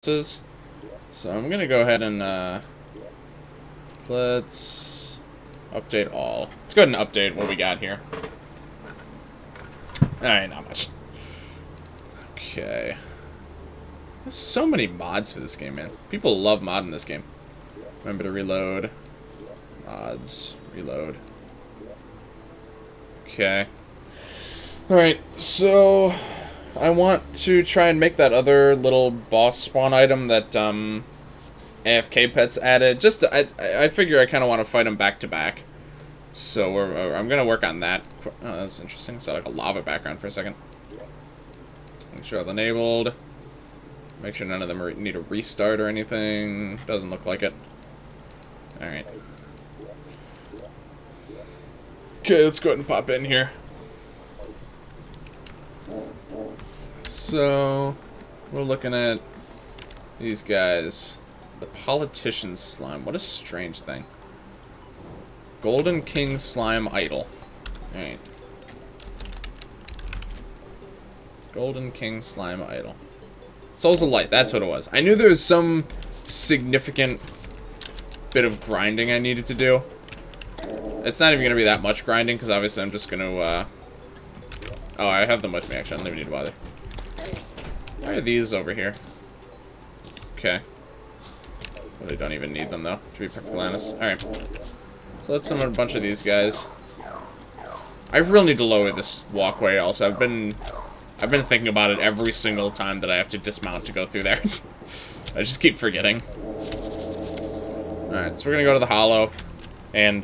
So I'm gonna go ahead and let's update all. Let's go ahead and update what we got here. Alright, not much. Okay. There's so many mods for this game, man. People love modding this game. Remember to reload. Mods. Reload. Okay. Alright, so I want to try and make that other little boss spawn item that AFK Pets added. Just I figure I kind of want to fight them back to back. So I'm gonna work on that. Oh, that's interesting. It's like a lava background for a second. Make sure it's enabled. Make sure none of them need a restart or anything. Doesn't look like it. Alright. Okay, let's go ahead and pop in here. So, we're looking at these guys. The Politician's Slime. What a strange thing. Golden King Slime Idol. Alright. Golden King Slime Idol. Souls of Light, that's what it was. I knew there was some significant bit of grinding I needed to do. It's not even going to be that much grinding, because obviously I'm just going to, Oh, I have them with me, actually. I don't even need to bother. Why are these over here? Okay. Well, they don't even need them, though, to be perfectly honest. Alright. So let's summon a bunch of these guys. I really need to lower this walkway, also. I've been thinking about it every single time that I have to dismount to go through there. I just keep forgetting. Alright, so we're gonna go to the Hollow. And,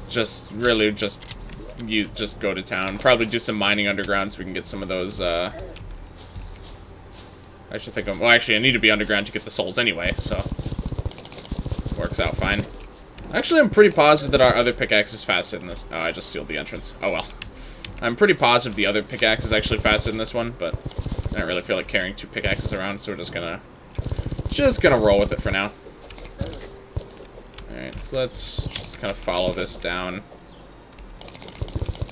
just go to town. Probably do some mining underground so we can get some of those, I should think of... Well, actually, I need to be underground to get the souls anyway, so... Works out fine. Actually, I'm pretty positive that our other pickaxe is faster than this. Oh, I just sealed the entrance. Oh, well. I'm pretty positive the other pickaxe is actually faster than this one, but I don't really feel like carrying two pickaxes around, so we're just gonna roll with it for now. Alright, so let's just kind of follow this down.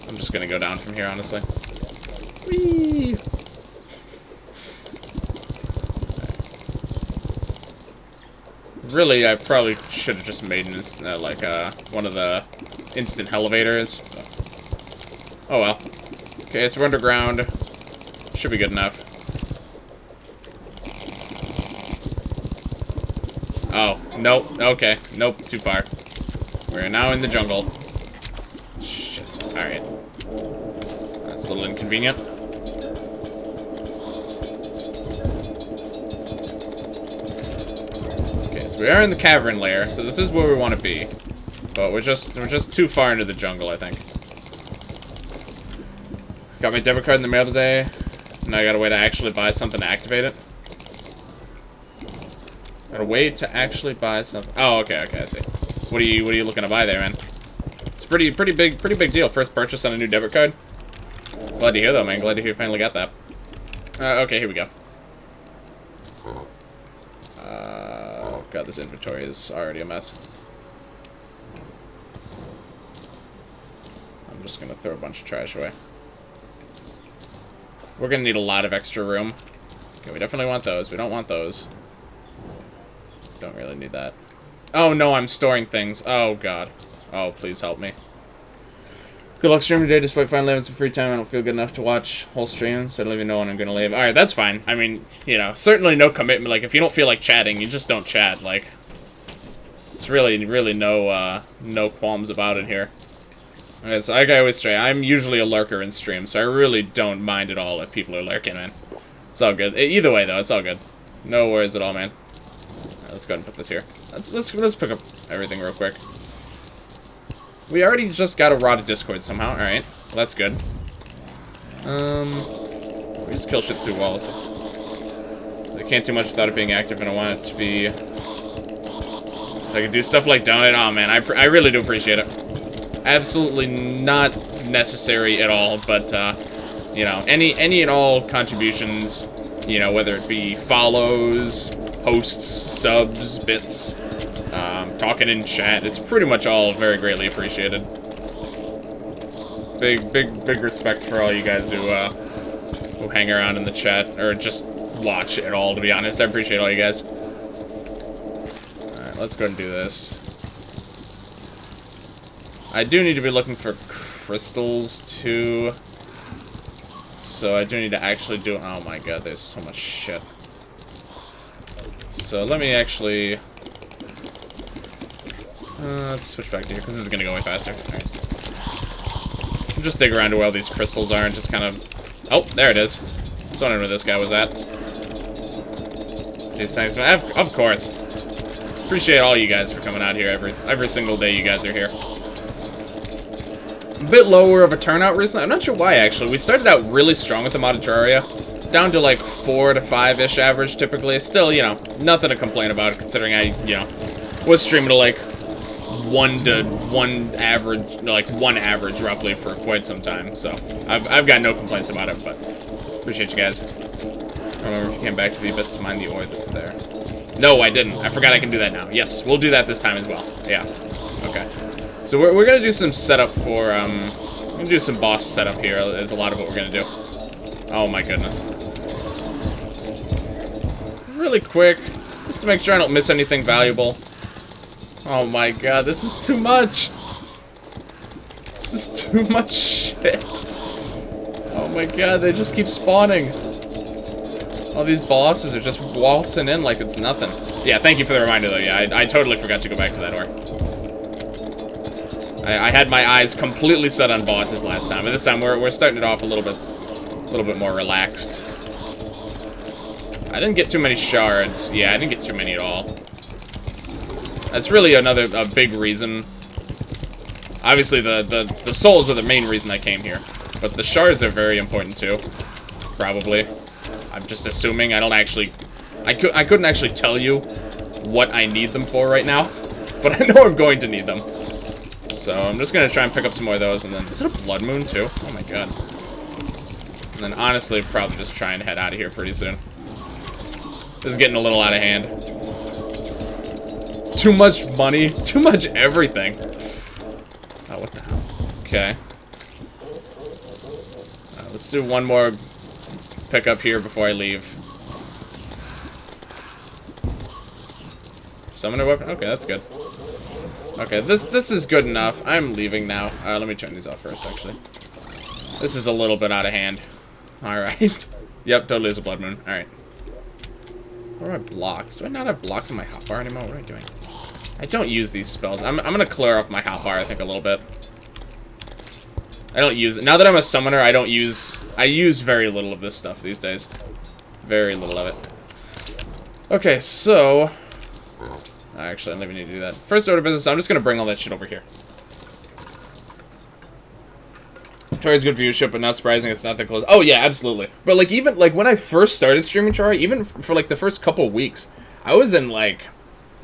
I'm just gonna go down from here, honestly. Whee! Really, I probably should have just made an instant, one of the instant elevators. But... Oh well. Okay, so we're underground. Should be good enough. Oh, nope. Okay, nope, too far. We're now in the jungle. Shit. Alright. That's a little inconvenient. Okay, so we are in the cavern lair, so this is where we want to be. But we're just too far into the jungle, I think. Got my debit card in the mail today. Now I got a way to actually buy something to activate it. Got a way to actually buy something. Oh, okay, I see. What are you looking to buy there, man? It's pretty big deal. First purchase on a new debit card. Glad to hear though, man. Glad to hear you finally got that. Okay, here we go. God, this inventory is already a mess. I'm just gonna throw a bunch of trash away. We're gonna need a lot of extra room. Okay, we definitely want those. We don't want those. Don't really need that. Oh no, I'm storing things. Oh god. Oh, please help me. Good luck streaming today. Despite finally having some free time, I don't feel good enough to watch whole streams, so I don't even know when I'm gonna leave. Alright, that's fine. I mean, you know, certainly no commitment. Like, if you don't feel like chatting, you just don't chat. Like, it's really no qualms about it here. Okay, so like I always say, I'm usually a lurker in stream, so I really don't mind at all if people are lurking, man. It's all good. Either way, though, it's all good. No worries at all, man. Right, let's go ahead and put this here. Let's pick up everything real quick. We already just got a rod of Discord somehow. Alright. Well, that's good. We just kill shit through walls. I can't do much without it being active, and I want it to be... So I can do stuff like donate. Oh, man, I really do appreciate it. Absolutely not necessary at all, but, you know, any and all contributions, you know, whether it be follows, hosts, subs, bits, talking in chat, it's pretty much all very greatly appreciated. Big respect for all you guys who hang around in the chat, or just watch at all, to be honest. I appreciate all you guys. Alright, let's go and do this. I do need to be looking for crystals, too. So I do need to actually do... Oh my god, there's so much shit. So let me actually... let's switch back to here, because this is going to go way faster. Alright. Just dig around to where all these crystals are and just kind of... Oh, there it is. Just wondering where this guy was at. These things... Of course. Appreciate all you guys for coming out here every single day you guys are here. A bit lower of a turnout recently. I'm not sure why, actually. We started out really strong with the modded Terraria. Down to like 4 to 5-ish average, typically. Still, you know, nothing to complain about, considering I, you know, was streaming to like one average roughly for quite some time. So I've got no complaints about it, but appreciate you guys. I don't remember if you came back to the abyss to mine the ore that's there. No, I didn't. I forgot I can do that now. Yes, we'll do that this time as well. Yeah. Okay. So we're gonna do some setup for we're gonna do some boss setup here. Is a lot of what we're gonna do. Oh my goodness. Really quick, just to make sure I don't miss anything valuable. Oh my god, this is too much. This is too much shit. Oh my god, they just keep spawning. All these bosses are just waltzing in like it's nothing. Yeah, thank you for the reminder though. Yeah, I totally forgot to go back to that ore. I had my eyes completely set on bosses last time, but this time we're starting it off a little bit more relaxed. I didn't get too many shards. Yeah, I didn't get too many at all. That's really a big reason. Obviously, the souls are the main reason I came here, but the shards are very important too. Probably. I'm just assuming. I don't actually. I couldn't actually tell you what I need them for right now, but I know I'm going to need them. So I'm just gonna try and pick up some more of those, and then is it a blood moon too? Oh my god. And then honestly, probably just try and head out of here pretty soon. This is getting a little out of hand. Too much money, too much everything. Oh, what the hell? Okay. Let's do one more pickup here before I leave. Summoner weapon? Okay, that's good. Okay, this is good enough. I'm leaving now. Let me turn these off first, actually. This is a little bit out of hand. Alright. Yep, totally is a blood moon. Alright. Where are my blocks? Do I not have blocks in my hotbar anymore? What am I doing? I don't use these spells. I'm gonna clear up my hotbar, I think, a little bit. I don't use it. Now that I'm a summoner, I use very little of this stuff these days. Very little of it. Okay, so... Actually, I don't even need to do that. First order of business, I'm just gonna bring all that shit over here. Terraria's good viewership, but not surprising it's not that close. Oh yeah, absolutely. But like even like when I first started streaming Terraria, even for like the first couple weeks, I was in like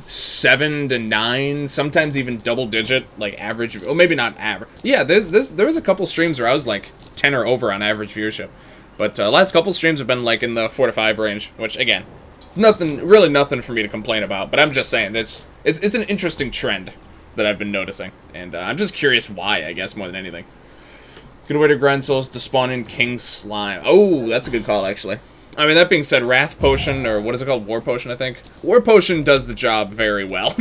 7 to 9, sometimes even double digit like average. Oh, maybe not average. Yeah, there was a couple streams where I was like 10 or over on average viewership. But last couple streams have been like in the 4 to 5 range, which again, it's really nothing for me to complain about. But I'm just saying it's an interesting trend that I've been noticing, and I'm just curious why, I guess, more than anything. Good way to grind souls to spawn in King Slime. Oh, that's a good call, actually. I mean, that being said, Wrath Potion, or what is it called? War Potion, I think. War Potion does the job very well.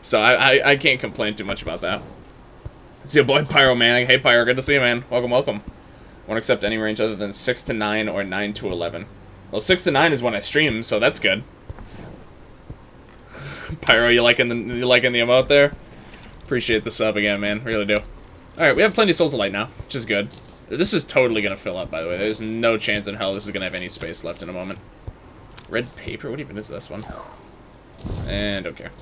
So I can't complain too much about that. See your boy Pyromanic. Hey, Pyro, good to see you, man. Welcome, welcome. Won't accept any range other than 6 to 9 or 9 to 11. Well, 6 to 9 is when I stream, so that's good. Pyro, you liking the emote there? Appreciate the sub again, man. Really do. Alright, we have plenty of Souls of Light now, which is good. This is totally going to fill up, by the way. There's no chance in hell this is going to have any space left in a moment. Red paper? What even is this one? And don't care.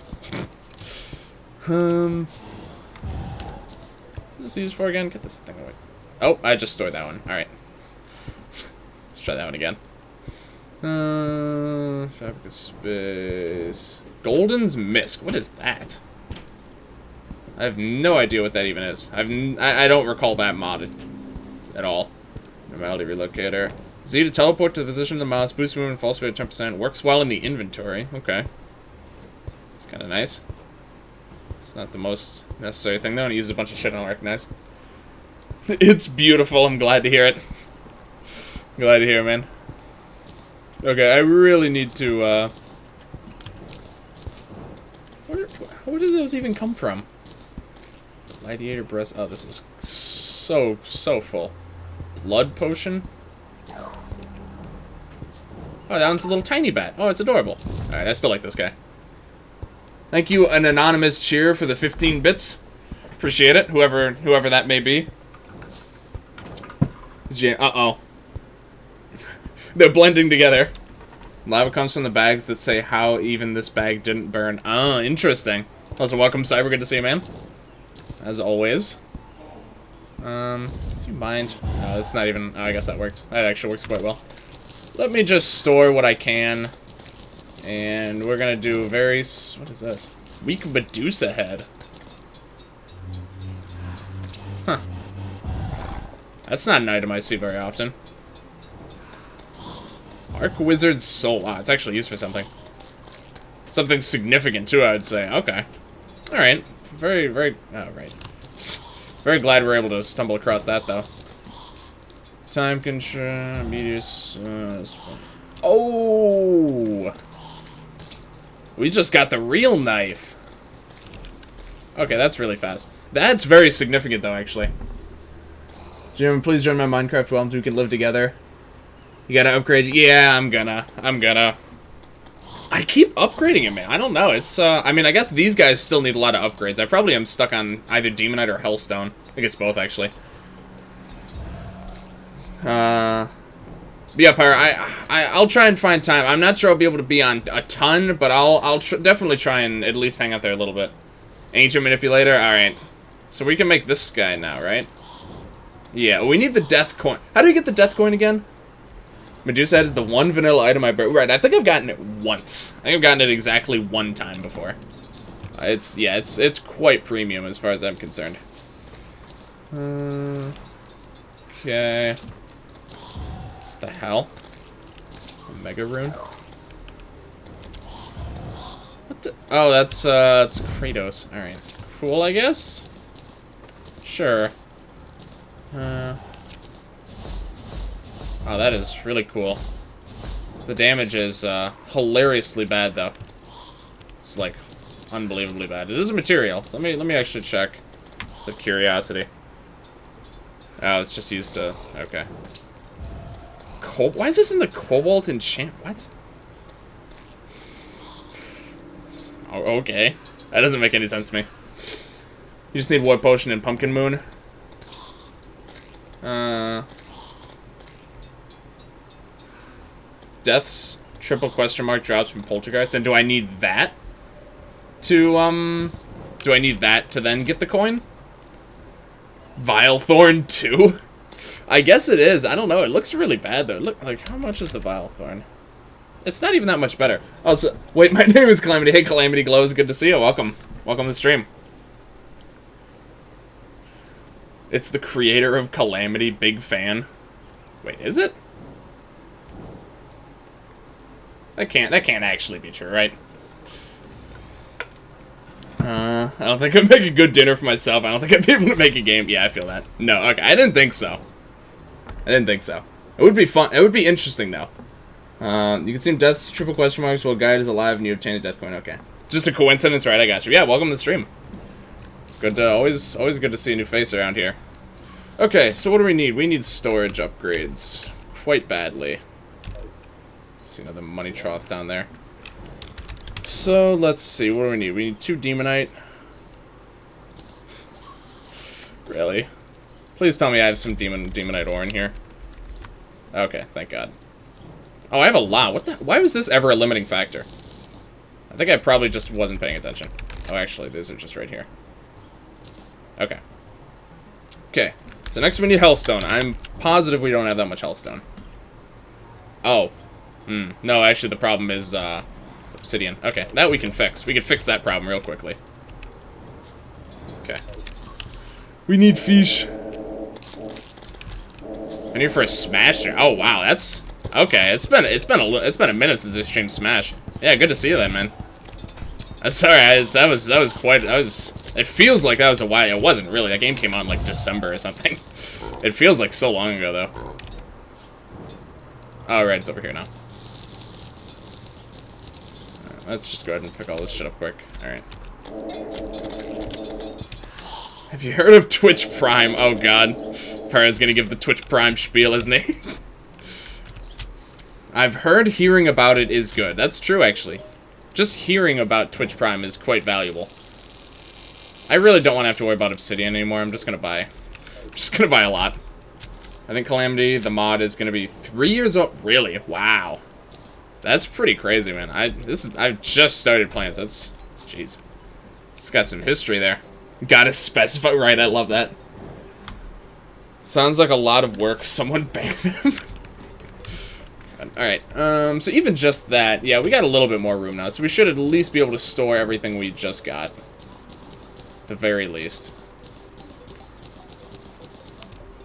What's this used for again? Get this thing away. Oh, I just stored that one. Alright. Let's try that one again. Fabric of Space. Golden's Mist. What is that? I have no idea what that even is. I don't recall that modded at all. Normality relocator. Z to teleport to the position of the mouse. Boost movement, false speed at 10%. Works well in the inventory. Okay. It's kind of nice. It's not the most necessary thing though. I use a bunch of shit I don't recognize. It's beautiful. I'm glad to hear it. Glad to hear it, man. Okay, I really need to, where did those even come from? Gladiator breast. Oh, this is so full. Blood potion. Oh, that one's a little tiny bat. Oh, it's adorable. Alright, I still like this guy. Thank you, an anonymous cheer, for the 15 bits. Appreciate it, whoever that may be. Uh-oh. They're blending together. Lava comes from the bags that say how even this bag didn't burn. Oh, interesting. Also, welcome, Cyber. Good to see you, man. As always. Do you mind? No, that's not even... Oh, I guess that works. That actually works quite well. Let me just store what I can. And we're gonna do very... What is this? Weak Medusa head. Huh. That's not an item I see very often. Arc Wizard's Soul. Wow, it's actually used for something. Something significant, too, I would say. Okay. Alright. Very... Oh, right. Very glad we're able to stumble across that, though. Time control... Meteors... Oh! We just got the real knife. Okay, that's really fast. That's very significant, though, actually. Jim, please join my Minecraft realm so we can live together. You gotta upgrade... Yeah, I'm gonna. I keep upgrading it, man. I don't know. It's, I mean, I guess these guys still need a lot of upgrades. I probably am stuck on either Demonite or Hellstone. I think it's both, actually. Yeah, Pyre, I'll try and find time. I'm not sure I'll be able to be on a ton, but I'll definitely try and at least hang out there a little bit. Ancient Manipulator? Alright. So we can make this guy now, right? Yeah, we need the Death Coin. How do you get the Death Coin again? Medusa head is the one vanilla item I brought. Right, I think I've gotten it once. I think I've gotten it exactly one time before. It's quite premium as far as I'm concerned. Okay. What the hell? A Mega Rune? What the? Oh, that's Kratos. Alright. Cool, I guess? Sure. Oh, that is really cool. The damage is hilariously bad, though. It's like unbelievably bad. It is a material. So let me actually check. It's a curiosity. Oh, it's just used to... Okay. Why is this in the Cobalt enchant? What? Oh, okay. That doesn't make any sense to me. You just need Warp Potion and Pumpkin Moon. Death's triple question mark drops from Poltergeist. And do I need that to, do I need that to then get the coin? Vilethorn 2? I guess it is. I don't know. It looks really bad, though. Look, like, how much is the Vilethorn? It's not even that much better. Also, wait, my name is Calamity. Hey, Calamity Glows. Good to see you. Welcome. Welcome to the stream. It's the creator of Calamity. Big fan. Wait, is it? That can't actually be true, right? I don't think I'd make a good dinner for myself. I don't think I'd be able to make a game. Yeah, I feel that. No, okay, I didn't think so. It would be fun. It would be interesting, though. You can see Death's triple question marks while Guide is alive and you obtain a Death Coin. Okay. Just a coincidence, right? I got you. Yeah, welcome to the stream. Good, always good to see a new face around here. Okay, so what do we need? We need storage upgrades. Quite badly. See another money trough down there. So, let's see. What do we need? We need 2 Demonite. Really? Please tell me I have some Demonite ore in here. Okay, thank God. Oh, I have a lot. What the? Why was this ever a limiting factor? I think I probably just wasn't paying attention. Oh, actually, these are just right here. Okay. Okay. So next we need Hellstone. I'm positive we don't have that much Hellstone. Oh. No, actually the problem is, obsidian. Okay, that we can fix. We can fix that problem real quickly. Okay. We need fish. I need for a smasher. Oh wow, that's okay. It's been a minute since we streamed Smash. Yeah, good to see you then, man. Sorry, it feels like that was a while. It wasn't really. That game came out in like December or something. It feels like so long ago though. Oh right, it's over here now. let's just go ahead and pick all this shit up quick. Alright. Have you heard of Twitch Prime? Oh god. Para's gonna give the Twitch Prime spiel, isn't he? I've heard hearing about it is good. That's true, actually. Just hearing about Twitch Prime is quite valuable. I really don't want to have to worry about Obsidian anymore. I'm just gonna buy a lot. I think Calamity, the mod, is gonna be 3 years old. Really? Wow. That's pretty crazy, man. I've just started playing, so that's... Jeez. It's got some history there. Gotta specify, right, I love that. Sounds like a lot of work. Someone banned him. Alright, so even just that, yeah, we got a little bit more room now, so we should at least be able to store everything we just got. At the very least.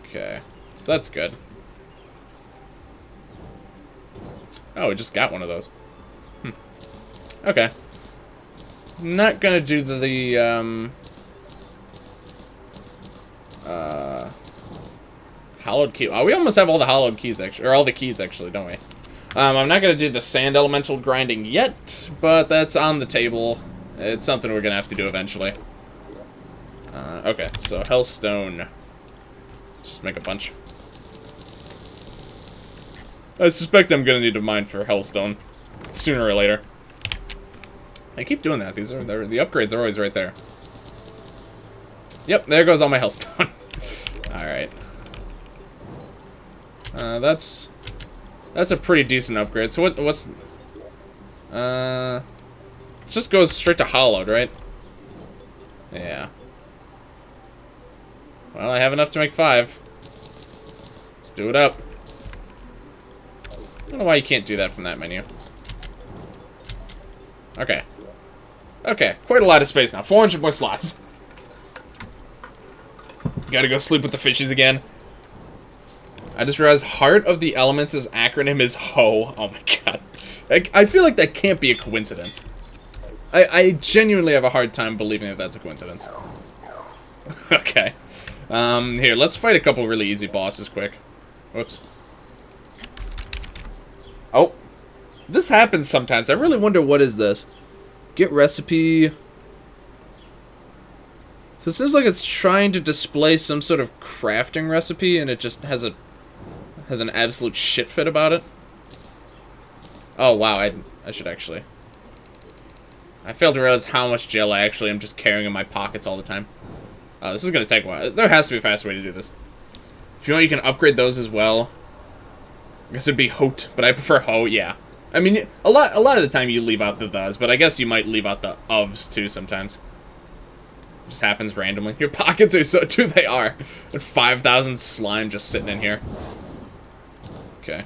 Okay, so that's good. Oh, we just got one of those. Okay. Not gonna do the hallowed key. Oh, we almost have all the hallowed keys, actually. Or all the keys, actually, don't we? I'm not going to do the sand elemental grinding yet, but that's on the table. It's something we're going to have to do eventually. Okay, so Hellstone. Just make a bunch. I suspect I'm going to need to mine for Hellstone sooner or later. I keep doing that. The upgrades are always right there. Yep, there goes all my Hellstone. Alright. That's a pretty decent upgrade. So what's... it just goes straight to hollowed, right? Yeah. Well, I have enough to make 5. Let's do it up. I don't know why you can't do that from that menu. Okay. Okay, quite a lot of space now. 400 more slots. Gotta go sleep with the fishies again. I just realized Heart of the Elements' acronym is HO. Oh my god. I feel like that can't be a coincidence. I genuinely have a hard time believing that that's a coincidence. Okay. Here, let's fight a couple really easy bosses quick. Whoops. Oh. This happens sometimes. I really wonder what is this. Get recipe. So it seems like it's trying to display some sort of crafting recipe, and it just has an absolute shit fit about it. Oh wow, I should actually. I failed to realize how much gel I actually am just carrying in my pockets all the time. Oh, this is gonna take a while. There has to be a faster way to do this. If you want, you can upgrade those as well. I guess it'd be Hote, but I prefer Ho. Yeah. I mean, a lot of the time you leave out the thes, but I guess you might leave out the ofs too sometimes. Just happens randomly. Your pockets are so... Dude, they are. 5,000 slime just sitting in here. Okay.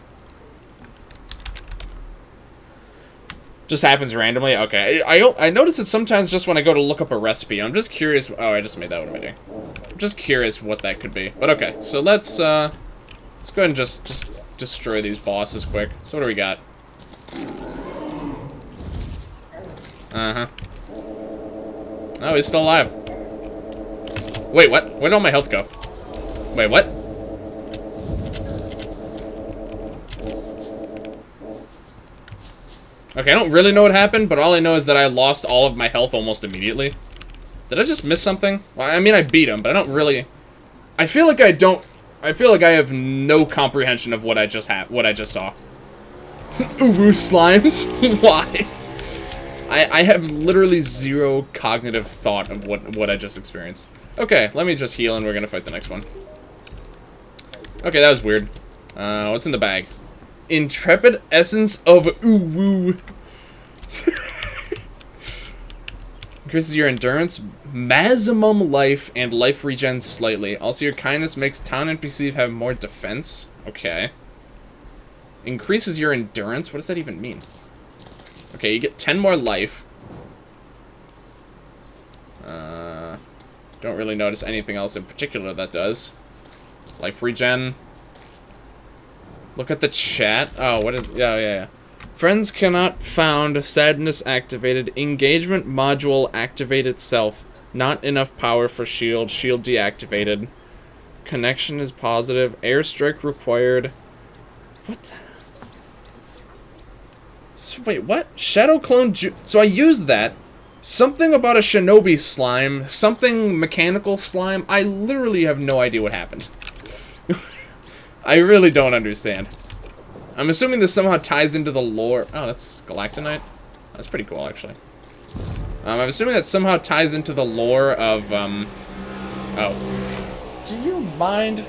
Just happens randomly? Okay. I notice it sometimes just when I go to look up a recipe. I'm just curious... Oh, I just made that. What am I doing? I'm just curious what that could be. But okay. So let's go ahead and just destroy these bosses quick. So what do we got? Uh-huh. Oh, he's still alive. Wait, what? Where'd all my health go? Wait, what? Okay, I don't really know what happened, but all I know is that I lost all of my health almost immediately. Did I just miss something? Well, I mean, I beat him, but I don't really... I feel like I don't... I feel like I have no comprehension of what I just saw. Ooh, slime? Why? I have literally zero cognitive thought of what I just experienced. Okay, let me just heal and we're gonna fight the next one. Okay, that was weird. What's in the bag? Intrepid Essence of Uwu. Increases your endurance, maximum life, and life regens slightly. Also, your kindness makes town NPCs have more defense. Okay. Increases your endurance? What does that even mean? Okay, you get 10 more life. Don't really notice anything else in particular that does. Life regen. Look at the chat. Oh, what is... Yeah. Friends cannot found. Sadness activated. Engagement module activate itself. Not enough power for shield. Shield deactivated. Connection is positive. Airstrike required. What the... So, wait, what? Shadow Clone So I used that. Something about a shinobi slime. Something mechanical slime. I literally have no idea what happened. I really don't understand. I'm assuming this somehow ties into the lore. Oh, that's galactonite. That's pretty cool, actually. I'm assuming that somehow ties into the lore of, Oh. Do you mind?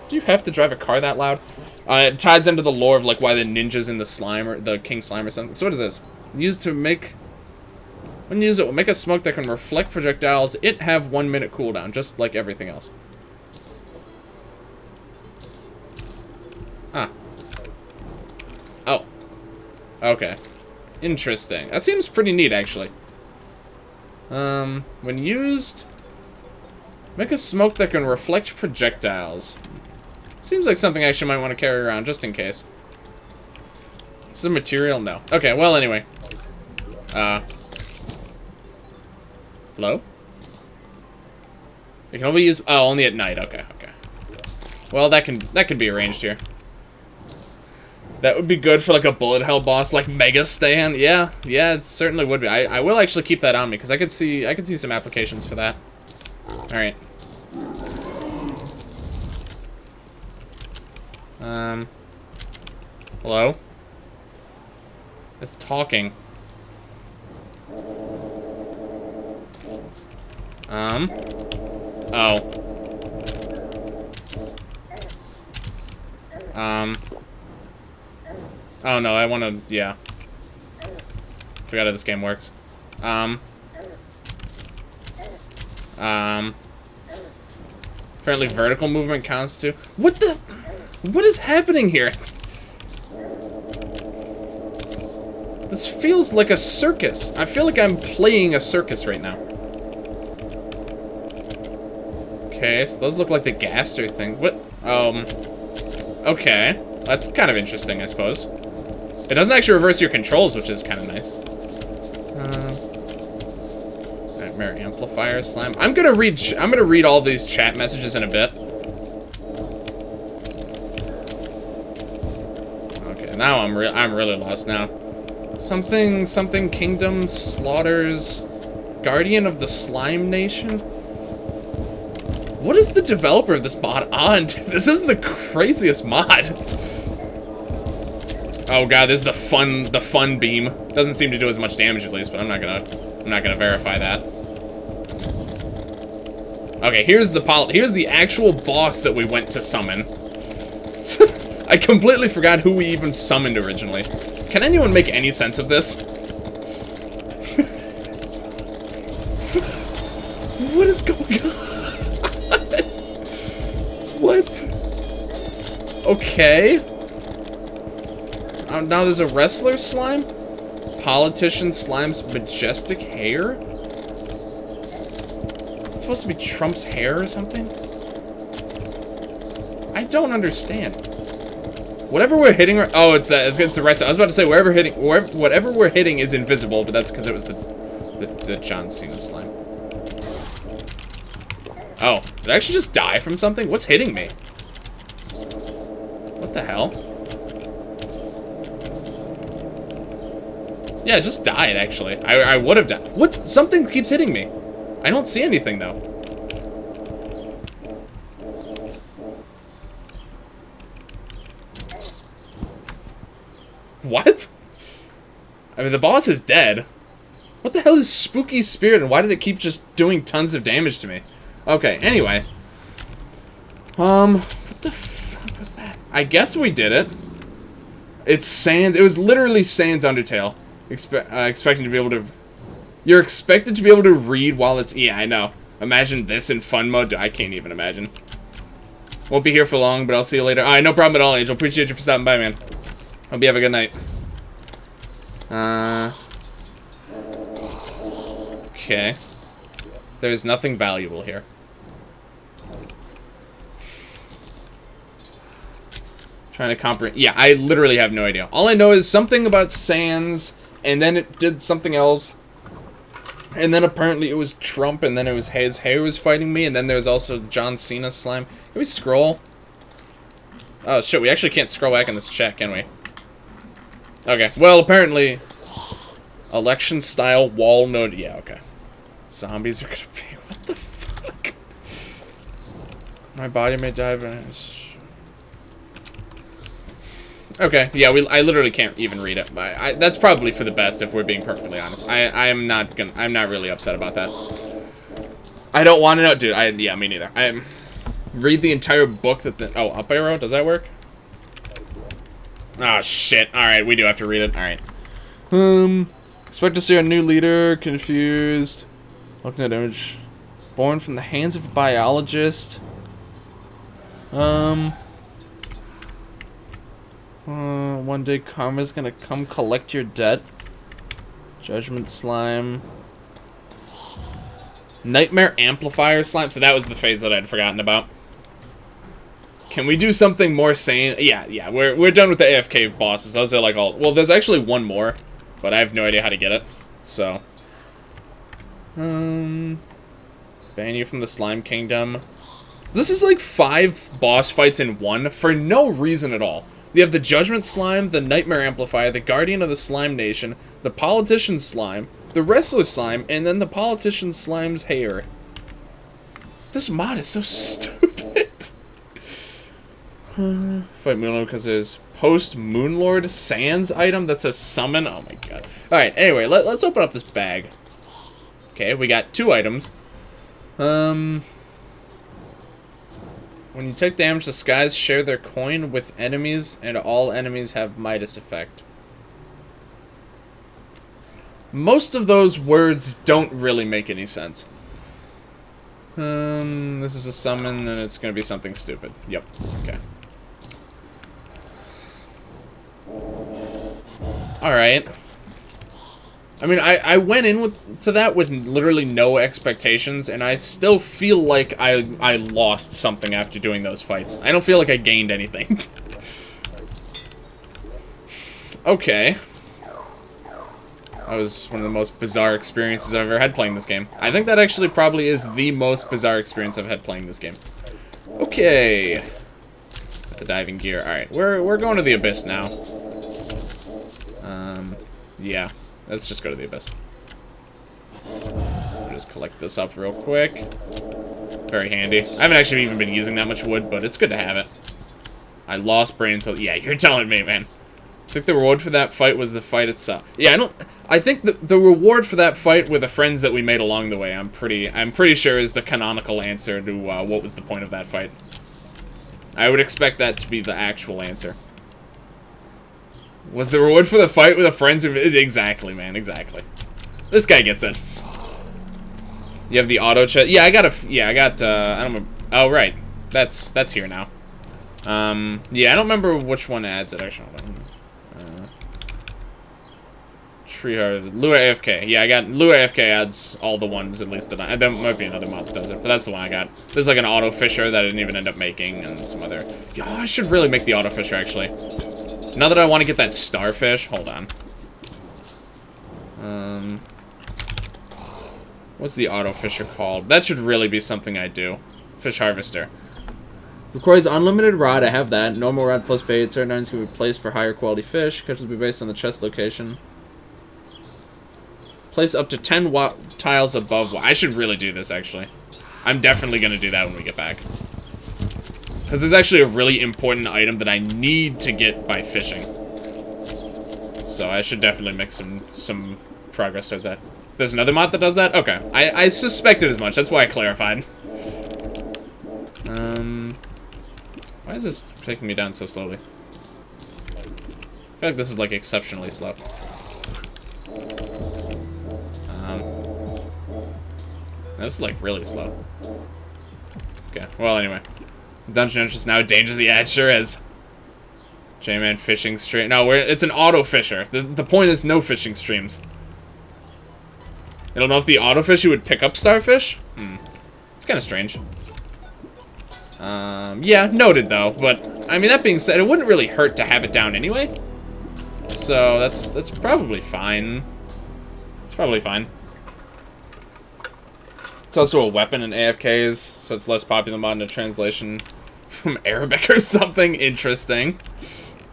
Do you have to drive a car that loud? It ties into the lore of, like, why the ninjas in the slime, or the king slime or something. So what is this? Used to make... When you use it, will make a smoke that can reflect projectiles. It have 1 minute cooldown, just like everything else. Ah. Oh. Okay. Interesting. That seems pretty neat, actually. When used... Make a smoke that can reflect projectiles. Seems like something I actually might want to carry around, just in case. Is it material? No. Okay, well, anyway. Hello? You can only use... Oh, only at night. Okay, okay. Well, that can be arranged here. That would be good for, like, a bullet hell boss, like Mega Stan. Yeah, it certainly would be. I will actually keep that on me, because I could see some applications for that. Alright. Hello? It's talking. Oh. Oh no, I wanna, yeah. Forgot how this game works. Apparently vertical movement counts too. What is happening here? This feels like a circus. I feel like I'm playing a circus right now. Okay, so those look like the Gaster thing. What? Okay. That's kind of interesting, I suppose. It doesn't actually reverse your controls, which is kind of nice. Nightmare amplifier slime. I'm gonna read all these chat messages in a bit. Okay, now I'm really lost now. Something kingdom slaughters guardian of the slime nation. What is the developer of this mod on? This isn't the craziest mod. Oh god, this is the fun beam. Doesn't seem to do as much damage at least, but I'm not gonna verify that. Okay, here's the actual boss that we went to summon. I completely forgot who we even summoned originally. Can anyone make any sense of this? What is going on? What? Okay. Now there's a wrestler slime? Politician slime's majestic hair? Is it supposed to be Trump's hair or something? I don't understand. Whatever we're hitting, oh, it's the wrestler. I was about to say whatever we're hitting is invisible, but that's because it was the John Cena slime. Oh, did I actually just die from something? What's hitting me? What the hell? Yeah, I just died, actually. I would have died. What? Something keeps hitting me. I don't see anything, though. What? I mean, the boss is dead. What the hell is Spooky Spirit, and why did it keep just doing tons of damage to me? Okay, anyway. What the fuck was that? I guess we did it. It's Sans. It was literally Sans Undertale. Expecting to be able to... You're expected to be able to read while it's... Yeah, I know. Imagine this in fun mode. I can't even imagine. Won't be here for long, but I'll see you later. Alright, no problem at all, Angel. Appreciate you for stopping by, man. Hope you have a good night. Okay. There's nothing valuable here. Trying to comprehend. Yeah, I literally have no idea. All I know is something about Sans, and then it did something else. And then apparently it was Trump, and then it was his hair was fighting me, and then there's also John Cena slime. Can we scroll? Oh shit, we actually can't scroll back in this chat, can we? Okay, well, apparently... Election-style wall node... Yeah, okay. Zombies are gonna be... What the fuck? My body may die, but... Okay, yeah, I literally can't even read it. That's probably for the best, if we're being perfectly honest. I'm not really upset about that. I don't want to know, dude. Yeah, me neither. Read the entire book that the... Oh, up arrow? Does that work? Oh, shit. Alright, we do have to read it. Alright. Expect to see our new leader, confused. Looking at image. Born from the hands of a biologist. One day karma's gonna come collect your debt. Judgment slime. Nightmare amplifier slime. So that was the phase that I'd forgotten about. Can we do something more sane? Yeah, we're done with the AFK bosses. Those are like all... Well, there's actually one more, but I have no idea how to get it. So. Ban you from the Slime Kingdom. This is like 5 boss fights in one for no reason at all. You have the Judgment Slime, the Nightmare Amplifier, the Guardian of the Slime Nation, the Politician Slime, the Wrestler Slime, and then the Politician Slime's hair. This mod is so stupid. Fight Moonlord because there's post-Moonlord Sands item that says summon. Oh my god. Alright, anyway, let's open up this bag. Okay, we got 2 items. When you take damage, the skies share their coin with enemies, and all enemies have Midas effect. Most of those words don't really make any sense. This is a summon, and it's gonna be something stupid. Yep, okay. Alright. I mean, I went in to that with literally no expectations, and I still feel like I lost something after doing those fights. I don't feel like I gained anything. Okay. That was one of the most bizarre experiences I've ever had playing this game. I think that actually probably is the most bizarre experience I've had playing this game. Okay. The diving gear. Alright, we're going to the Abyss now. Yeah. Let's just go to the Abyss. I'll just collect this up real quick. Very handy. I haven't actually even been using that much wood, but it's good to have it. I lost brain cells. Yeah, you're telling me, man. I think the reward for that fight was the fight itself. Yeah, I think the reward for that fight with the friends that we made along the way, I'm pretty sure is the canonical answer to what was the point of that fight. I would expect that to be the actual answer. Was the reward for the fight with the friends who... Exactly, man, exactly. This guy gets it. You have the auto chest. Yeah, I got, I don't remember. Oh, right. That's here now. Yeah, I don't remember which one adds it, actually. Tree Heart. Lure AFK. Yeah, I got... Lure AFK adds all the ones, at least, that there might be another mod that does it, but that's the one I got. There's like an auto fisher that I didn't even end up making, and some other... Oh, I should really make the auto fisher, actually. Now that I want to get that starfish, hold on. What's the auto fisher called? That should really be something I do. Fish harvester. Requires unlimited rod, I have that. Normal rod plus bait. Certain items can be placed for higher quality fish. Catches will be based on the chest location. Place up to 10 tiles above. I should really do this, actually. I'm definitely going to do that when we get back. Because there's actually a really important item that I need to get by fishing. So I should definitely make some progress towards that. There's another mod that does that? Okay. I suspected as much. That's why I clarified. Why is this taking me down so slowly? I feel like this is, like, exceptionally slow. This is, like, really slow. Okay. Well, anyway. Dungeon entrance now dangerous. Yeah, it sure is. J-Man fishing stream. No, it's an auto fisher. The point is no fishing streams. I don't know if the auto fisher would pick up starfish. It's kind of strange. Yeah, noted though. But I mean, that being said, it wouldn't really hurt to have it down anyway. So that's probably fine. It's probably fine. It's also a weapon in AFKs, so it's less popular mod in a translation from Arabic or something. Interesting.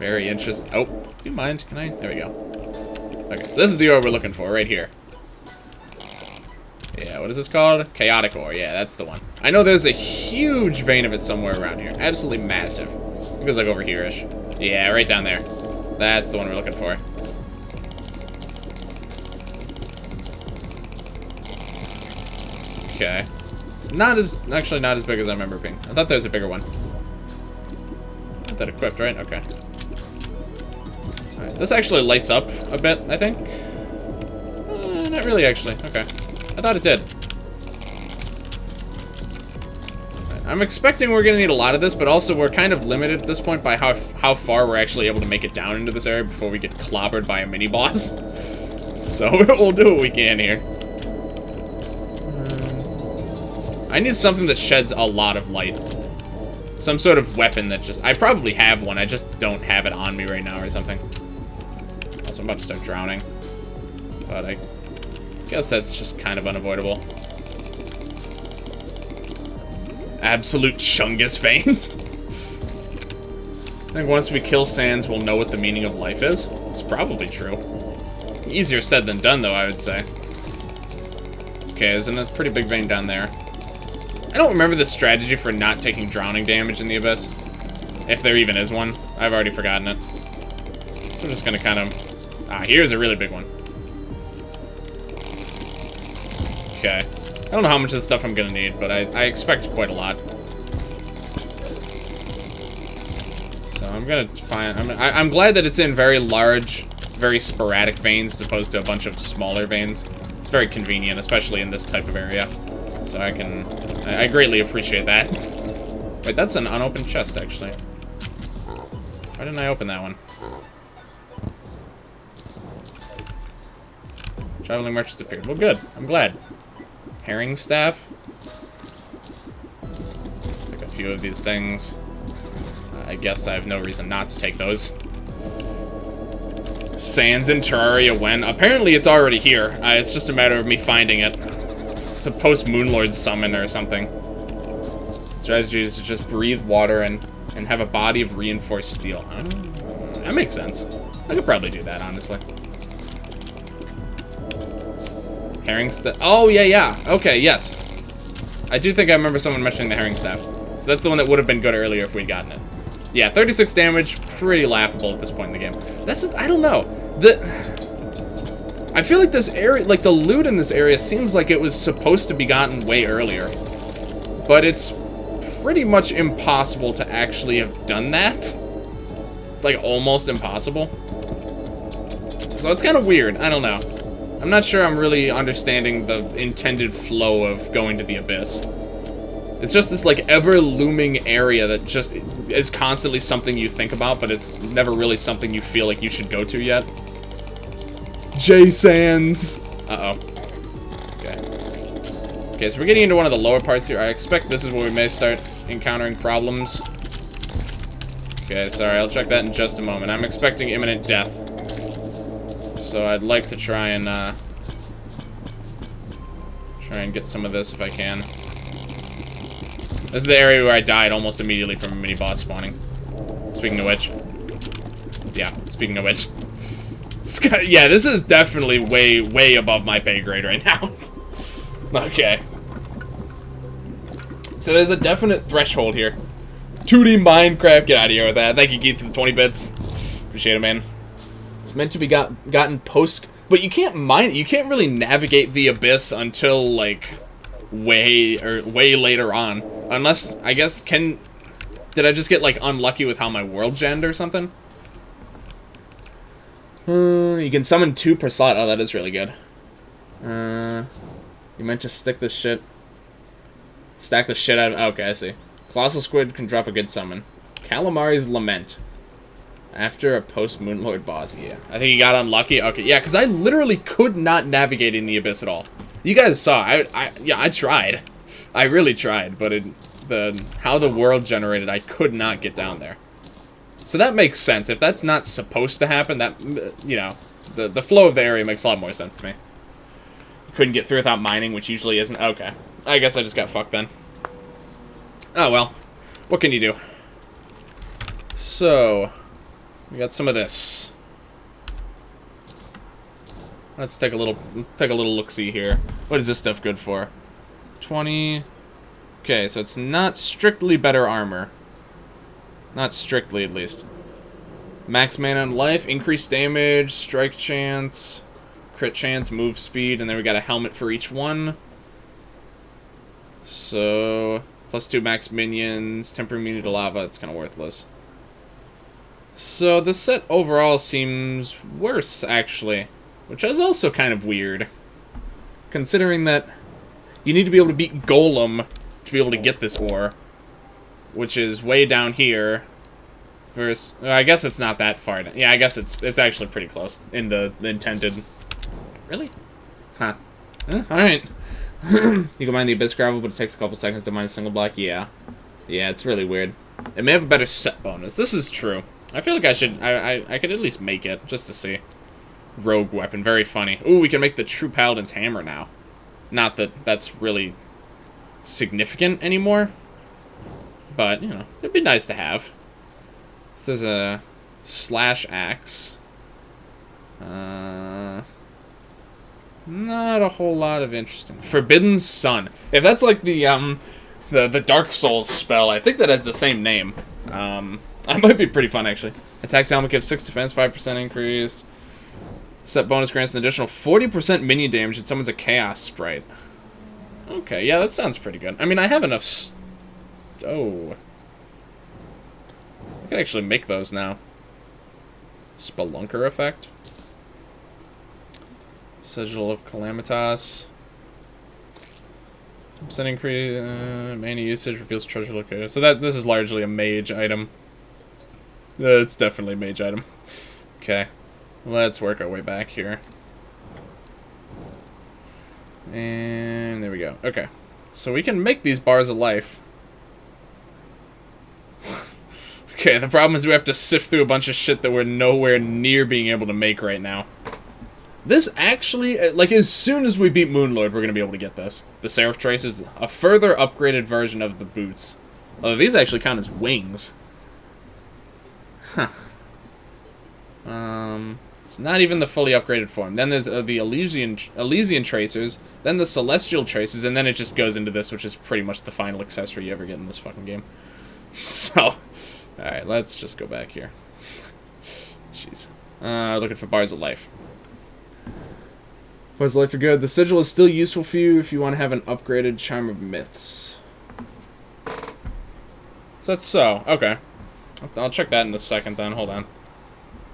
Very interesting. Oh, do you mind? Can I? There we go. Okay, so this is the ore we're looking for, right here. Yeah, what is this called? Chaotic ore. Yeah, that's the one. I know there's a huge vein of it somewhere around here. Absolutely massive. It goes like over here-ish. Yeah, right down there. That's the one we're looking for. Okay. It's not as, actually not as big as I remember being. I thought there was a bigger one. Got that equipped, right? Okay. Alright, this actually lights up a bit, I think. Not really, actually. Okay. I thought it did. Right, I'm expecting we're gonna need a lot of this, but also we're kind of limited at this point by how far we're actually able to make it down into this area before we get clobbered by a mini-boss. So we'll do what we can here. I need something that sheds a lot of light. Some sort of weapon that just... I probably have one, I just don't have it on me right now or something. Also, I'm about to start drowning. But I guess that's just kind of unavoidable. Absolute Chungus vein. I think once we kill Sans, we'll know what the meaning of life is. It's probably true. Easier said than done, though, I would say. Okay, there's a pretty big vein down there. I don't remember the strategy for not taking drowning damage in the Abyss. If there even is one. I've already forgotten it. So I'm just gonna kind of... Ah, here's a really big one. Okay. I don't know how much of this stuff I'm gonna need, but I expect quite a lot. So I'm gonna find... I'm glad that it's in very large, very sporadic veins as opposed to a bunch of smaller veins. It's very convenient, especially in this type of area. So I greatly appreciate that. Wait, that's an unopened chest, actually. Why didn't I open that one? Traveling merchants appeared. Well, good. I'm glad. Herring staff. Take a few of these things. I guess I have no reason not to take those. Sans in Terraria when? Apparently it's already here. It's just a matter of me finding it. It's a post-Moonlord summon or something. Strategy is to just breathe water and have a body of reinforced steel. That makes sense. I could probably do that, honestly. Herring staff. Oh, yeah. Okay, yes. I do think I remember someone mentioning the herring staff. So that's the one that would have been good earlier if we'd gotten it. Yeah, 36 damage. Pretty laughable at this point in the game. I don't know. I feel like this area, like the loot in this area seems like it was supposed to be gotten way earlier. But it's pretty much impossible to actually have done that. It's like almost impossible. So it's kind of weird. I don't know. I'm not sure I'm really understanding the intended flow of going to the Abyss. It's just this like ever-looming area that just is constantly something you think about, but it's never really something you feel like you should go to yet. J Sans. Uh-oh. Okay. Okay, so we're getting into one of the lower parts here. I expect this is where we may start encountering problems. Okay, sorry, I'll check that in just a moment. I'm expecting imminent death. So I'd like to try and get some of this if I can. This is the area where I died almost immediately from a mini-boss spawning. Speaking of which. Yeah, speaking of which. Yeah, this is definitely way above my pay grade right now. Okay. So there's a definite threshold here. 2D Minecraft, get out of here with that. Thank you, Keith, for the 20 bits. Appreciate it, man. It's meant to be gotten post... But you can't mine... You can't really navigate the Abyss until, like, way later on. Unless, I guess, did I just get, like, unlucky with how my world genned or something? You can summon 2 per slot. Oh, that is really good. You meant to stack the shit out of... Okay, I see. Colossal Squid can drop a good summon. Calamari's Lament. After a post-Moonlord boss, yeah. I think he got unlucky. Okay, yeah, because I literally could not navigate in the Abyss at all. You guys saw. I tried. I really tried, but how the world generated, I could not get down there. So that makes sense. If that's not supposed to happen, that, you know, the flow of the area makes a lot more sense to me. Couldn't get through without mining, which usually isn't... Okay. I guess I just got fucked then. Oh, well. What can you do? So... We got some of this. Let's take a little look-see here. What is this stuff good for? 20. Okay, so it's not strictly better armor. Not strictly, at least. Max mana and life, increased damage, strike chance, crit chance, move speed, and then we got a helmet for each one. So, +2 max minions, temporary immunity to lava. It's kind of worthless. So the set overall seems worse, actually. Which is also kind of weird. Considering that you need to be able to beat Golem to be able to get this ore. Which is way down here. Versus, I guess it's not that far down. Yeah, I guess it's actually pretty close in the intended. Really? Huh. Alright. You can mine the Abyss Gravel, but it takes a couple seconds to mine a single block. Yeah. Yeah, it's really weird. It may have a better set bonus. This is true. I feel like I could at least make it, just to see. Rogue weapon, very funny. Ooh, we can make the True Paladin's Hammer now. Not that that's really significant anymore. But, you know, it'd be nice to have. So there's a Slash Axe. Not a whole lot of interesting. Forbidden Sun. If that's like the Dark Souls spell, I think that has the same name. That might be pretty fun, actually. Attacks helmet gives 6 defense, 5% increase. Set bonus grants an additional 40% minion damage and summons a Chaos Sprite. Okay, yeah, that sounds pretty good. I mean, I have enough... Oh. I can actually make those now. Spelunker effect. Sigil of Calamitas. 10% increase, mana usage reveals treasure locator. So this is largely a mage item. It's definitely a mage item. Okay. Let's work our way back here. And there we go. Okay. So we can make these bars of life. Okay, the problem is we have to sift through a bunch of shit that we're nowhere near being able to make right now. This actually, like, as soon as we beat Moonlord, we're going to be able to get this. The Seraph Trace is a further upgraded version of the boots. Although these actually count as wings. Huh. It's not even the fully upgraded form. Then there's the Elysian Tracers, then the Celestial Tracers, and then it just goes into this, which is pretty much the final accessory you ever get in this fucking game. So, alright, let's just go back here. Jeez. Looking for bars of life. Bars of life are good. The sigil is still useful for you if you want to have an upgraded Charm of Myths. So that's so. Okay. I'll check that in a second then. Hold on.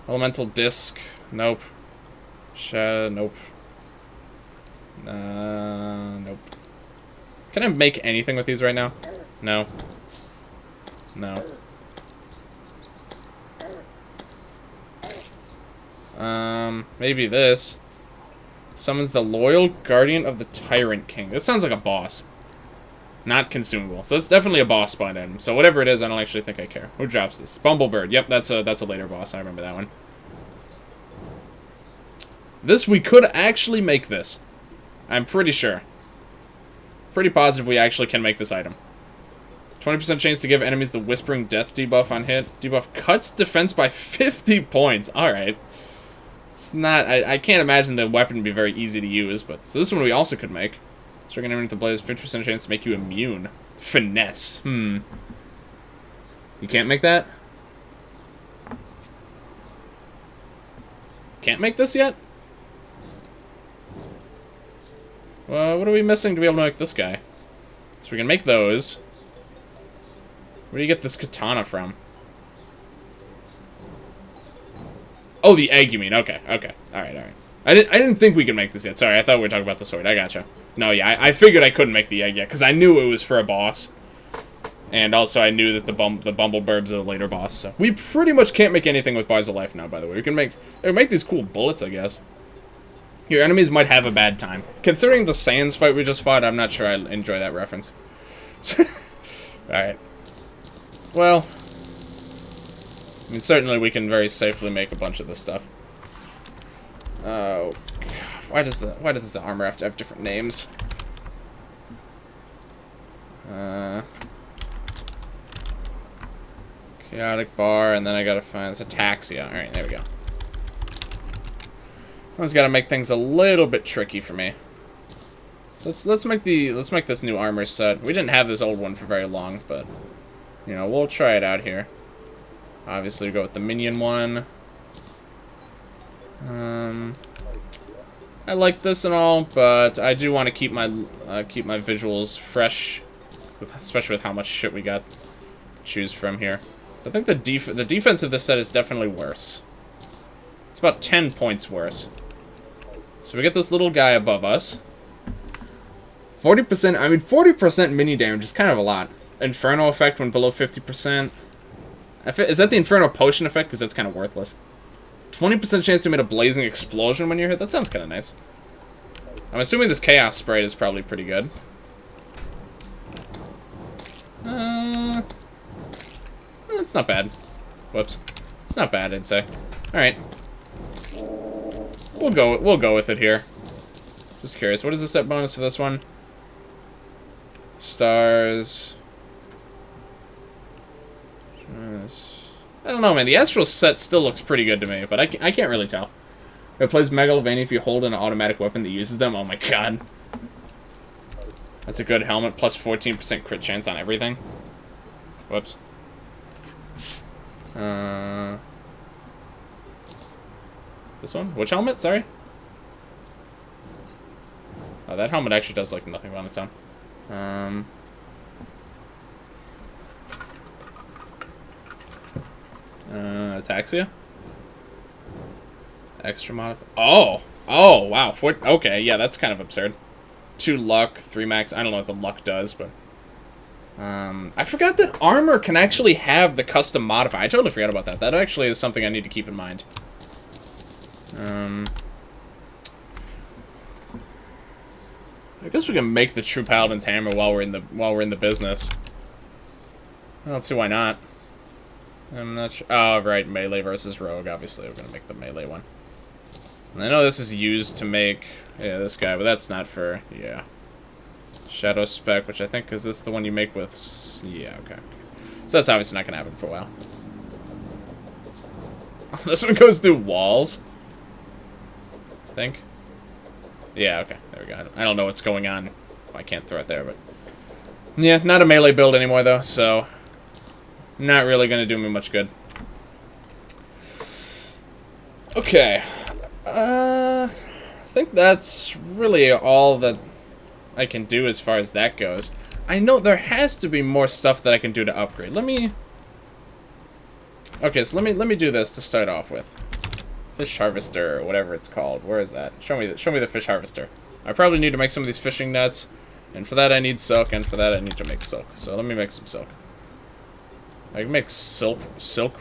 Elemental Disc. Nope. Shadow. Nope. Nope. Can I make anything with these right now? No. No. Maybe this. Summons the Loyal Guardian of the Tyrant King. This sounds like a boss. Not consumable. So it's definitely a boss spawn item. So whatever it is, I don't actually think I care. Who drops this? Bumblebird. Yep, that's a later boss. I remember that one. This, we could actually make this. I'm pretty sure. Pretty positive we actually can make this item. 20% chance to give enemies the Whispering Death debuff on hit. Debuff cuts defense by 50 points. Alright. It's not... I can't imagine the weapon would be very easy to use, but... So this one we also could make. Striking enemy with the blaze, 50% chance to make you immune. Finesse. You can't make that? Can't make this yet? Well, what are we missing to be able to make this guy? So we can make those. Where do you get this katana from? Oh, the egg, you mean. Okay, okay. Alright, alright. I didn't think we could make this yet. Sorry, I thought we were talking about the sword. I gotcha. No, yeah, I figured I couldn't make the egg yet, because I knew it was for a boss. And also I knew that the Bumblebird's a later boss, so... We pretty much can't make anything with Bars of Life now, by the way. We can make these cool bullets, I guess. Your enemies might have a bad time. Considering the Sans fight we just fought, I'm not sure I enjoy that reference. Alright. Well... I mean, certainly we can very safely make a bunch of this stuff. Oh, God. Why does the armor have to have different names? Chaotic bar, and then I gotta find it's ataxia. Alright, there we go. I just gotta make things a little bit tricky for me. So let's make this new armor set. We didn't have this old one for very long, but you know, we'll try it out here. Obviously we go with the minion one. I like this and all, but I do want to keep my visuals fresh, especially with how much shit we got to choose from here. So I think the defense of this set is definitely worse. It's about 10 points worse. So we get this little guy above us. 40%, I mean 40% mini damage is kind of a lot. Inferno effect when below 50%. Is that the Inferno potion effect? Because that's kind of worthless. 20% chance to emit a blazing explosion when you're hit. That sounds kind of nice. I'm assuming this Chaos Sprite is probably pretty good. It's not bad. Whoops. It's not bad, I'd say. Alright. We'll go with it here. Just curious. What is the set bonus for this one? Stars. I don't know, man. The Astral set still looks pretty good to me, but I can't really tell. It plays Megalovania if you hold an automatic weapon that uses them. Oh my god. That's a good helmet. Plus 14% crit chance on everything. Whoops. This one? Which helmet? Sorry? Oh, that helmet actually does like nothing on its own. Ataxia? Extra modify. Oh! Oh, wow. Okay, yeah, that's kind of absurd. 2 luck, 3 max. I don't know what the luck does, but... I forgot that armor can actually have the custom modifier. I totally forgot about that. That actually is something I need to keep in mind. I guess we can make the True Paladin's Hammer while we're in the business. I don't see why not. I'm not sure. Oh, right, melee versus rogue. Obviously, we're gonna make the melee one. And I know this is used to make this guy, but that's not for Shadow Spec, which I think is this the one you make with okay. So that's obviously not gonna happen for a while. Oh, this one goes through walls. I think. Yeah, okay, there we go. I don't know what's going on. I can't throw it there, but yeah, not a melee build anymore though, so not really gonna do me much good. Okay, I think that's really all that I can do as far as that goes. I know there has to be more stuff that I can do to upgrade. Okay, so let me do this to start off with. Fish harvester, or whatever it's called. Where is that? Show me the fish harvester. I probably need to make some of these fishing nets, and for that I need silk, and for that I need to make silk. So let me make some silk. I can make silk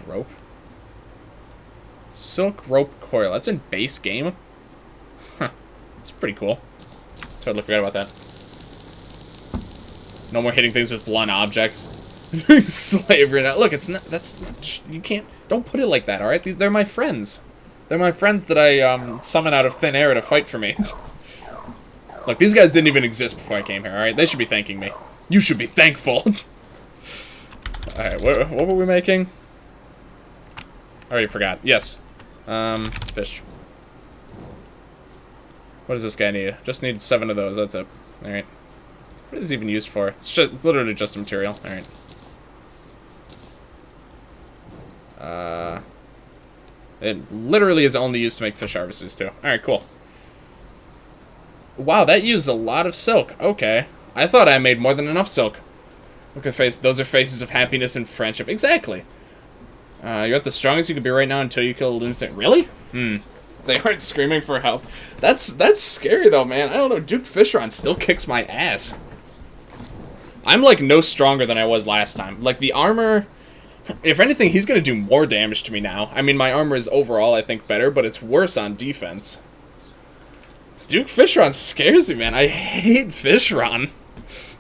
rope. Silk rope coil. That's in base game. Huh. That's pretty cool. Totally forgot about that. No more hitting things with blunt objects. Slavery now. Look, it's not. That's you can't. Don't put it like that. All right, they're my friends. They're my friends that I summon out of thin air to fight for me. Look, these guys didn't even exist before I came here. All right, they should be thanking me. You should be thankful. All right, what were we making? I already forgot. Yes, fish. What does this guy need? Just need 7 of those. That's it. All right. What is it even used for? It's literally just a material. All right. It literally is only used to make fish harvesters too. Alright, cool. Wow, that used a lot of silk. Okay. I thought I made more than enough silk. Look at face. Those are faces of happiness and friendship. Exactly. You're at the strongest you could be right now until you kill a lunatic. Really? They aren't screaming for help. That's scary though, man. I don't know. Duke Fishron still kicks my ass. I'm like no stronger than I was last time. Like the armor... If anything, he's going to do more damage to me now. I mean, my armor is overall, I think, better, but it's worse on defense. Duke Fishron scares me, man. I hate Fishron.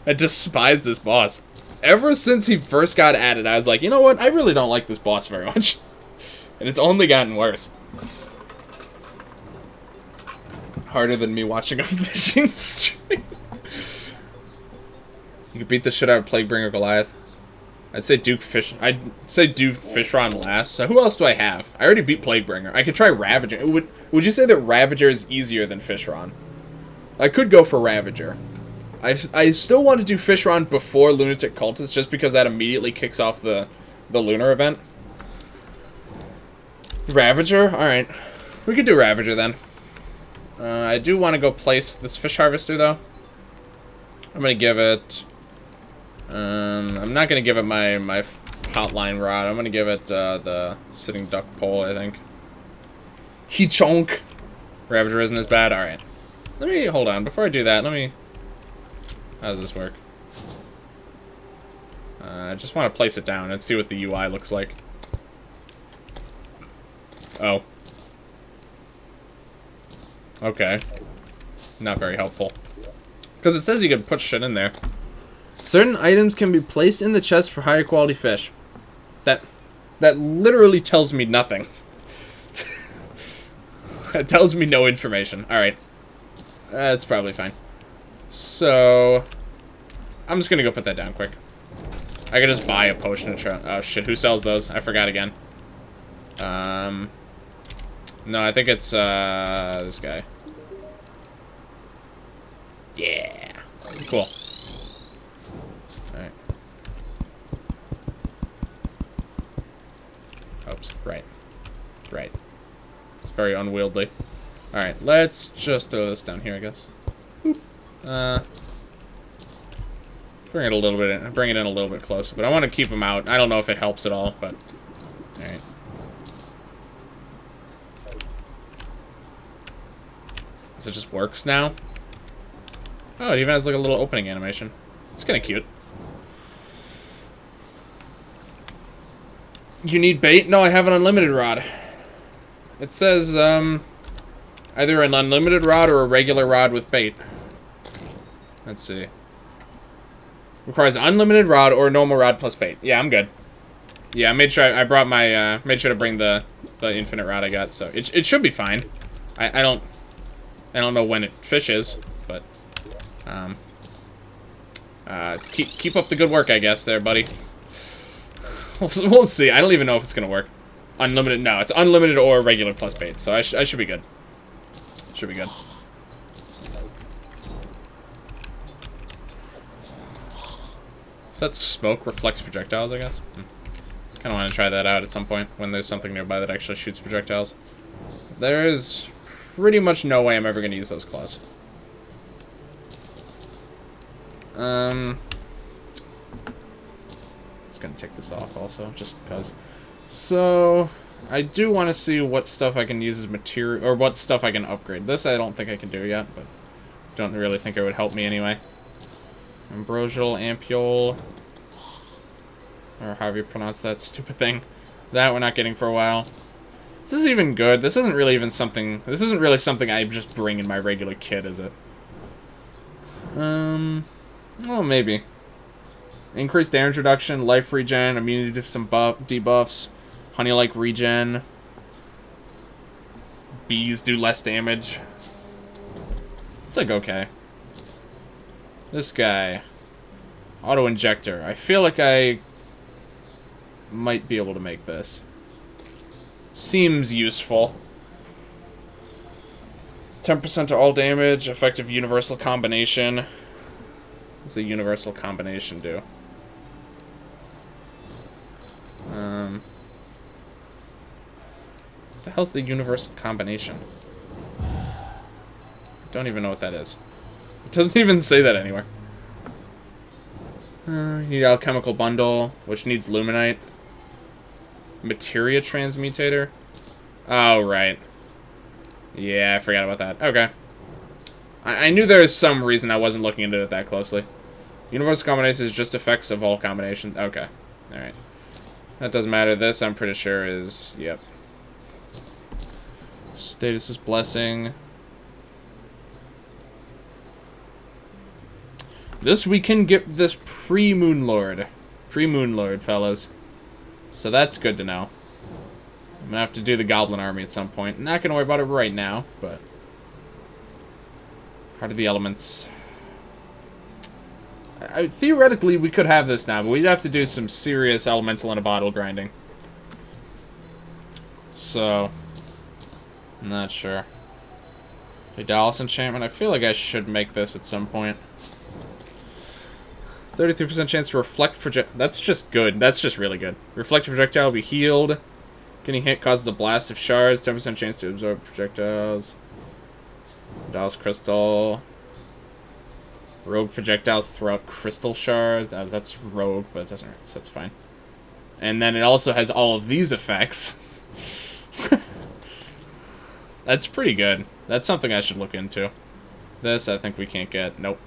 I despise this boss. Ever since he first got added, I was like, you know what? I really don't like this boss very much. And it's only gotten worse. Harder than me watching a fishing stream. You could beat the shit out of Plaguebringer Goliath. I'd say Duke Fishron last. So who else do I have? I already beat Plaguebringer. I could try Ravager. Would you say that Ravager is easier than Fishron? I could go for Ravager. I still want to do Fishron before Lunatic Cultist, just because that immediately kicks off the Lunar Event. Ravager? Alright. We could do Ravager then. I do want to go place this Fish Harvester, though. I'm going to give it... I'm not going to give it my Hotline Rod. I'm going to give it the Sitting Duck Pole, I think. He-chonk! Ravager isn't as bad? Alright. Let me... Hold on. Before I do that, let me... How does this work? I just want to place it down and see what the UI looks like. Oh. Okay. Not very helpful. Because it says you can put shit in there. Certain items can be placed in the chest for higher quality fish. That literally tells me nothing. It tells me no information. Alright. That's probably fine. So... I'm just gonna go put that down quick. I could just buy a potion and try... Oh shit, who sells those? I forgot again. No, I think it's, this guy. Yeah. Cool. Alright. Oops, right. Right. It's very unwieldy. Alright, let's just throw this down here, I guess. Boop. Bring it a little bit in, bring it in a little bit closer, but I want to keep him out. I don't know if it helps at all, but... Alright. So it just works now? Oh, it even has like a little opening animation. It's kind of cute. You need bait? No, I have an unlimited rod. It says, either an unlimited rod or a regular rod with bait. Let's see. Requires unlimited rod or normal rod plus bait. Yeah, I'm good. Yeah, I made sure I brought my, made sure to bring the infinite rod I got, so it should be fine. I don't know when it fishes, but, keep up the good work, I guess, there, buddy. We'll see. I don't even know if it's gonna work. Unlimited, no, it's unlimited or regular plus bait, so I should be good. Should be good. So that smoke reflects projectiles, I guess? Kind of want to try that out at some point when there's something nearby that actually shoots projectiles. There is pretty much no way I'm ever going to use those claws. It's going to take this off also, just because. So, I do want to see what stuff I can use as material, or what stuff I can upgrade. This I don't think I can do yet, but don't really think it would help me anyway. Ambrosial, Ampoule, or however you pronounce that stupid thing. That we're not getting for a while. This is even good. This isn't really even something. This isn't really something I just bring in my regular kit, is it? Well, maybe. Increased damage reduction, life regen, immunity to some debuffs, honey-like regen. Bees do less damage. It's like okay. This guy. Auto-injector. I feel like I might be able to make this. Seems useful. 10% to all damage. Effective universal combination. What's the universal combination do? What the hell's the universal combination? Don't even know what that is. It doesn't even say that anywhere. You need a alchemical bundle, which needs luminite. Materia transmutator. Oh, right. Yeah, I forgot about that. Okay. I knew there was some reason I wasn't looking into it that closely. Universal combination is just effects of all combinations. Okay. Alright. That doesn't matter. This, I'm pretty sure, is... Yep. Status is blessing. This we can get this pre-Moonlord. Pre-Moonlord, fellas. So that's good to know. I'm gonna have to do the Goblin Army at some point. Not gonna worry about it right now, but... Heart of the Elements. theoretically, we could have this now, but we'd have to do some serious elemental in a bottle grinding. So, I'm not sure. A Dallas enchantment. I feel like I should make this at some point. 33% chance to reflect project. That's just good. That's just really good. Reflective projectile will be healed. Getting hit causes a blast of shards. 10% chance to absorb projectiles. Dallas crystal. Rogue projectiles throw out crystal shards. That's rogue, but it doesn't hurt, so that's fine. And then it also has all of these effects. That's pretty good. That's something I should look into. This, I think we can't get. Nope.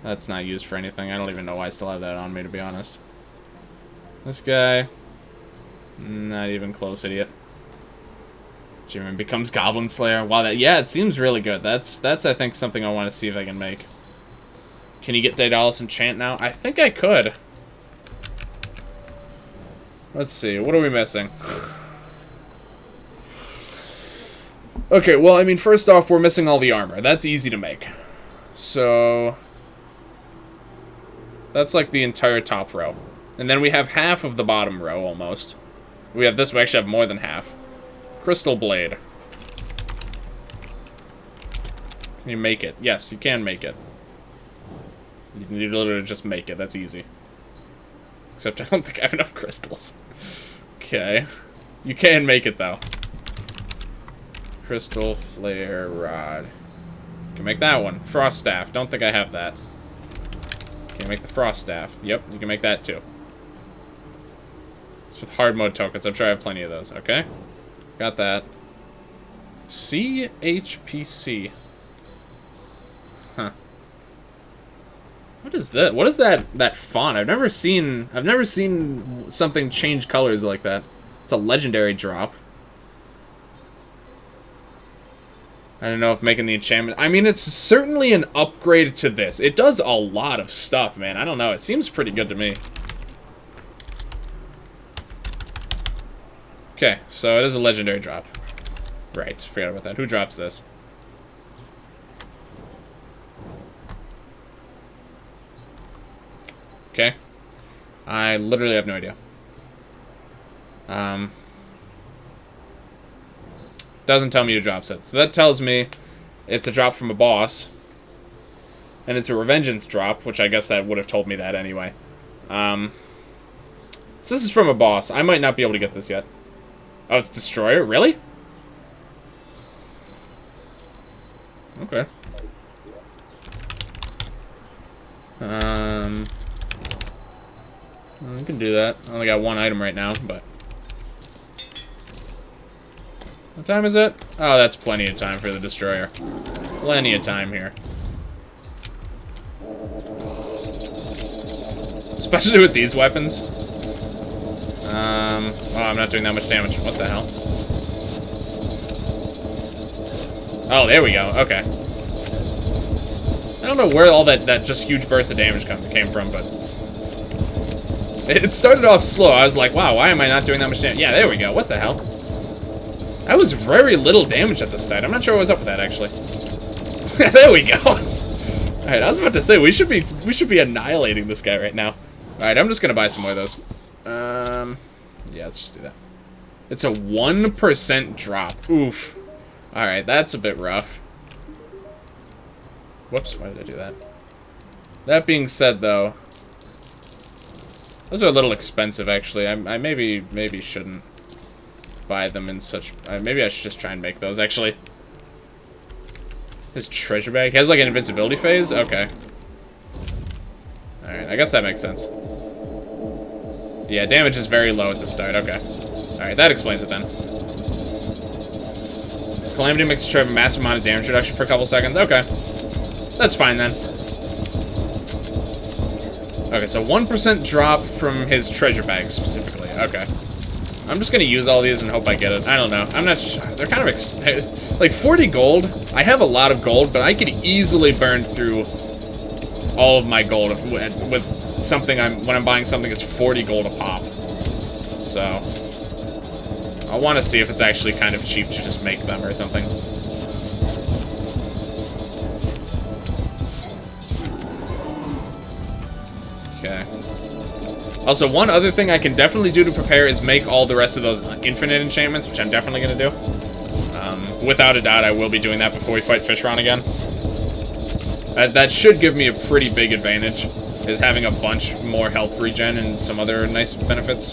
That's not used for anything. I don't even know why I still have that on me, to be honest. This guy. Not even close, idiot. Jimin becomes Goblin Slayer. Wow, that, yeah, it seems really good. That's I think, something I want to see if I can make. Can you get Daedalus enchant now? I think I could. Let's see. What are we missing? Okay, well, I mean, first off, we're missing all the armor. That's easy to make. So, that's like the entire top row. And then we have half of the bottom row, almost. We have this, we actually have more than half. Crystal Blade. Can you make it? Yes, you can make it. You can literally just make it, that's easy. Except I don't think I have enough crystals. Okay. You can make it, though. Crystal Flare Rod. Can make that one. Frost Staff. Don't think I have that. Can make the Frost Staff. Yep, you can make that too. It's with hard mode tokens. I'm sure I have plenty of those. Okay. Got that. CHPC. Huh. What is that? What is that font? I've never seen something change colors like that. It's a legendary drop. I don't know if making the enchantment... I mean, it's certainly an upgrade to this. It does a lot of stuff, man. I don't know. It seems pretty good to me. Okay, so it is a legendary drop. Right, forgot about that. Who drops this? Okay. I literally have no idea. Doesn't tell me who drops it. So that tells me it's a drop from a boss. And it's a Revengeance drop, which I guess that would have told me that anyway. So this is from a boss. I might not be able to get this yet. Oh, it's Destroyer? Really? Okay. I can do that. I only got one item right now, but... What time is it? Oh, that's plenty of time for the Destroyer. Plenty of time here. Especially with these weapons. Oh, I'm not doing that much damage. What the hell? Oh, there we go. Okay. I don't know where all that just huge burst of damage came from, but... It started off slow. I was like, wow, why am I not doing that much damage? Yeah, there we go. What the hell? That was very little damage at the start. I'm not sure what was up with that, actually. There we go. Alright, I was about to say, we should be annihilating this guy right now. Alright, I'm just gonna buy some more of those. Yeah, let's just do that. It's a 1% drop. Oof. Alright, that's a bit rough. Whoops, why did I do that? That being said, though, those are a little expensive, actually. I maybe shouldn't buy them in such... maybe I should just try and make those, actually. His treasure bag? He has, like, an invincibility phase? Okay. Alright, I guess that makes sense. Yeah, damage is very low at the start. Okay. Alright, that explains it then. Calamity makes a trip a massive amount of damage reduction for a couple seconds. Okay. That's fine, then. Okay, so 1% drop from his treasure bag, specifically. Okay. I'm just gonna use all these and hope I get it. I don't know. I'm not sure. They're kind of like 40 gold. I have a lot of gold, but I could easily burn through all of my gold with something when I'm buying something that's 40 gold a pop. So I want to see if it's actually kind of cheap to just make them or something. Also, one other thing I can definitely do to prepare is make all the rest of those infinite enchantments, which I'm definitely going to do. Without a doubt, I will be doing that before we fight Fishron again. That should give me a pretty big advantage, is having a bunch more health regen and some other nice benefits.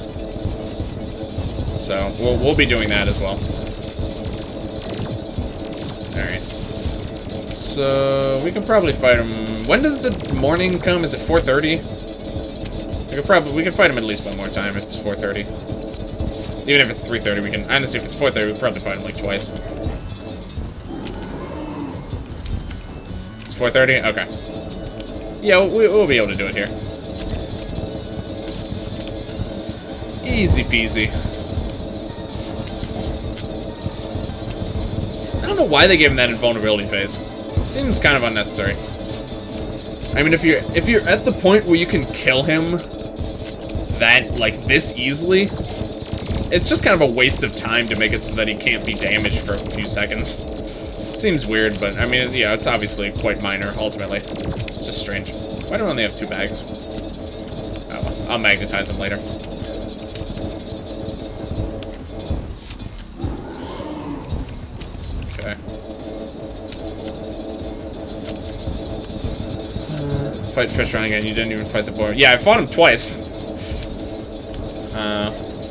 So, we'll be doing that as well. Alright. So, we can probably fight him... When does the morning come? Is it 4:30? We can fight him at least one more time if it's 4:30. Even if it's 3:30, we can... Honestly, if it's 4:30, we can probably fight him like twice. It's 4:30? Okay. Yeah, we'll be able to do it here. Easy peasy. I don't know why they gave him that invulnerability phase. Seems kind of unnecessary. I mean, if you're at the point where you can kill him that, like, this easily, it's just kind of a waste of time to make it so that he can't be damaged for a few seconds. Seems weird, but, I mean, yeah, it's obviously quite minor, ultimately. It's just strange. Why do I only have 2 bags? Oh, well, I'll magnetize them later. Okay. Fight Fishron again, you didn't even fight the boar. Yeah, I fought him twice.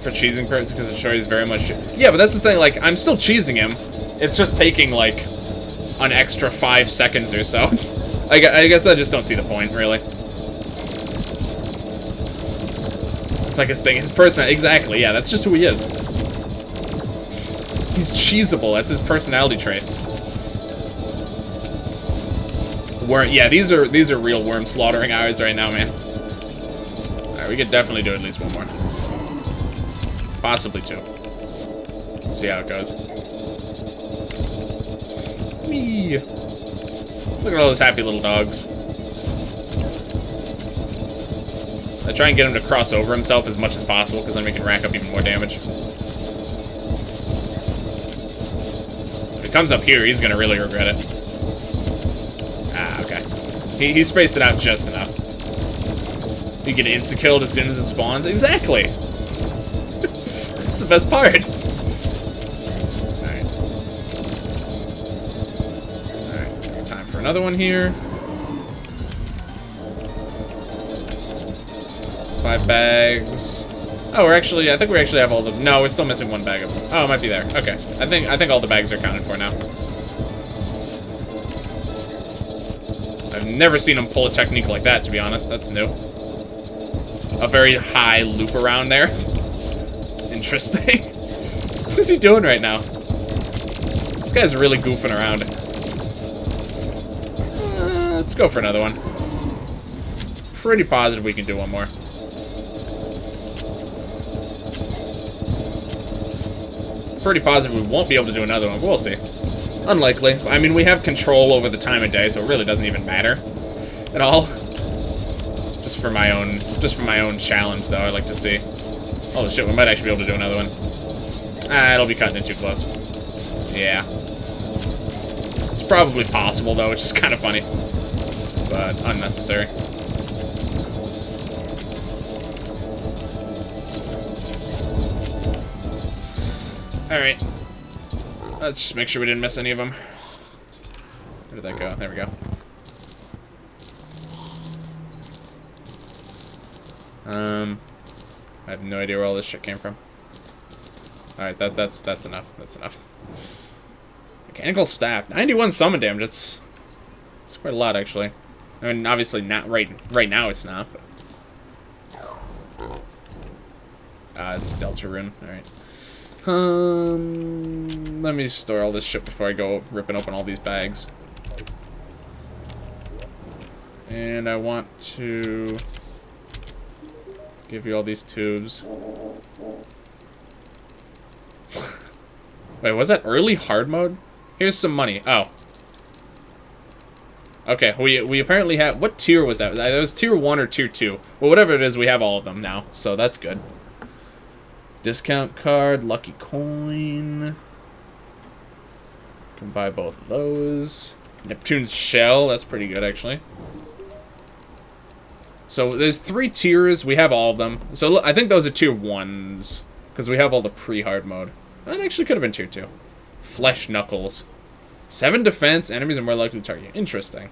For cheesing purposes, because it shows very much... Yeah, but that's the thing, like, I'm still cheesing him. It's just taking, like, an extra 5 seconds or so. I guess I just don't see the point, really. It's like his thing, his personality. Exactly, yeah, that's just who he is. He's cheesable, that's his personality trait. Yeah, these are real worm slaughtering hours right now, man. Alright, we could definitely do at least one more. Possibly 2. See how it goes. Whee! Look at all those happy little dogs. I try and get him to cross over himself as much as possible, because then we can rack up even more damage. If he comes up here, he's gonna really regret it. Ah, okay. He spaced it out just enough. You get insta-killed as soon as it spawns. Exactly! That's the best part. Alright, time for another one here. 5 bags. Oh, I think we actually have all the... No, we're still missing 1 bag of them. Oh, it might be there. Okay. I think all the bags are accounted for now. I've never seen him pull a technique like that, to be honest. That's new. A very high loop around there. Interesting. What is he doing right now? This guy's really goofing around. Let's go for another one. Pretty positive we can do one more. Pretty positive we won't be able to do another one, but we'll see. Unlikely. I mean, we have control over the time of day, so it really doesn't even matter at all. Just for my own challenge, though, I'd like to see. Oh shit, we might actually be able to do another one. Ah, it'll be cutting it too close. Yeah. It's probably possible, though, which is kind of funny. But unnecessary. Alright. Let's just make sure we didn't miss any of them. Where did that go? There we go. I have no idea where all this shit came from. Alright, that's enough. That's enough. Mechanical staff. 91 summon damage. It's quite a lot, actually. I mean, obviously not right now it's not, but... it's Delta Rune. Alright. Let me store all this shit before I go ripping open all these bags. And I want to give you all these tubes. Wait, was that early hard mode? Here's some money. Oh. Okay, we apparently have... What tier was that? That was tier 1 or tier 2. Well, whatever it is, we have all of them now, so that's good. Discount card, lucky coin. Can buy both of those. Neptune's shell, that's pretty good, actually. So there's 3 tiers. We have all of them. So I think those are tier 1s. Because we have all the pre-hard mode. That actually could have been tier 2. Flesh Knuckles. 7 defense. Enemies are more likely to target you. Interesting.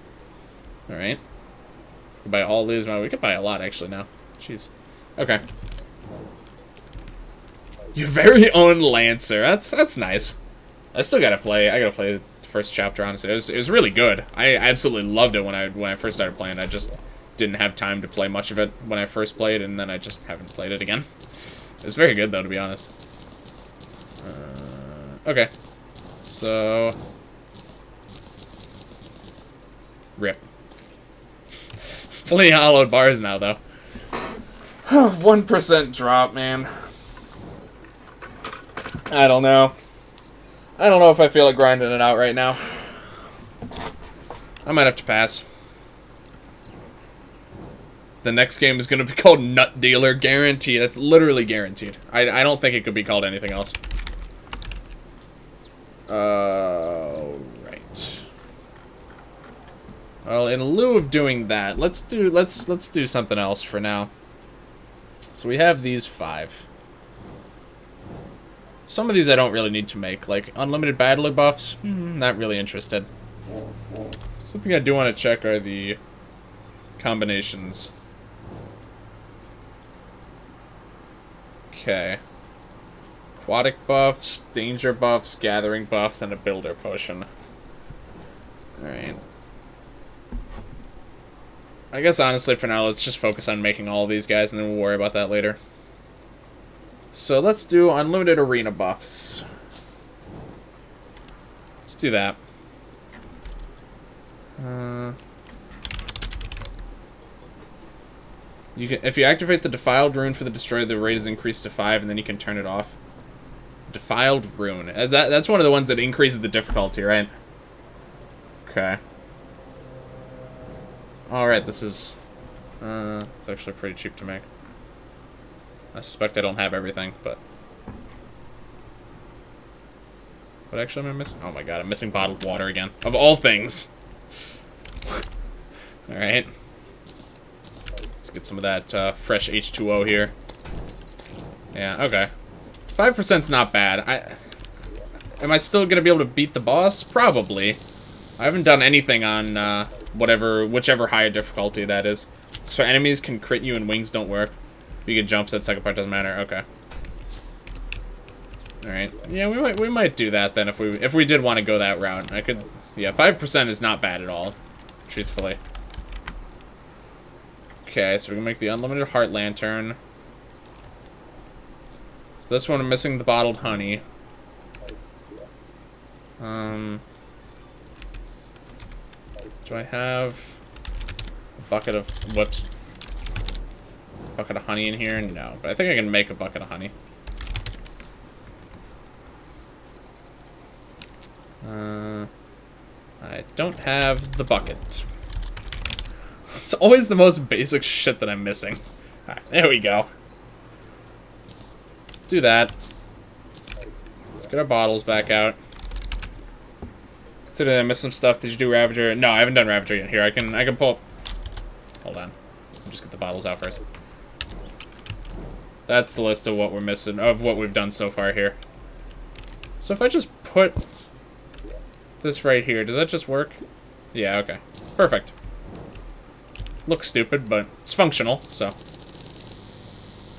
Alright. We can buy all these. We could buy a lot actually now. Jeez. Okay. Your very own Lancer. That's nice. I still gotta play. I gotta play the first chapter, honestly. It was really good. I absolutely loved it when I first started playing. I just didn't have time to play much of it when I first played, and then I just haven't played it again. It's very good, though, to be honest. Okay. So... Rip. Plenty of hollowed bars now, though. 1% drop, man. I don't know. I don't know if I feel like grinding it out right now. I might have to pass. The next game is going to be called Nut Dealer. Guaranteed. That's literally guaranteed. I don't think it could be called anything else. Right. Well, in lieu of doing that, let's do something else for now. So we have these 5. Some of these I don't really need to make, like unlimited battler buffs. Not really interested. Something I do want to check are the combinations. Okay. Aquatic buffs, danger buffs, gathering buffs, and a builder potion. Alright. I guess honestly for now, let's just focus on making all of these guys and then we'll worry about that later. So let's do unlimited arena buffs. Let's do that. You can, if you activate the Defiled Rune for the Destroyer, the rate is increased to 5, and then you can turn it off. Defiled Rune. That's one of the ones that increases the difficulty, right? Okay. Alright, this is... it's actually pretty cheap to make. I suspect I don't have everything, but... What actually am I missing? Oh my god, I'm missing bottled water again. Of all things! Alright. Let's get some of that fresh H2O here. Yeah, okay. 5%'s not bad. Am I still gonna be able to beat the boss? Probably. I haven't done anything on whichever higher difficulty that is. So enemies can crit you and wings don't work. You get jumps, that second part doesn't matter. Okay. Alright. Yeah, we might do that then if we did want to go that route. I could... Yeah, 5% is not bad at all. Truthfully. Okay, so we can make the unlimited heart lantern. So this one I'm missing the bottled honey. Do I have a bucket of... Whoops. Bucket of honey in here? No, but I think I can make a bucket of honey. I don't have the bucket. It's always the most basic shit that I'm missing. Alright, there we go. Let's do that. Let's get our bottles back out. Consider I missed some stuff. Did you do Ravager? No, I haven't done Ravager yet. Here, I can pull... Hold on. I'll just get the bottles out first. That's the list of what we're missing, of what we've done so far here. So if I just put this right here, does that just work? Yeah, okay. Perfect. Looks stupid, but it's functional, so.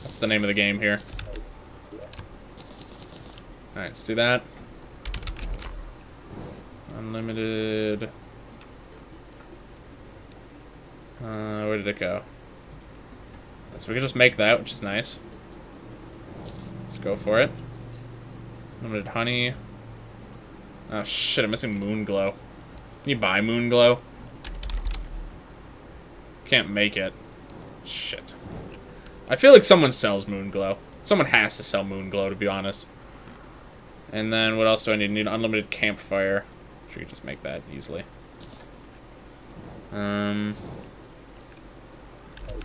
That's the name of the game here. Alright, let's do that. Unlimited. Where did it go? So we can just make that, which is nice. Let's go for it. Limited honey. Oh shit, I'm missing Moon Glow. Can you buy Moon Glow? Can't make it. Shit. I feel like someone sells Moon Glow. Someone has to sell Moon Glow, to be honest. And then what else do I need? I need unlimited campfire. Sure, you can just make that easily.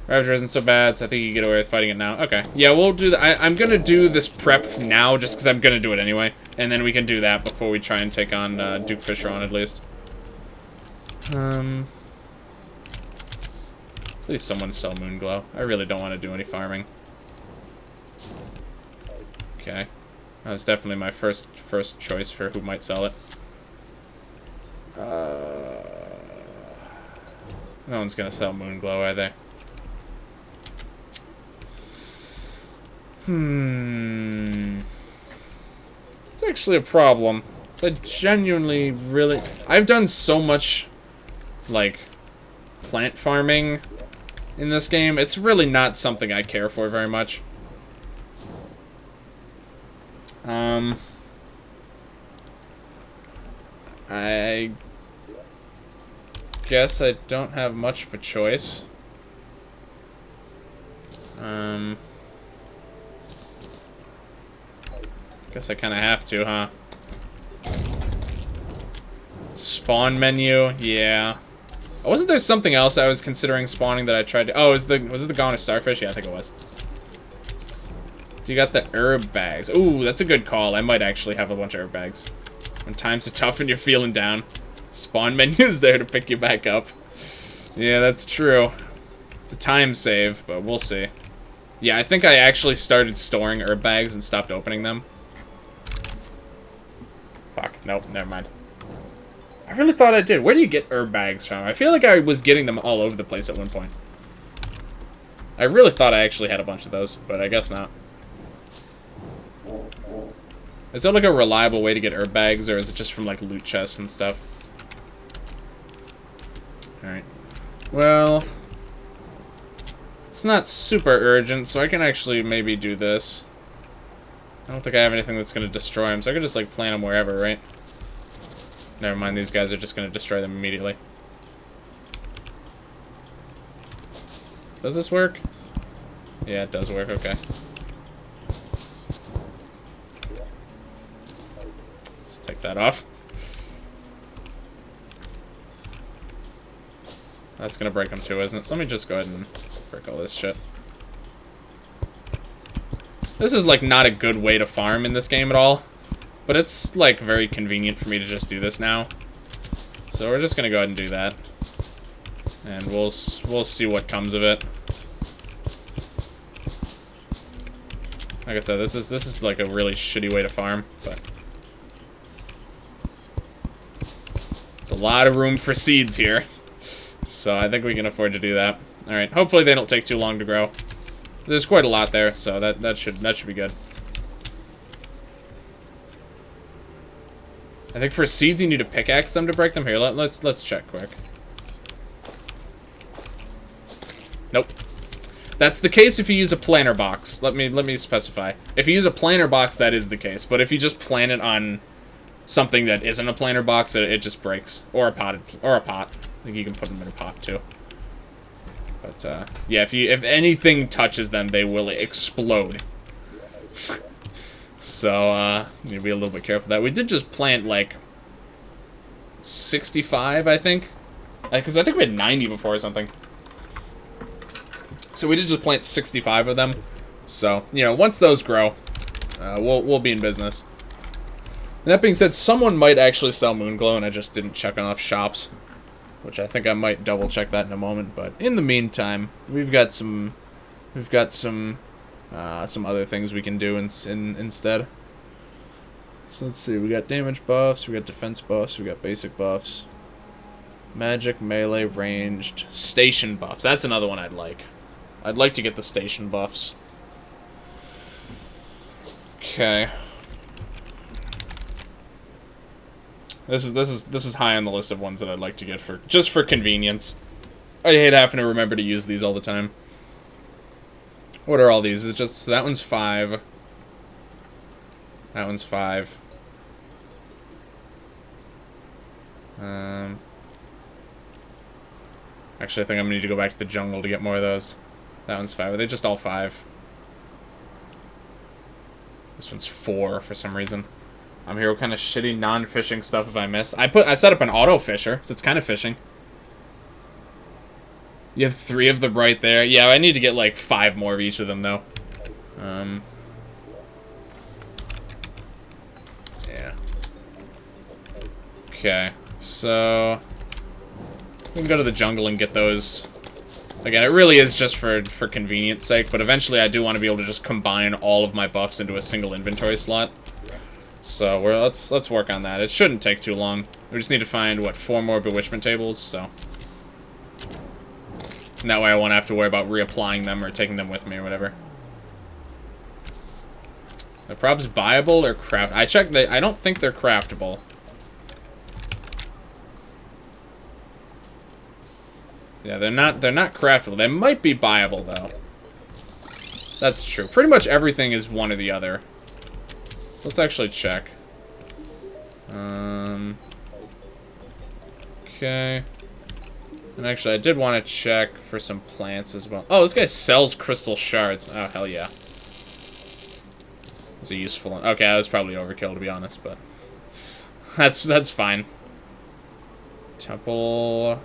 Ravager isn't so bad, so I think you can get away with fighting it now. Okay. Yeah, we'll do that. I'm gonna do this prep now, just because I'm gonna do it anyway. And then we can do that before we try and take on Duke Fishron, at least. Please someone sell Moonglow. I really don't want to do any farming. Okay. That was definitely my first choice for who might sell it. No one's gonna sell Moonglow, are they? It's actually a problem. So I genuinely really... I've done so much, like, plant farming in this game. It's really not something I care for very much. I guess I don't have much of a choice. Guess I kind of have to, huh? Spawn menu, yeah. Oh, wasn't there something else I was considering spawning that I tried to... Oh, was it the Gone Starfish? Yeah, I think it was. You got the herb bags. Ooh, that's a good call. I might actually have a bunch of herb bags. When times are tough and you're feeling down, spawn menu's there to pick you back up. Yeah, that's true. It's a time save, but we'll see. Yeah, I think I actually started storing herb bags and stopped opening them. Fuck, nope, never mind. I really thought I did. Where do you get herb bags from? I feel like I was getting them all over the place at one point. I really thought I actually had a bunch of those, but I guess not. Is there like a reliable way to get herb bags, or is it just from like loot chests and stuff? Alright. Well, it's not super urgent, so I can actually maybe do this. I don't think I have anything that's going to destroy them, so I can just like plant them wherever, right? Never mind, these guys are just going to destroy them immediately. Does this work? Yeah, it does work, okay. Let's take that off. That's gonna break them too, isn't it? So let me just go ahead and break all this shit. This is like not a good way to farm in this game at all, but it's like very convenient for me to just do this now. So we're just gonna go ahead and do that, and we'll see what comes of it. Like I said, this is like a really shitty way to farm, but there's a lot of room for seeds here. So I think we can afford to do that. Alright, hopefully they don't take too long to grow. There's quite a lot there, so that should be good. I think for seeds you need to pickaxe them to break them. Here, let's check quick. Nope. That's the case if you use a planter box. Let me specify. If you use a planter box, that is the case. But if you just plant it on something that isn't a planter box, it just breaks. Or a pot. I think you can put them in a pot too. But yeah, if anything touches them, they will explode. So you need to be a little bit careful of that. We did just plant like 65, I think, because I think we had 90 before or something. So we did just plant 65 of them. So you know, once those grow, we'll be in business. And that being said, someone might actually sell Moonglow, and I just didn't check enough shops, which I think I might double check that in a moment. But in the meantime, we've got some other things we can do instead. So let's see, we got damage buffs, we got defense buffs, we got basic buffs, magic, melee, ranged, station buffs. That's another one I'd like. I'd like to get the station buffs. Okay. This is high on the list of ones that I'd like to get for just for convenience. I hate having to remember to use these all the time. What are all these? Is it just so that one's 5. That one's 5. Actually, I think I'm gonna need to go back to the jungle to get more of those. That one's 5. Are they just all 5? This one's 4 for some reason. I'm here. What kind of shitty non-fishing stuff have I missed? I set up an auto fisher, so it's kind of fishing. You have 3 of them right there. Yeah, I need to get like 5 more of each of them though. Yeah. Okay, so we can go to the jungle and get those Again, it really is just for convenience sake, but eventually I do want to be able to just combine all of my buffs into a single inventory slot. So let's work on that. It shouldn't take too long. We just need to find, what, 4 more bewitchment tables, so. And that way I won't have to worry about reapplying them or taking them with me or whatever. The probs buyable or craft? I checked, I don't think they're craftable. Yeah, they're not craftable. They might be buyable though. That's true. Pretty much everything is one or the other. So let's actually check. Okay. And actually, I did want to check for some plants as well. Oh, this guy sells crystal shards. Oh, hell yeah. It's a useful one. Okay, that was probably overkill, to be honest, but that's fine. Temple.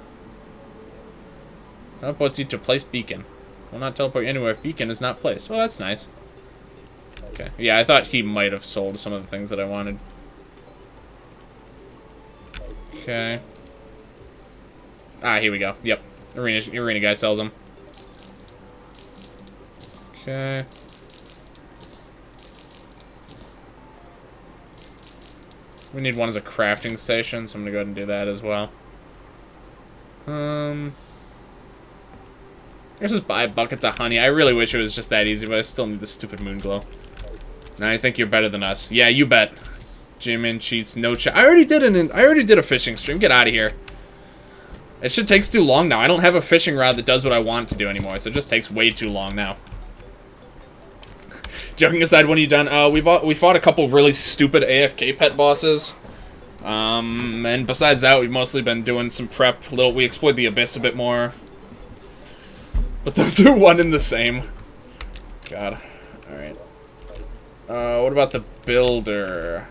Teleports you to place beacon. Will not teleport you anywhere if beacon is not placed. Well, that's nice. Okay. Yeah, I thought he might have sold some of the things that I wanted. Okay. Ah, here we go. Yep. Arena guy sells them. Okay. We need one as a crafting station, so I'm gonna go ahead and do that as well. Let's just buy buckets of honey. I really wish it was just that easy, but I still need the stupid moon glow. Now I think you're better than us. Yeah, you bet. Jim cheats, no chat. I already did a fishing stream. Get out of here. It should takes too long now. I don't have a fishing rod that does what I want to do anymore, so it just takes way too long now. Joking aside, when are you done? We fought a couple really stupid AFK pet bosses. And besides that, we've mostly been doing some prep. We explored the abyss a bit more. But those are one and the same. God. Alright. What about the builder?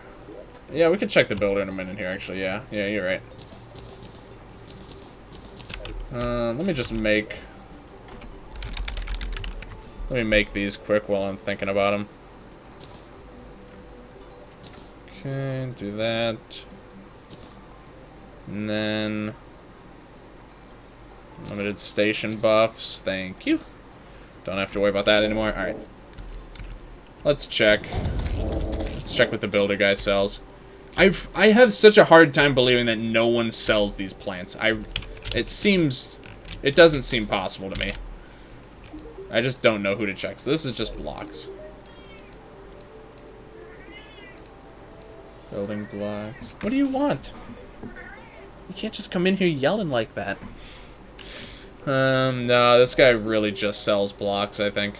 Yeah, we could check the builder in a minute here, actually. Yeah, you're right. Let me just make... Let me make these quick while I'm thinking about them. Okay, do that. And then... Limited station buffs, thank you. Don't have to worry about that anymore. Alright. Let's check. Let's check what the builder guy sells. I have such a hard time believing that no one sells these plants. It doesn't seem possible to me. I just don't know who to check. So this is just blocks. Building blocks. What do you want? You can't just come in here yelling like that. No, this guy really just sells blocks, I think.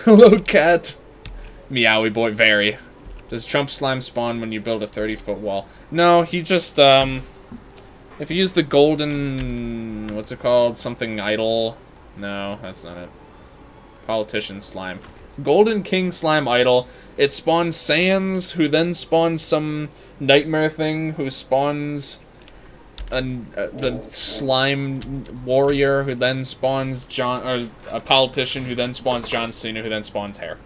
Hello, cat. Meowie boy, very. Does Trump slime spawn when you build a 30-foot wall? No, he just, if you use the golden... What's it called? Something idol? No, that's not it. Politician slime. Golden King slime idol. It spawns Saiyans, who then spawns some nightmare thing, who spawns the slime warrior, who then spawns a politician, who then spawns John Cena, who then spawns hair.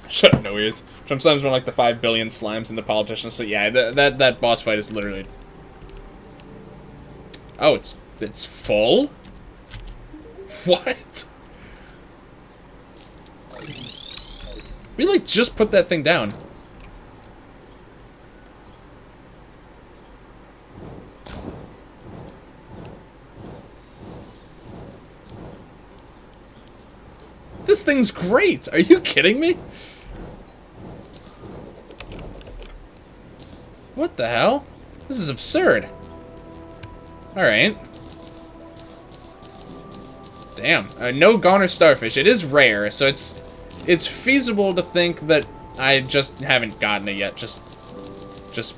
Shut up, no ears. Sometimes we're like the 5 billion slimes and the politicians. So yeah, that boss fight is literally. Oh, it's full. What? We like just put that thing down. This thing's great. Are you kidding me? What the hell? This is absurd. Alright. Damn. No goner starfish. It is rare, so it's feasible to think that I just haven't gotten it yet, just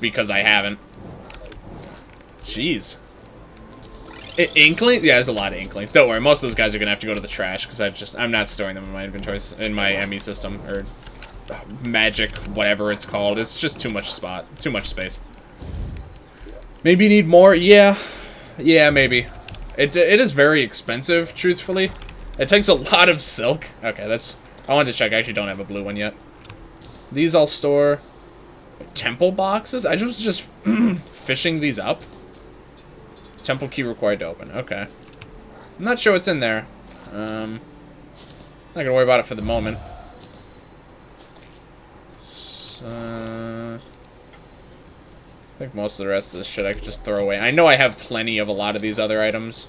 because I haven't. Jeez. Inklings? Yeah, there's a lot of inklings. Don't worry, most of those guys are gonna have to go to the trash, because I'm not storing them in my inventories, in my ME system, or magic, whatever it's called. It's just too much space. Maybe you need more? Yeah, maybe. It is very expensive, truthfully. It takes a lot of silk. Okay, I wanted to check. I actually don't have a blue one yet. These I'll store. Temple boxes? I was just fishing these up. Temple key required to open. Okay. I'm not sure what's in there. Not gonna worry about it for the moment. So, I think most of the rest of this shit I could just throw away. I know I have plenty of a lot of these other items.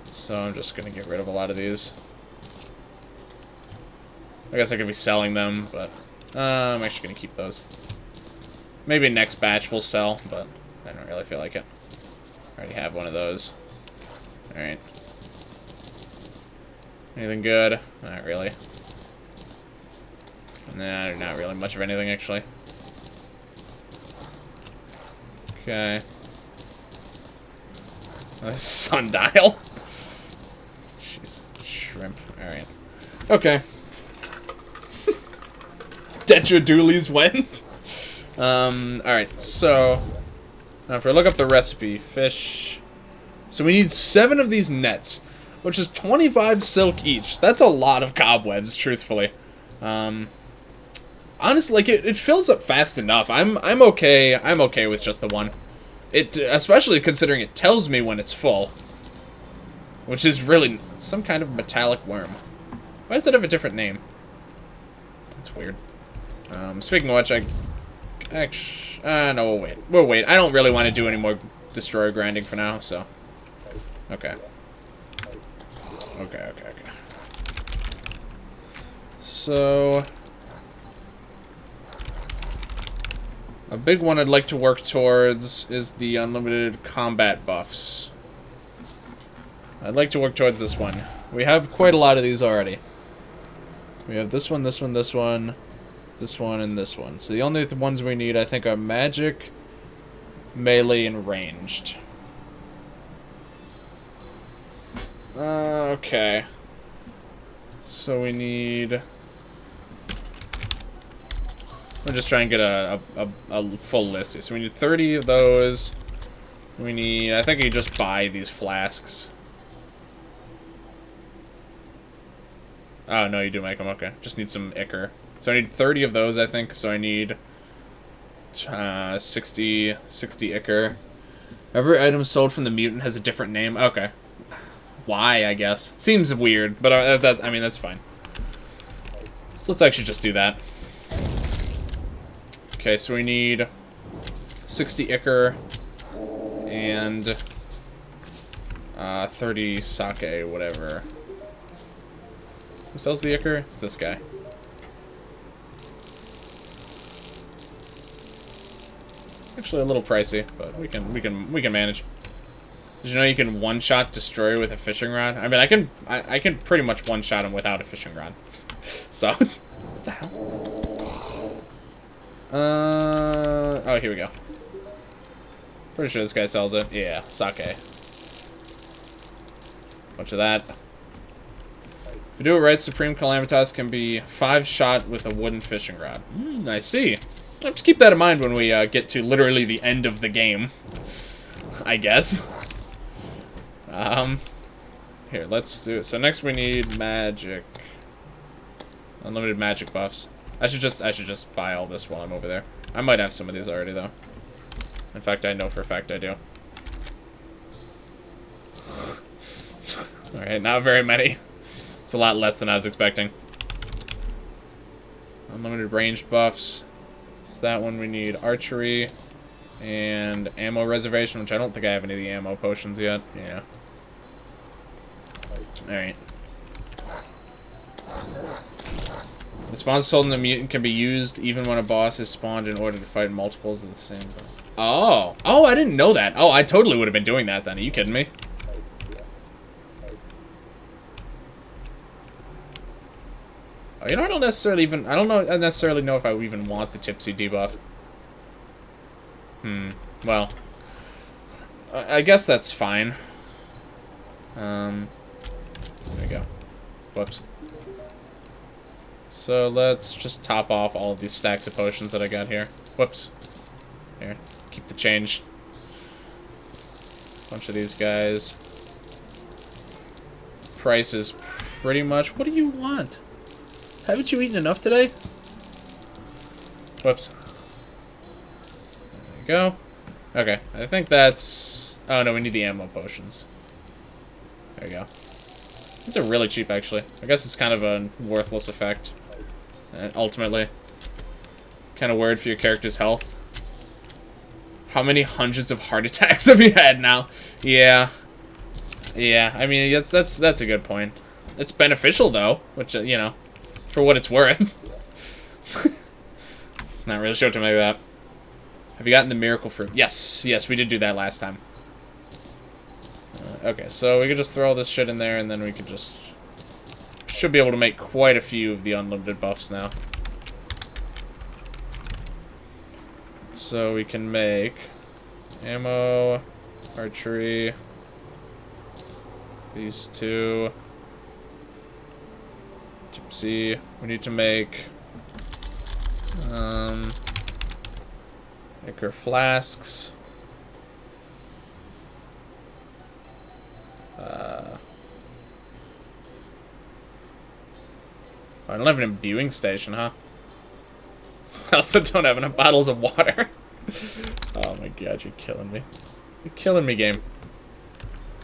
So I'm just gonna get rid of a lot of these. I guess I could be selling them, but I'm actually gonna keep those. Maybe next batch we'll sell, but I don't really feel like it. I already have one of those. Alright. Anything good? Not really. Nah, not really much of anything, actually. Okay. A sundial. Jeez. Shrimp. Alright. Okay. Detra Dooley's when? Alright, so now if I look up the recipe, fish. So we need 7 of these nets, which is 25 silk each. That's a lot of cobwebs, truthfully. Honestly, like it fills up fast enough. I'm okay. I'm okay with just the one. It, especially considering it tells me when it's full, which is really some kind of metallic worm. Why does it have a different name? That's weird. Speaking of which, no, we'll wait. We'll wait. I don't really want to do any more destroyer grinding for now, so. Okay. Okay. So, a big one I'd like to work towards is the unlimited combat buffs. I'd like to work towards this one. We have quite a lot of these already. We have this one, this one, this one, this one, and this one. So the only ones we need, I think, are magic, melee, and ranged. Okay. So we need... I'll just try and get a full list here. So we need 30 of those. We need... I think you just buy these flasks. Oh, no, you do make them. Okay. Just need some ichor. So I need 30 of those, I think. So I need 60 ichor. Every item sold from the mutant has a different name. Okay. Why, I guess. Seems weird, but I mean, that's fine. So let's actually just do that. Okay, so we need 60 ichor and 30 sake, whatever. Who sells the ichor? It's this guy. Actually, a little pricey, but we can manage. Did you know you can one-shot destroy with a fishing rod? I mean, I can pretty much one-shot him without a fishing rod. So, what the hell? Oh, here we go. Pretty sure this guy sells it. Yeah, sake. Bunch of that. If you do it right, Supreme Calamitas can be 5-shot with a wooden fishing rod. I see. I have to keep that in mind when we get to literally the end of the game, I guess. Here, let's do it. So next we need magic. Unlimited magic buffs. I should just buy all this while I'm over there. I might have some of these already, though. In fact, I know for a fact I do. Alright, not very many. It's a lot less than I was expecting. Unlimited ranged buffs. It's that one. We need archery and ammo reservation, which I don't think I have any of the ammo potions yet. Yeah. Alright. The spawns sold in the mutant can be used even when a boss is spawned in order to fight multiples of the same boss. Oh! Oh, I didn't know that. Oh, I totally would have been doing that then. Are you kidding me? Oh, you know, I don't necessarily know if I even want the tipsy debuff. Well. I guess that's fine. There we go. Whoops. So let's just top off all of these stacks of potions that I got here. Whoops. Here. Keep the change. Bunch of these guys. Price is pretty much... What do you want? Haven't you eaten enough today? Whoops. go. Okay, I think that's... Oh, no, we need the ammo potions. There you go. These are really cheap, actually. I guess it's kind of a worthless effect. Ultimately. Kind of worried for your character's health. How many hundreds of heart attacks have you had now? Yeah. Yeah, I mean, that's a good point. It's beneficial, though, which, you know, for what it's worth. Not really sure to make that. Have you gotten the miracle fruit? Yes, yes, we did do that last time. Okay, so we could just throw all this shit in there, and then we could just... Should be able to make quite a few of the unlimited buffs now. So we can make ammo, archery, these two, tipsy. We need to make Ichor flasks. I don't have an imbuing station, huh? I also don't have enough bottles of water. Oh my god, you're killing me. You're killing me, game.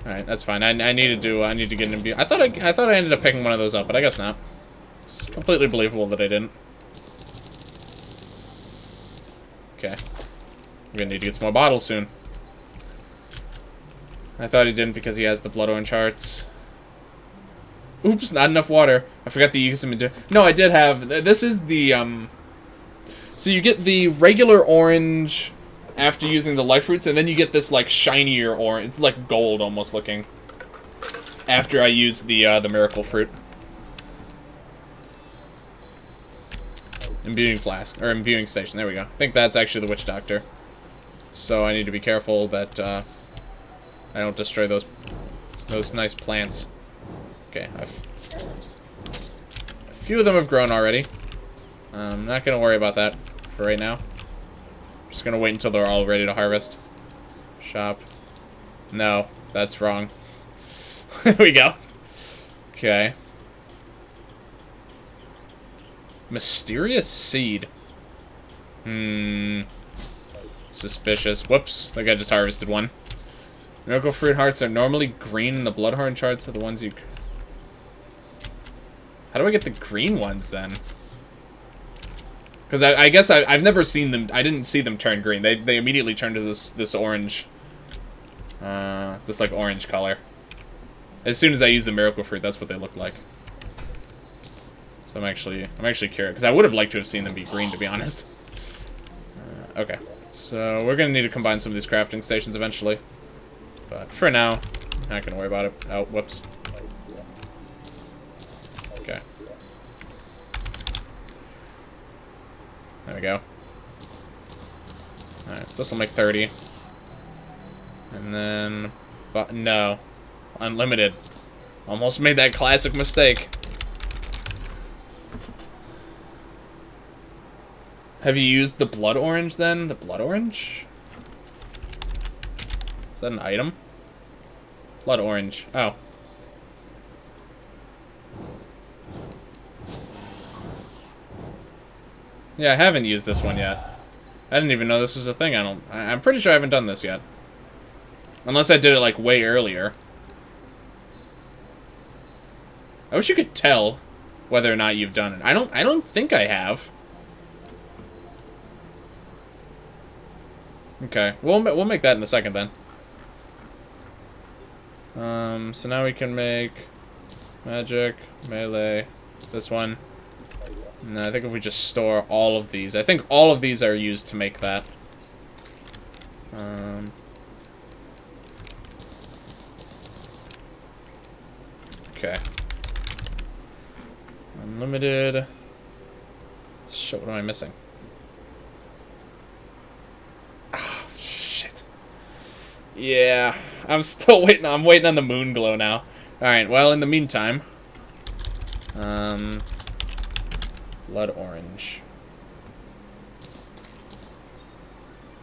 Alright, that's fine. I need to get an imbue. I thought I ended up picking one of those up, but I guess not. It's completely believable that I didn't. Okay. I'm gonna need to get some more bottles soon. I thought he didn't because he has the blood orange hearts. Oops, not enough water. I forgot to use them into... No, I did have... This is the, So you get the regular orange after using the life fruits, and then you get this, like, shinier orange. It's like gold almost looking. After I use the miracle fruit. Imbuing flask. Or imbuing station. There we go. I think that's actually the witch doctor. So I need to be careful that, I don't destroy those nice plants. Okay, a few of them have grown already. I'm not going to worry about that for right now. Just going to wait until they're all ready to harvest. Shop. No, that's wrong. There we go. Okay. Mysterious seed. Suspicious. Whoops, I think I just harvested one. Miracle fruit hearts are normally green, and the blood orange hearts are the ones you... How do I get the green ones, then? Because I guess I've never seen them... I didn't see them turn green. They immediately turn to this orange... this, like, orange color. As soon as I use the miracle fruit, that's what they look like. So I'm actually curious. Because I would have liked to have seen them be green, to be honest. Okay. So we're going to need to combine some of these crafting stations eventually. But for now, not going to worry about it. Oh, whoops. Okay. There we go. Alright, so this will make 30. And then... But no. Unlimited. Almost made that classic mistake. Have you used the blood orange, then? The blood orange? Is that an item? Blood orange. Oh. Yeah, I haven't used this one yet. I didn't even know this was a thing. I'm pretty sure I haven't done this yet. Unless I did it, like, way earlier. I wish you could tell whether or not you've done it. I don't think I have. Okay, we'll make that in a second then. So now we can make magic, melee, this one. And I think if we just store all of these, I think all of these are used to make that. Okay. Unlimited. Shit, what am I missing? Oh, shit. Yeah, I'm still waiting. I'm waiting on the moon glow now. Alright, well, in the meantime... blood orange.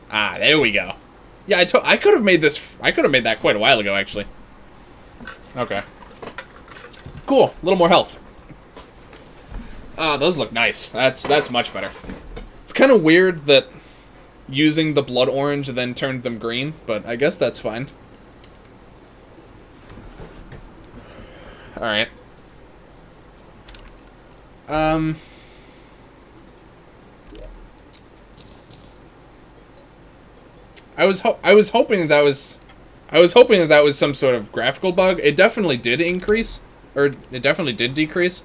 Ah, there we go. Yeah, I could have made this... I could have made that quite a while ago, actually. Okay. Cool. A little more health. Ah, those look nice. That's much better. It's kind of weird that... using the blood orange then turned them green, but I guess that's fine. Alright. I was hoping that was some sort of graphical bug. It definitely did increase, or it definitely did decrease.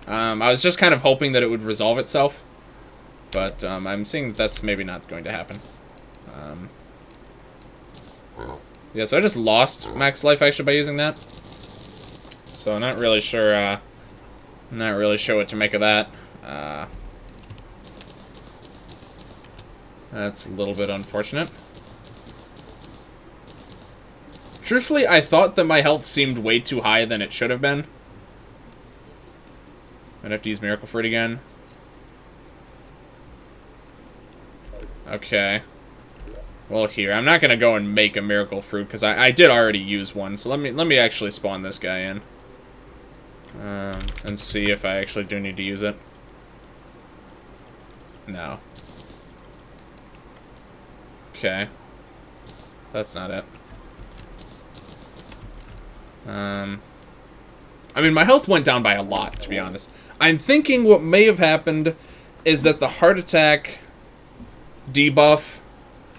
I was just kind of hoping that it would resolve itself, but I'm seeing that that's maybe not going to happen. Yeah, so I just lost max life actually by using that. So not really sure. Not really sure what to make of that. That's a little bit unfortunate. Truthfully, I thought that my health seemed way too high than it should have been. I'd have to use Miracle Fruit again. Okay. Well, here, I'm not gonna go and make a Miracle Fruit because I did already use one. So let me actually spawn this guy in, and see if I actually do need to use it. No. Okay. So that's not it. I mean, my health went down by a lot, to be honest. I'm thinking what may have happened is that the heart attack debuff,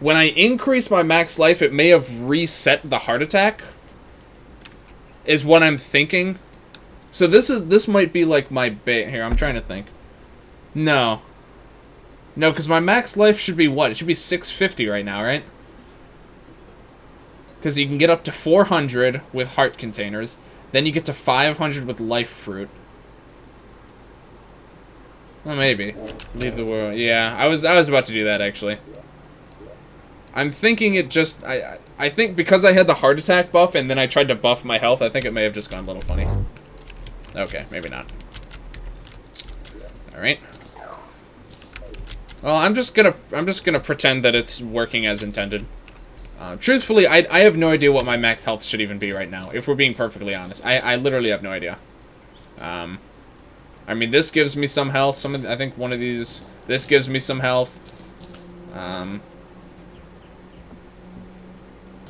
when I increased my max life, it may have reset the heart attack, is what I'm thinking. So this might be like my bait. Here, I'm trying to think. No. No, because my max life should be what? It should be 650 right now, right? Because you can get up to 400 with heart containers. Then you get to 500 with life fruit. Well, maybe. Leave the world. Yeah, I was about to do that, actually. I'm thinking it just... I think because I had the heart attack buff and then I tried to buff my health, I think it may have just gone a little funny. Okay, maybe not. Alright. Well, I'm just gonna pretend that it's working as intended. Truthfully, I have no idea what my max health should even be right now, if we're being perfectly honest. I literally have no idea. I mean, this gives me some health. I think one of these... This gives me some health.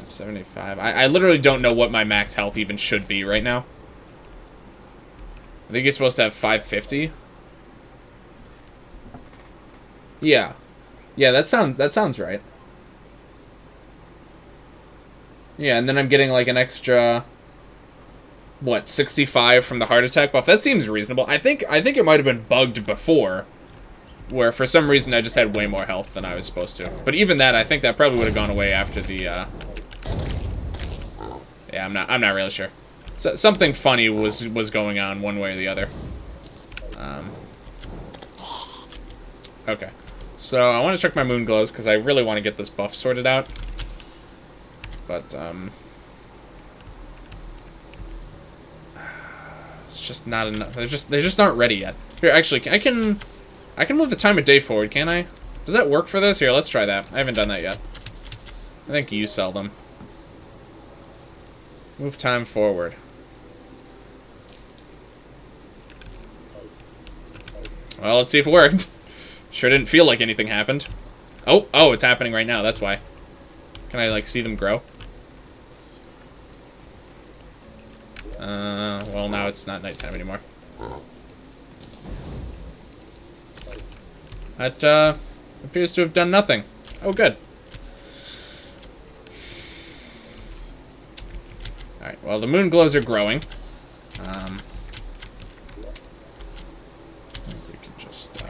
75. I literally don't know what my max health even should be right now. I think you're supposed to have 550. Yeah. Yeah, that sounds right. Yeah, and then I'm getting like an extra, what, 65 from the heart attack buff. That seems reasonable. I think it might have been bugged before, where for some reason I just had way more health than I was supposed to. But even that, I think that probably would have gone away after the. Yeah, I'm not really sure. So, something funny was going on one way or the other. Okay, so I want to check my moon glows because I really want to get this buff sorted out. But, it's just not enough. They just aren't ready yet. Here, actually, I can move the time of day forward, can't I? Does that work for this? Here, let's try that. I haven't done that yet. I think you sell them. Move time forward. Well, let's see if it worked. Sure didn't feel like anything happened. Oh, it's happening right now, that's why. Can I, like, see them grow? Well, now it's not nighttime anymore. That, appears to have done nothing. Oh, good. Alright, well, the moon glows are growing. We can just,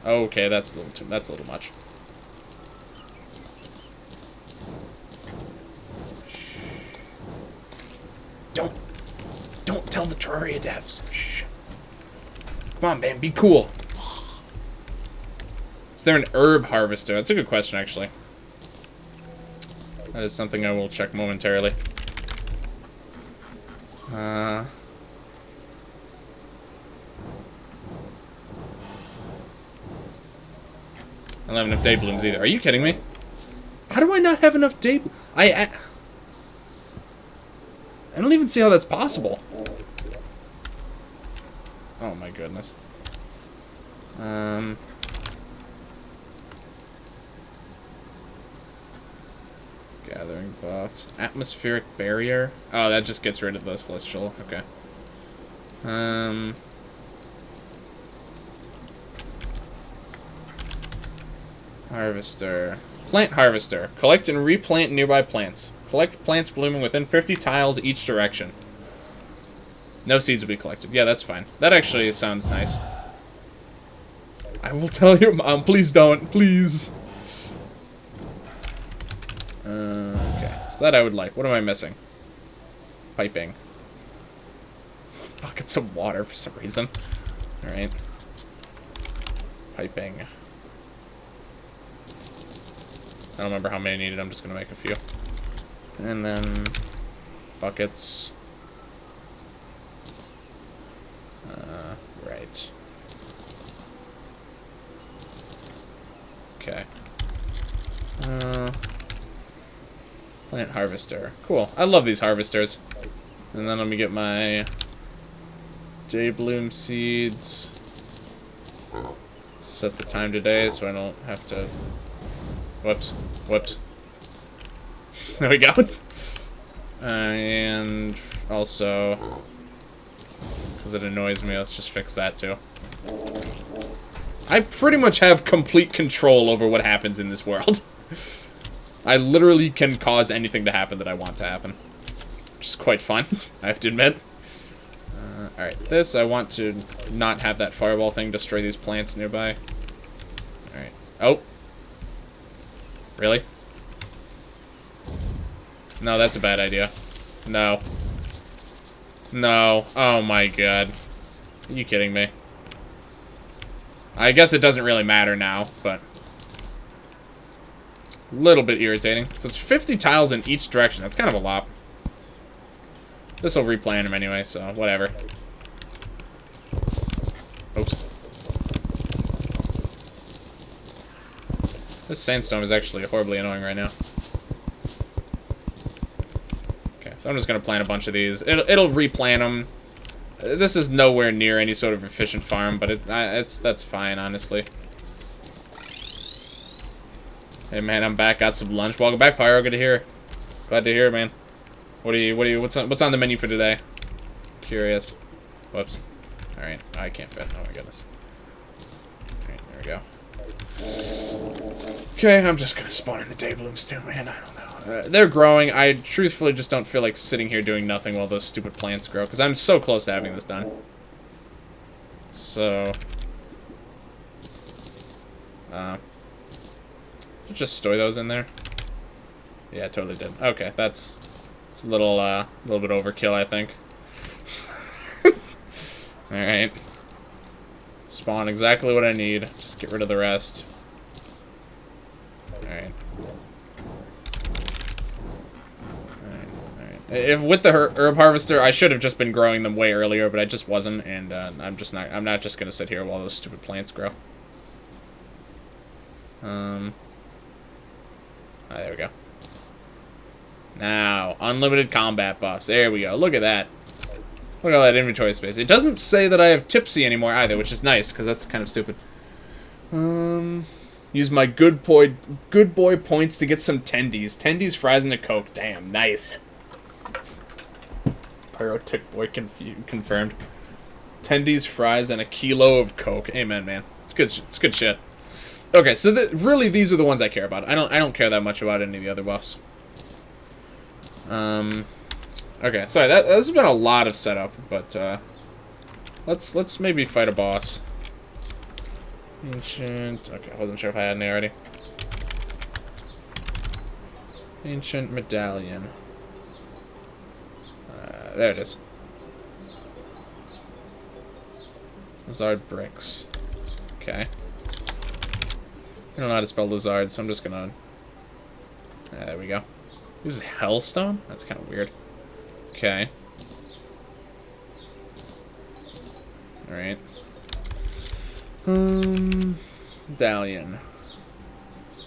okay, that's a little much. Don't tell the Terraria devs. Shh. Come on, man, be cool. Is there an herb harvester? That's a good question, actually. That is something I will check momentarily. I don't have enough day blooms either. Are you kidding me? How do I not have enough day? I don't even see how that's possible. Oh my goodness. Gathering buffs. Atmospheric barrier. Oh, that just gets rid of the celestial. Okay. Harvester. Plant harvester. Collect and replant nearby plants. Collect plants blooming within 50 tiles each direction. No seeds will be collected. Yeah, that's fine. That actually sounds nice. I will tell your mom. Please don't. Please. Okay. So that I would like. What am I missing? Piping. Buckets of water for some reason. Alright. Piping. I don't remember how many I needed. I'm just going to make a few. And then buckets. Right. Okay. Plant harvester. Cool. I love these harvesters. And then let me get my Daybloom seeds. Set the time today so I don't have to... Whoops. Whoops. There we go. And also, because it annoys me, let's just fix that too. I pretty much have complete control over what happens in this world. I literally can cause anything to happen that I want to happen. Which is quite fun, I have to admit. Alright, this, I want to not have that fireball thing destroy these plants nearby. Alright. Oh. Really? No, that's a bad idea. No. No. Oh my god. Are you kidding me? I guess it doesn't really matter now, but... a little bit irritating. So it's 50 tiles in each direction. That's kind of a lot. This will replant them anyway, so whatever. Oops. This sandstorm is actually horribly annoying right now. Okay, so I'm just gonna plant a bunch of these. It'll replant them. This is nowhere near any sort of efficient farm, but that's fine, honestly. Hey man, I'm back. Got some lunch. Welcome back, Pyro. Good to hear. Glad to hear, man. What's on the menu for today? Curious. Whoops. All right. Oh, I can't fit. Oh my goodness. All right, there we go. Okay, I'm just gonna spawn in the Dayblooms too, man. I don't know. They're growing. I truthfully just don't feel like sitting here doing nothing while those stupid plants grow, because I'm so close to having this done. So, just store those in there. Yeah, I totally did. Okay, it's a little bit overkill, I think. All right. Spawn exactly what I need. Just get rid of the rest. All right. If with the herb harvester, I should have just been growing them way earlier, but I just wasn't, and I'm not just gonna sit here while those stupid plants grow. There we go. Now, unlimited combat buffs. There we go. Look at that. Look at all that inventory space. It doesn't say that I have tipsy anymore either, which is nice, because that's kind of stupid. Use my good boy points to get some tendies. Tendies, fries, and a Coke. Damn, nice. Pyro Tick Boy confirmed. Tendies, fries, and a kilo of Coke. Amen, man. It's good. It's good shit. Okay, so really, these are the ones I care about. I don't care that much about any of the other buffs. Okay, sorry. This has been a lot of setup, but let's maybe fight a boss. Ancient. Okay, I wasn't sure if I had any already. Ancient medallion. There it is. Lizard bricks. Okay. I don't know how to spell lizard, so I'm just gonna... there we go. This is hellstone? That's kind of weird. Okay. Alright. Medallion.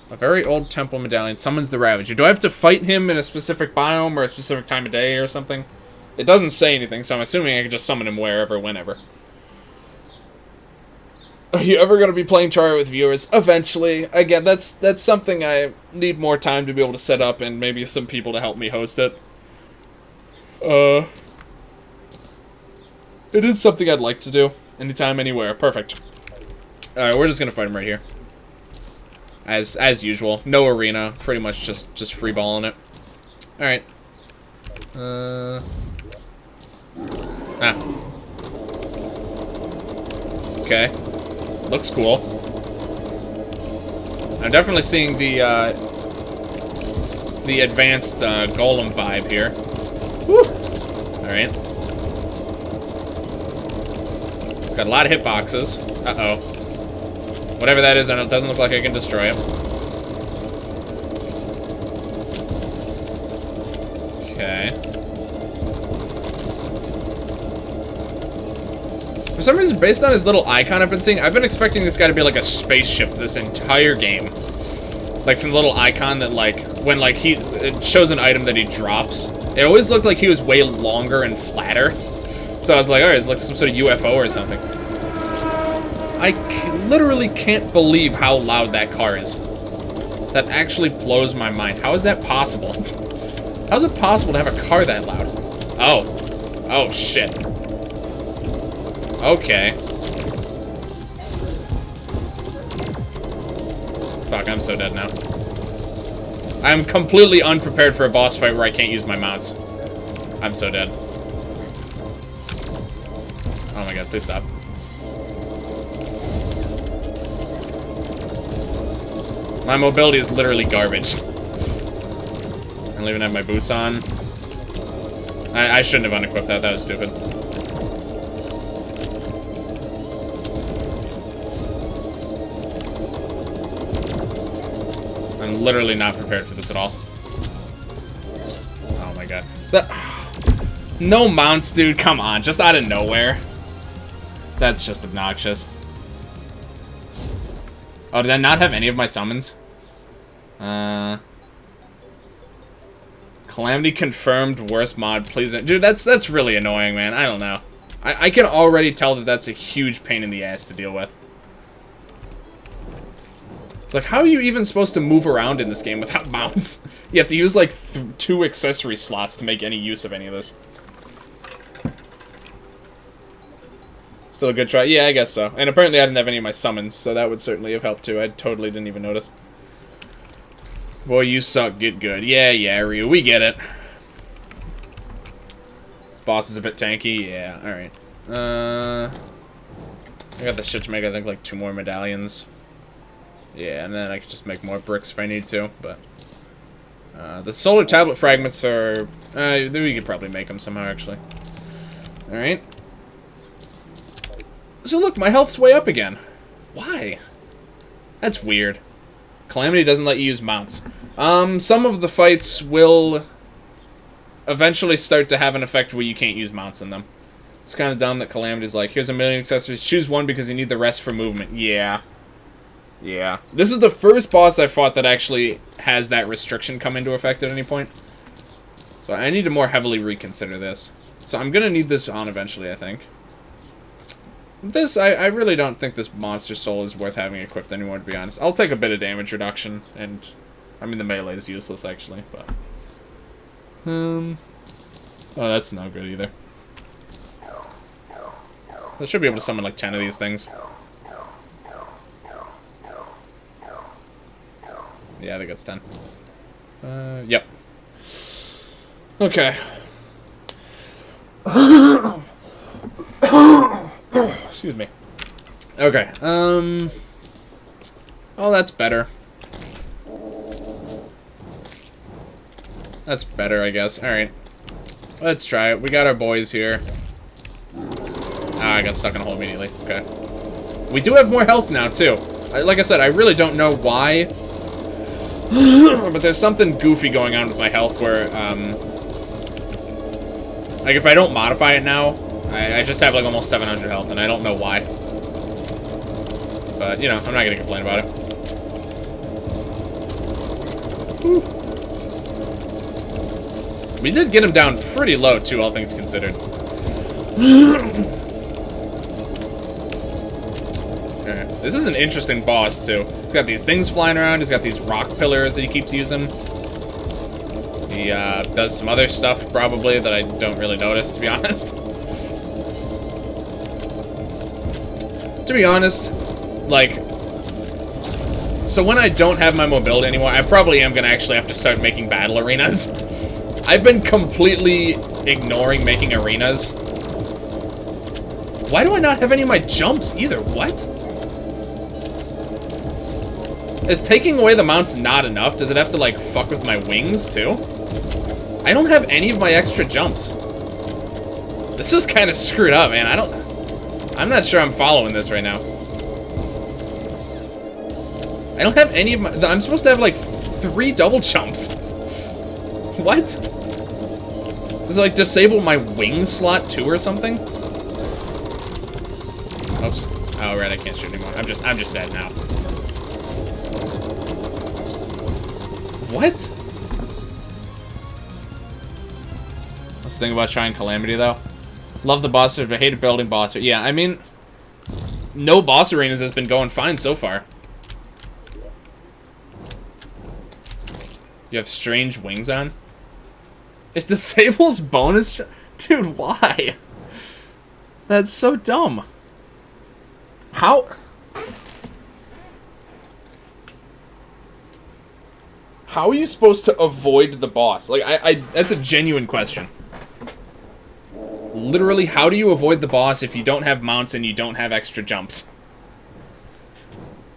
A very old temple medallion summons the Ravager. Do I have to fight him in a specific biome or a specific time of day or something? It doesn't say anything, so I'm assuming I can just summon him wherever, whenever. Are you ever going to be playing Terraria with viewers? Eventually. Again, that's something I need more time to be able to set up, and maybe some people to help me host it. It is something I'd like to do. Anytime, anywhere. Perfect. Alright, we're just going to fight him right here. As usual. No arena. Pretty much just free balling it. Alright. Okay. Looks cool. I'm definitely seeing the advanced golem vibe here. Woo! Alright. It's got a lot of hitboxes. Uh-oh. Whatever that is, it doesn't look like I can destroy it. Okay. For some reason, based on his little icon I've been expecting this guy to be like a spaceship this entire game. Like, from the little icon that, like, when, like, it shows an item that he drops. It always looked like he was way longer and flatter. So I was like, alright, it's like some sort of UFO or something. I literally can't believe how loud that car is. That actually blows my mind. How is that possible? How is it possible to have a car that loud? Oh. Oh, shit. Okay. Fuck, I'm so dead now. I'm completely unprepared for a boss fight where I can't use my mounts. I'm so dead. Oh my god, please stop. My mobility is literally garbage. I don't even have my boots on. I shouldn't have unequipped that. That was stupid. I'm literally not prepared for this at all. Oh my god. No mounts, dude. Come on. Just out of nowhere. That's just obnoxious. Oh, did I not have any of my summons? Calamity confirmed. Worst mod, please. Dude, that's really annoying, man. I don't know. I can already tell that that's a huge pain in the ass to deal with. It's like, how are you even supposed to move around in this game without mounts? You have to use, like, 2 accessory slots to make any use of any of this. Still a good try? Yeah, I guess so. And apparently I didn't have any of my summons, so that would certainly have helped too. I totally didn't even notice. Boy, you suck. Get good. Yeah, Ryu. We get it. This boss is a bit tanky. Yeah, alright. I got the shit to make, I think, like 2 more medallions. Yeah, and then I could just make more bricks if I need to, but... the solar tablet fragments are... we could probably make them somehow, actually. Alright. So look, my health's way up again. Why? That's weird. Calamity doesn't let you use mounts. Some of the fights will eventually start to have an effect where you can't use mounts in them. It's kind of dumb that Calamity's like, here's a million accessories, choose one because you need the rest for movement. Yeah. Yeah. This is the first boss I fought that actually has that restriction come into effect at any point. So I need to more heavily reconsider this. So I'm going to need this on eventually, I think. This, I really don't think this monster soul is worth having equipped anymore, to be honest. I'll take a bit of damage reduction, and... I mean, the melee is useless, actually, but... Oh, that's no good, either. I should be able to summon, like, 10 of these things. Yeah, I think it's 10. Yep. Okay. Excuse me. Okay, oh, that's better. That's better, I guess. Alright. Let's try it. We got our boys here. Ah, I got stuck in a hole immediately. Okay. We do have more health now, too. Like I said, I really don't know why. But there's something goofy going on with my health where, like, if I don't modify it now, I just have, like, almost 700 health, and I don't know why. But, you know, I'm not gonna complain about it. Whew. We did get him down pretty low, too, all things considered. Alright. This is an interesting boss, too. He's got these things flying around. He's got these rock pillars that he keeps using. He does some other stuff, probably, that I don't really notice, to be honest. To be honest, like... So when I don't have my mobility anymore, I probably am going to actually have to start making battle arenas. I've been completely ignoring making arenas. Why do I not have any of my jumps either? What? Is taking away the mounts not enough? Does it have to, like, fuck with my wings, too? I don't have any of my extra jumps. This is kind of screwed up, man. I'm not sure I'm following this right now. I don't have any of my... I'm supposed to have, like, 3 double jumps. What? Does it, like, disable my wing slot, too, or something? Oops. Oh, right, I can't shoot anymore. I'm just dead now. What? What's the thing about trying Calamity, though? Love the boss, but hated building boss. Yeah, I mean... No boss arenas has been going fine so far. You have strange wings on? It disables bonus... Dude, why? That's so dumb. How... How are you supposed to avoid the boss? Like, that's a genuine question. Literally, how do you avoid the boss if you don't have mounts and you don't have extra jumps?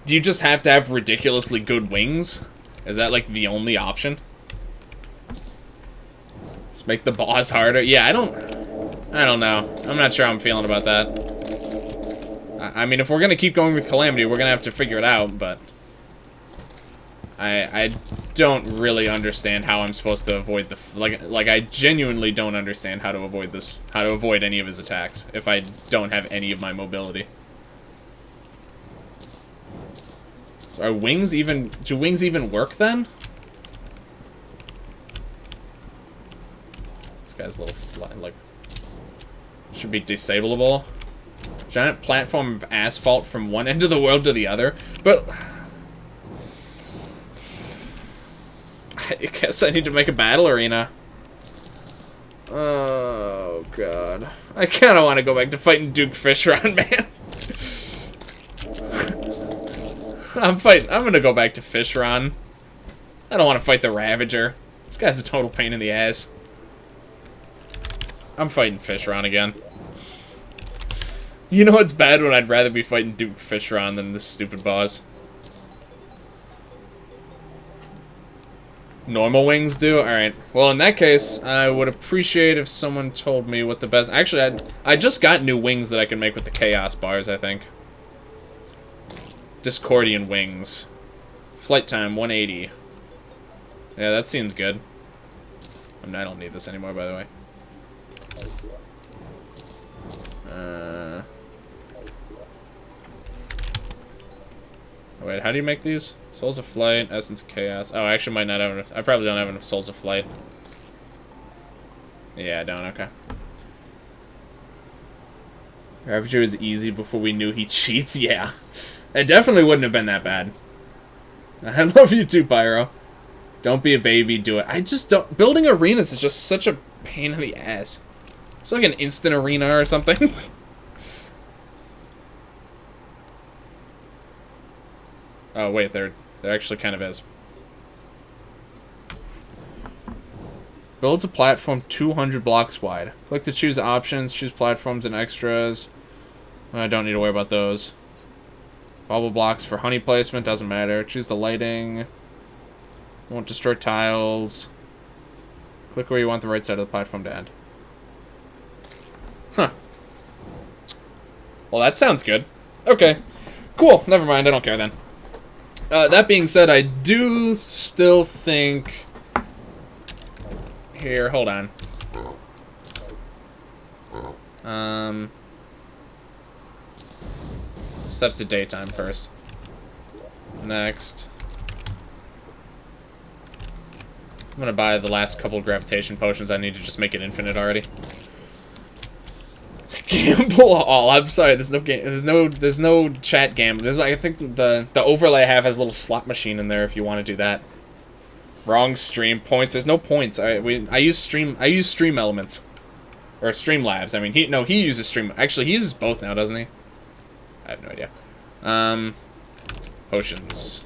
Do you just have to have ridiculously good wings? Is that, like, the only option? Let's make the boss harder. Yeah, I don't know. I'm not sure how I'm feeling about that. I mean, if we're gonna keep going with Calamity, we're gonna have to figure it out, but... I don't really understand how I'm supposed to avoid the... Like, I genuinely don't understand how to avoid this... How to avoid any of his attacks if I don't have any of my mobility. So are wings even... Do wings even work, then? This guy's a little... like... Should be disableable. Giant platform of asphalt from one end of the world to the other. But... I guess I need to make a battle arena. Oh, God. I kind of want to go back to fighting Duke Fishron, man. I'm going to go back to Fishron. I don't want to fight the Ravager. This guy's a total pain in the ass. I'm fighting Fishron again. You know it's bad when I'd rather be fighting Duke Fishron than this stupid boss. Normal wings do? Alright. Well, in that case, I would appreciate if someone told me what the best... Actually, I just got new wings that I can make with the Chaos bars, I think. Discordian wings. Flight time, 180. Yeah, that seems good. I don't need this anymore, by the way. Wait, how do you make these? Souls of Flight, Essence of Chaos. Oh, I actually might not have enough. I probably don't have enough Souls of Flight. Yeah, I don't. Okay. Ravager was easy before we knew he cheats. Yeah. It definitely wouldn't have been that bad. I love you too, Pyro. Don't be a baby, do it. I just don't... Building arenas is just such a pain in the ass. It's like an instant arena or something. Oh, wait, there actually kind of is. Builds a platform 200 blocks wide. Click to choose options, choose platforms and extras. I don't need to worry about those. Bubble blocks for honey placement, doesn't matter. Choose the lighting. Won't destroy tiles. Click where you want the right side of the platform to end. Huh. Well, that sounds good. Okay. Cool, never mind, I don't care then. That being said, I do still think... Here, hold on. Set to daytime first. Next. I'm gonna buy the last couple of gravitation potions. I need to just make it infinite already. Gamble all. I'm sorry. There's no game. There's no chat gamble. There's I think the overlay I have has a little slot machine in there if you want to do that. Wrong stream points. There's no points. I use stream elements or Streamlabs. I mean he uses stream. Actually he uses both now, doesn't he? I have no idea. Potions.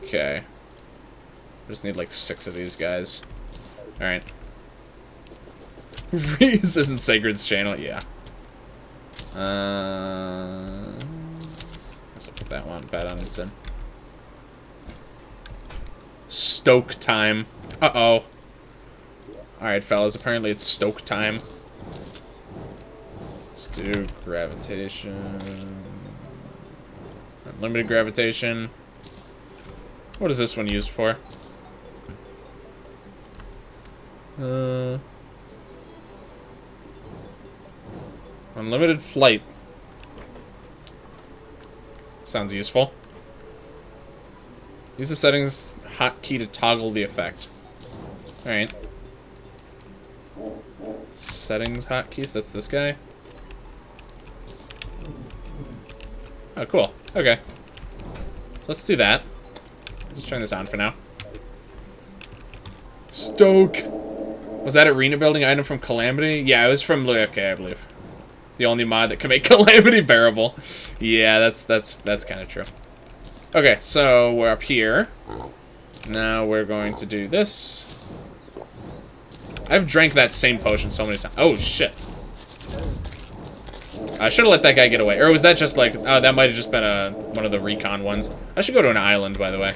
Okay. I just need like 6 of these guys. All right. This isn't Sacred's channel, yeah. Guess I'll put that one bad on instead. Stoke time. Uh-oh. Alright, fellas, apparently it's stoke time. Let's do gravitation. Unlimited gravitation. What is this one used for? Unlimited flight. Sounds useful. Use the settings hotkey to toggle the effect. Alright. Settings hotkeys, that's this guy. Oh, cool. Okay. So let's do that. Let's turn this on for now. Stoke! Was that arena building item from Calamity? Yeah, it was from Lunar Event, I believe. The only mod that can make Calamity bearable. Yeah, that's kind of true. Okay, so we're up here. Now we're going to do this. I've drank that same potion so many times. Oh, shit. I should have let that guy get away. Or was that just like... Oh, that might have just been one of the recon ones. I should go to an island, by the way.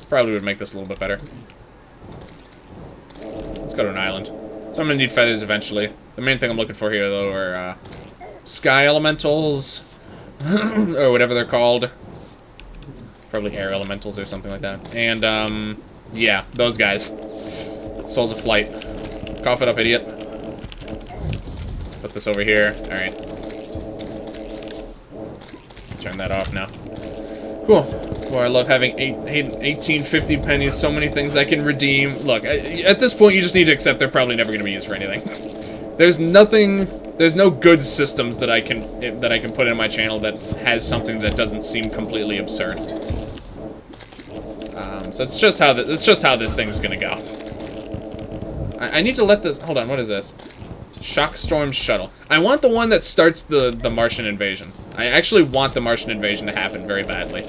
Probably would make this a little bit better. Let's go to an island. So I'm going to need feathers eventually. The main thing I'm looking for here, though, are sky elementals. Or whatever they're called. Probably air elementals or something like that. And, yeah, those guys. Souls of Flight. Cough it up, idiot. Put this over here. Alright. Turn that off now. Cool. Boy, I love having 1850 pennies. So many things I can redeem. Look, at this point, you just need to accept they're probably never going to be used for anything. There's no good systems that I can put in my channel that has something that doesn't seem completely absurd. So it's just how this thing's gonna go. I need to let this. Hold on, what is this? Shockstorm shuttle. I want the one that starts the Martian Invasion. I actually want the Martian Invasion to happen very badly.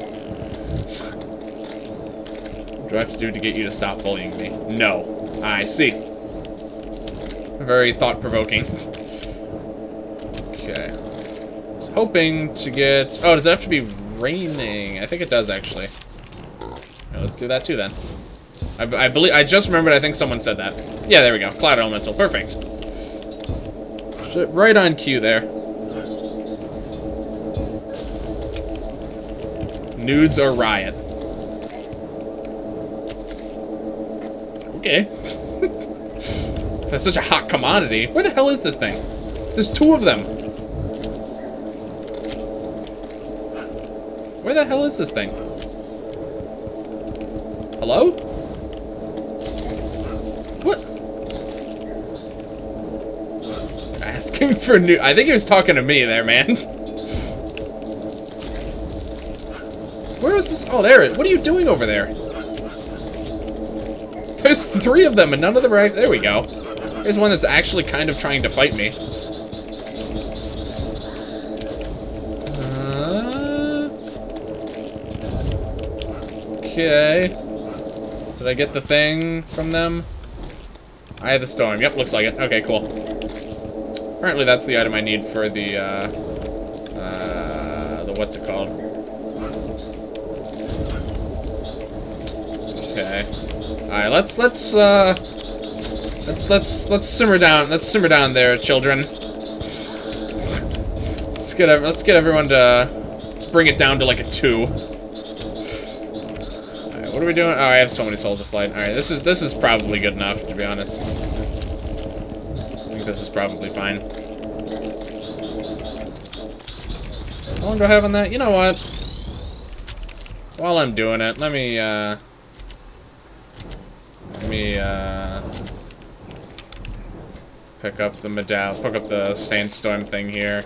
What do I have to do to get you to stop bullying me? No. I see. Very thought-provoking. Okay. I was hoping to get... Oh, does it have to be raining? I think it does, actually. Right, let's do that, too, then. I believe... I just remembered, I think someone said that. Yeah, there we go. Cloud Elemental. Perfect. Right on cue there. Nudes or riot. Okay. That's such a hot commodity. Where the hell is this thing? There's 2 of them. Where the hell is this thing? Hello? What? Asking for new... I think he was talking to me there, man. Where is this? Oh, there. What are you doing over there? There's 3 of them and none of them are... There we go. There's one that's actually kind of trying to fight me. Okay. Did I get the thing from them? I had the storm. Yep, looks like it. Okay, cool. Apparently that's the item I need for the what's it called? Okay. Alright, let's simmer down. Let's simmer down there, children. Let's get everyone to bring it down to like a 2. Alright, what are we doing? Oh, I have so many Souls of Flight. Alright, this is probably good enough, to be honest. I think this is probably fine. How long do I have on that? You know what? While I'm doing it, let me Pick up the pick up the sandstorm thing here.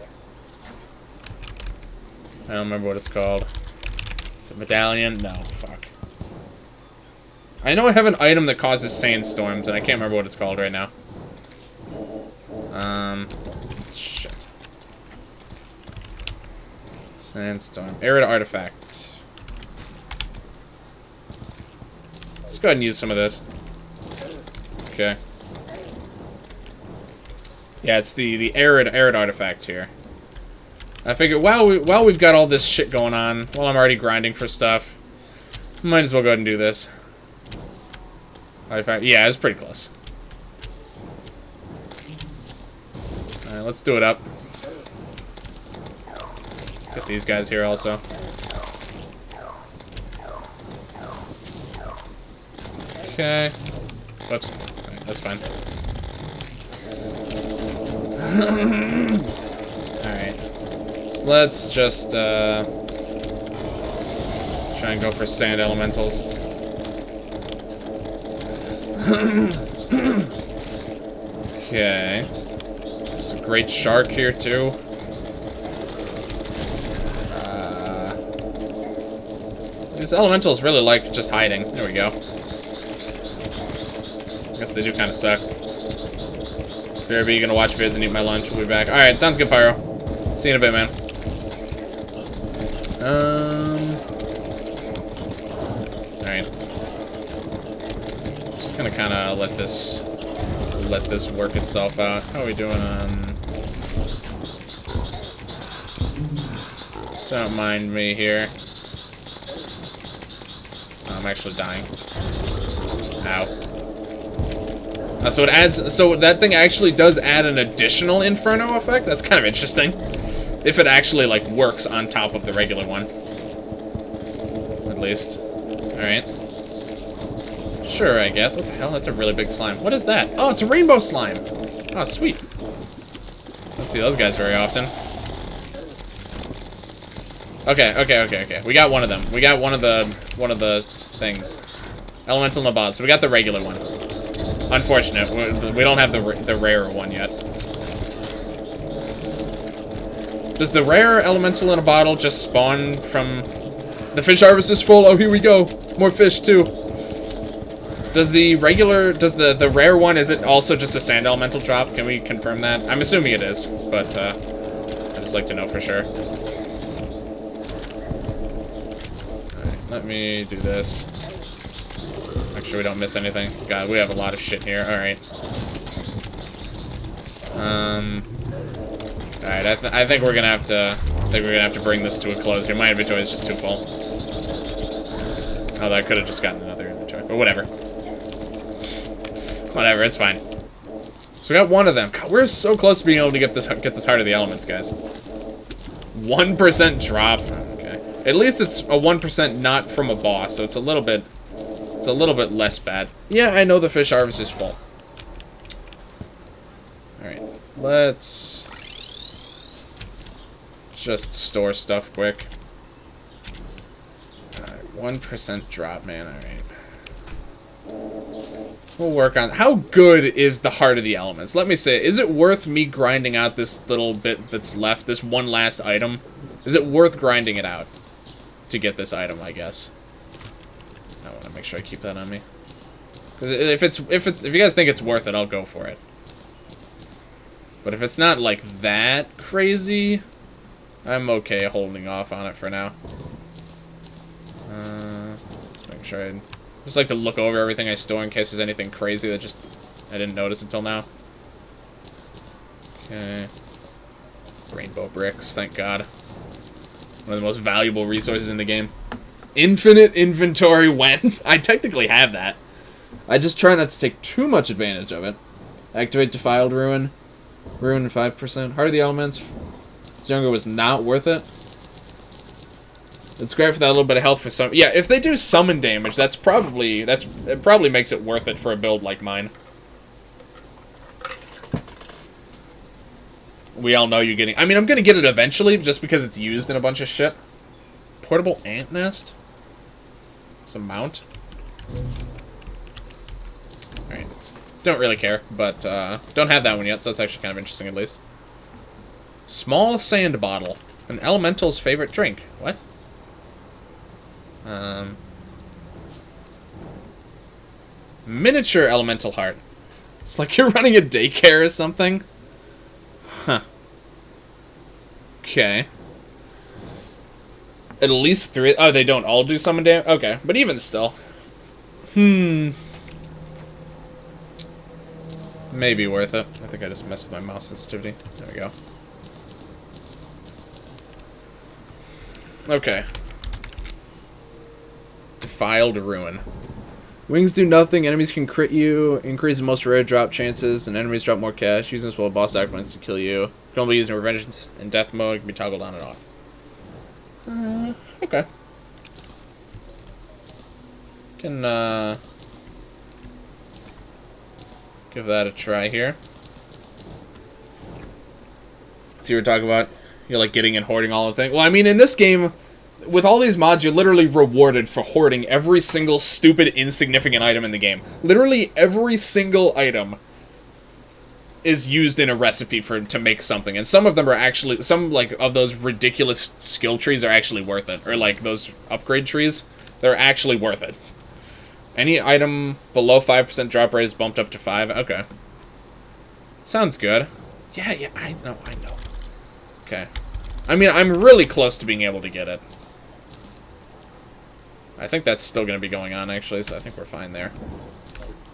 I don't remember what it's called. Is it medallion? No, fuck. I know I have an item that causes sandstorms, and I can't remember what it's called right now. Shit. Sandstorm. Arid artifact. Let's go ahead and use some of this. Okay. Yeah, it's the arid artifact here. I figured while we've got all this shit going on, while I'm already grinding for stuff, might as well go ahead and do this. Yeah, it's pretty close. Alright, let's do it up. Get these guys here also. Okay. Whoops. Alright, that's fine. Alright. So let's just try and go for sand elementals. Okay. There's a great shark here too. These elementals really like just hiding. There we go. I guess they do kind of suck. BRB, you gonna watch vids and eat my lunch. We'll be back. Alright, sounds good, Pyro. See you in a bit, man. Alright. Just gonna kinda let this work itself out. How are we doing on... Don't mind me here. I'm actually dying. Ow. So it adds, so that thing actually does add an additional inferno effect. That's kind of interesting. If it actually like works on top of the regular one. At least. Alright. Sure, I guess. What the hell? That's a really big slime. What is that? Oh, it's a rainbow slime. Oh, sweet. Don't see those guys very often. Okay. We got one of them. We got one of the things. Elemental Naboth. So we got the regular one. Unfortunate. We don't have the rarer one yet. Does the rare elemental in a bottle just spawn from... The fish harvest is full. Oh, here we go. More fish, too. Does the regular... Does the rare one, is it also just a sand elemental drop? Can we confirm that? I'm assuming it is, but I'd just like to know for sure. Alright, let me do this. Make sure we don't miss anything. God, we have a lot of shit here. Alright. Alright, I think we're gonna have to... bring this to a close here. My inventory is just too full. Although I could have just gotten another inventory. But whatever. Whatever, it's fine. So we got one of them. God, we're so close to being able to get this Heart of the Elements, guys. 1% drop. Okay. At least it's a 1% not from a boss, so it's a little bit less bad. Yeah, I know the fish harvest is full. Alright, let's just store stuff quick. Alright, 1% drop, man, alright. We'll work on... How good is the Heart of the Elements? Let me say, is it worth me grinding out this little bit that's left, this one last item? Is it worth grinding it out to get this item, I guess? I want to make sure I keep that on me. Because if you guys think it's worth it, I'll go for it. But if it's not like that crazy, I'm okay holding off on it for now. Just make sure I just like to look over everything I store in case there's anything crazy that just I didn't notice until now. Okay. Rainbow bricks, thank God. One of the most valuable resources in the game. Infinite inventory when? I technically have that. I just try not to take too much advantage of it. Activate defiled ruin. Ruin 5%. Heart of the Elements. Younger was not worth it. It's great for that little bit of health for some. Yeah, if they do summon damage, it probably makes it worth it for a build like mine. We all know you're getting... I mean, I'm gonna get it eventually, just because it's used in a bunch of shit. Portable ant nest? Some mount. Alright. Don't really care, but don't have that one yet, so that's actually kind of interesting at least. Small sand bottle. An elemental's favorite drink. What? Miniature elemental heart. It's like you're running a daycare or something. Huh. Okay. At least 3. Oh, they don't all do summon damage? Okay, but even still. Maybe worth it. I think I just messed with my mouse sensitivity. There we go. Okay. Defiled Ruin. Wings do nothing. Enemies can crit you. Increase the most rare drop chances. And enemies drop more cash. Using this while a boss sacrifices to kill you. Can only be used in Revenge and Death mode. Can be toggled on and off. Okay. Can, give that a try here. See what we're talking about? You're like getting and hoarding all the things. Well, I mean, in this game, with all these mods, you're literally rewarded for hoarding every single stupid, insignificant item in the game. Literally every single item is used in a recipe to make something, and some of them are actually, some like of those ridiculous skill trees are actually worth it, or like those upgrade trees, they're actually worth it. Any item below 5% drop rate is bumped up to 5. Okay. Sounds good. Yeah, I know. Okay. I mean, I'm really close to being able to get it. I think that's still going to be going on, actually, so I think we're fine there.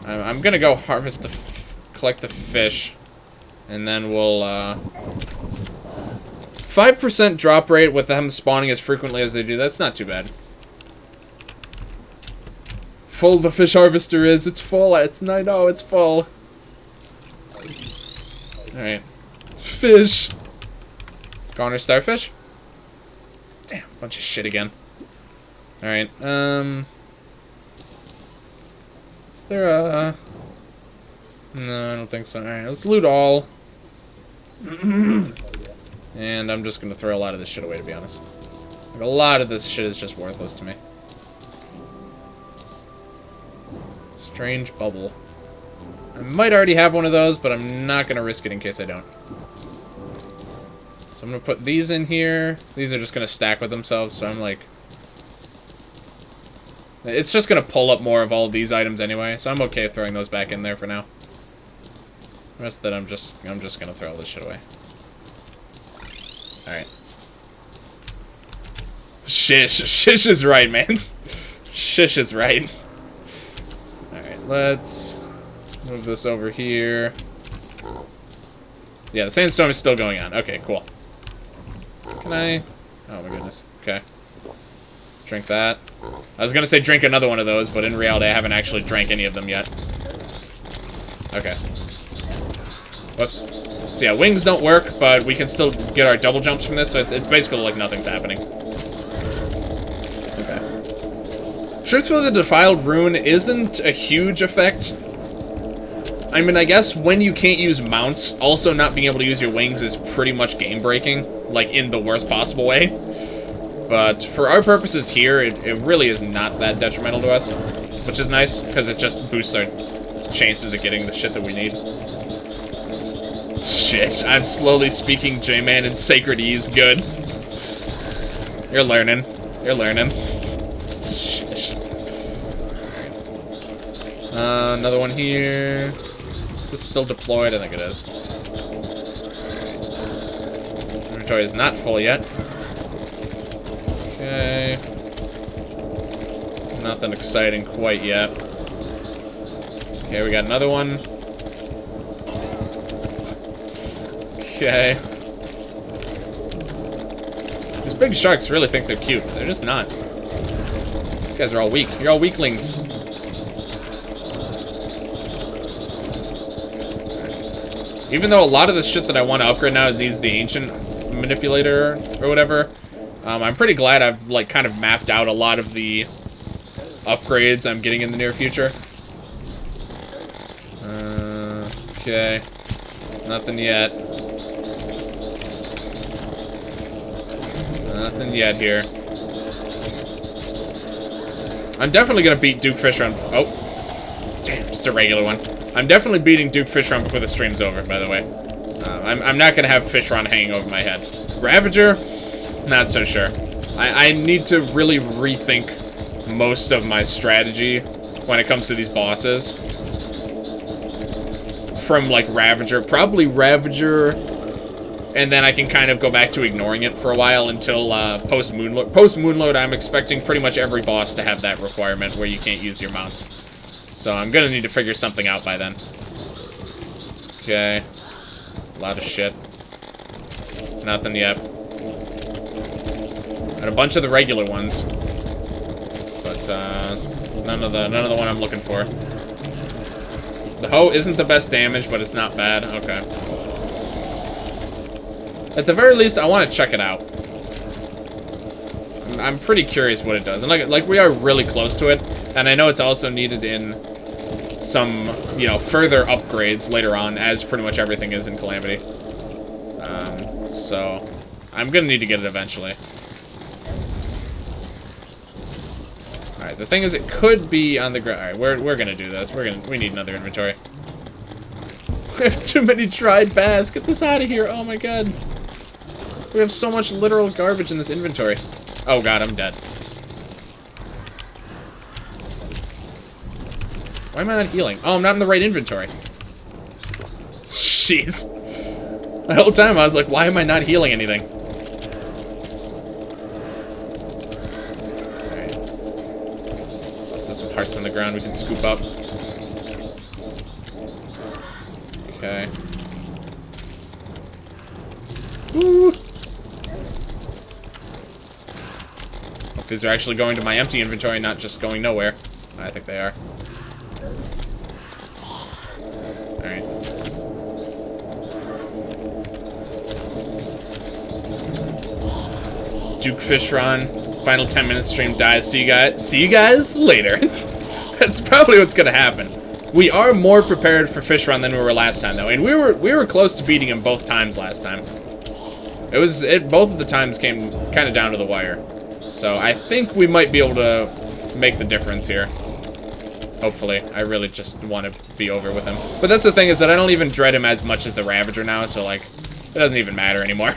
I'm going to go harvest collect the fish, and then we'll, 5% drop rate with them spawning as frequently as they do, that's not too bad. Full the fish harvester is. It's full. I know it's full. Alright. Fish. Goner starfish? Damn, bunch of shit again. Alright, is there a... No, I don't think so. Alright, let's loot all. And I'm just gonna throw a lot of this shit away, to be honest. Like, a lot of this shit is just worthless to me. Strange bubble. I might already have one of those, but I'm not going to risk it in case I don't. So I'm going to put these in here. These are just going to stack with themselves, so I'm like... It's just going to pull up more of all of these items anyway, so I'm okay throwing those back in there for now. The rest of that I'm just going to throw all this shit away. Alright. Shish is right, man. Shish is right. Alright, let's move this over here. Yeah, the sandstorm is still going on. Okay, cool. Can I... Oh my goodness. Okay. Drink that. I was gonna say drink another one of those, but in reality I haven't actually drank any of them yet. Okay. Whoops. So yeah, wings don't work, but we can still get our double jumps from this, so it's basically like nothing's happening. Okay. Truthfully, the Defiled Rune isn't a huge effect. I mean, I guess when you can't use mounts, also not being able to use your wings is pretty much game-breaking, like in the worst possible way. But for our purposes here, it really is not that detrimental to us, which is nice, because it just boosts our chances of getting the shit that we need. Shit, I'm slowly speaking J-Man in Sacredese. Good. You're learning. You're learning. Shit. Another one here. Is this still deployed? I think it is. Inventory is not full yet. Okay. Nothing exciting quite yet. Okay, we got another one. Okay. These big sharks really think they're cute. They're just not. These guys are all weak. You're all weaklings. Even though a lot of the shit that I want to upgrade now is the ancient manipulator or whatever, I'm pretty glad I've like kind of mapped out a lot of the upgrades I'm getting in the near future. Okay. Nothing yet. Nothing yet here. I'm definitely gonna beat Duke Fishron. Oh. Damn, just a regular one. I'm definitely beating Duke Fishron before the stream's over, by the way. I'm not going to have Fishron hanging over my head. Ravager? Not so sure. I need to really rethink most of my strategy when it comes to these bosses. From, like, Ravager. Probably Ravager, and then I can kind of go back to ignoring it for a while until post-Moonload. Post-Moonload, I'm expecting pretty much every boss to have that requirement where you can't use your mounts. So I'm going to need to figure something out by then. Okay. A lot of shit. Nothing yet. And a bunch of the regular ones. But, none of the one I'm looking for. The hoe isn't the best damage, but it's not bad. Okay. At the very least, I want to check it out. I'm pretty curious what it does. And like we are really close to it. And I know it's also needed in some, you know, further upgrades later on, as pretty much everything is in Calamity. So, I'm gonna need to get it eventually. Alright, the thing is, it could be on the ground. Alright, we're gonna do this. We need another inventory. We have too many dried bass. Get this out of here. Oh my god. We have so much literal garbage in this inventory. Oh god, I'm dead. Why am I not healing? Oh, I'm not in the right inventory. Jeez. The whole time I was like, why am I not healing anything? Alright. There's some parts on the ground we can scoop up. Okay. Woo! Hope these are actually going to my empty inventory, not just going nowhere. I think they are. Alright. Duke Fishron, final 10 minutes stream dies. See you guys later. That's probably what's gonna happen. We are more prepared for Fishron than we were last time, though, and we were close to beating him both times last time. Both of the times came kind of down to the wire, so I think we might be able to make the difference here. Hopefully, I really just want to be over with him. But that's the thing, is that I don't even dread him as much as the Ravager now, so like, it doesn't even matter anymore.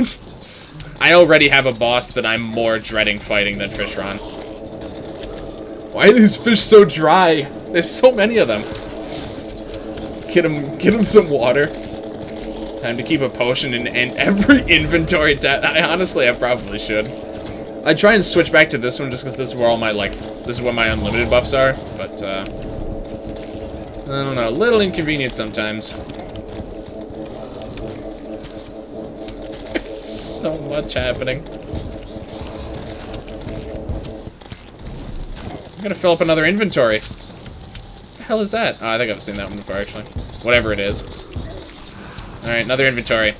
I already have a boss that I'm more dreading fighting than Fishron. Why are these fish so dry? There's so many of them. Get him some water. Time to keep a potion in every inventory tab. I probably should. I try and switch back to this one just because this is where all my, this is where my unlimited buffs are, but, I don't know, a little inconvenient sometimes. So much happening. I'm gonna fill up another inventory. What the hell is that? Oh, I think I've seen that one before, actually. Whatever it is. Alright, another inventory.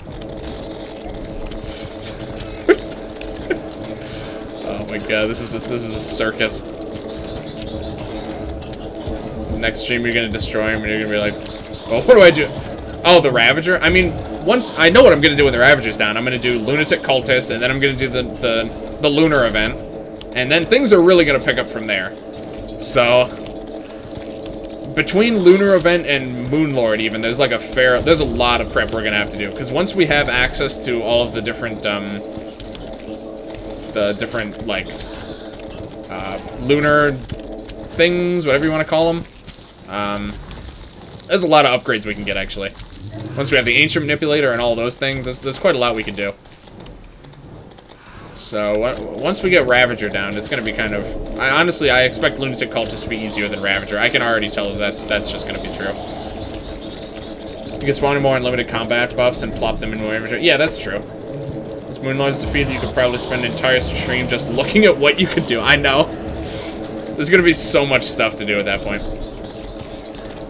Oh my god, this is a circus. Next stream you're gonna destroy him and you're gonna be like, well, what do I do? Oh, the Ravager? I mean, once I know what I'm gonna do when the Ravager's down. I'm gonna do Lunatic Cultist, and then I'm gonna do the Lunar Event. And then things are really gonna pick up from there. So between Lunar Event and Moonlord even, there's like there's a lot of prep we're gonna have to do. Because once we have access to all of the different like lunar things, whatever you want to call them. There's a lot of upgrades we can get, actually. Once we have the Ancient Manipulator and all those things, there's quite a lot we can do. So, once we get Ravager down, it's going to be kind of... honestly, I expect Lunatic Cultist to be easier than Ravager. I can already tell that's just going to be true. You can spawn in more unlimited combat buffs and plop them into Ravager. Yeah, that's true. Once Moonlord's defeated, you could probably spend an entire stream just looking at what you could do. I know. There's going to be so much stuff to do at that point.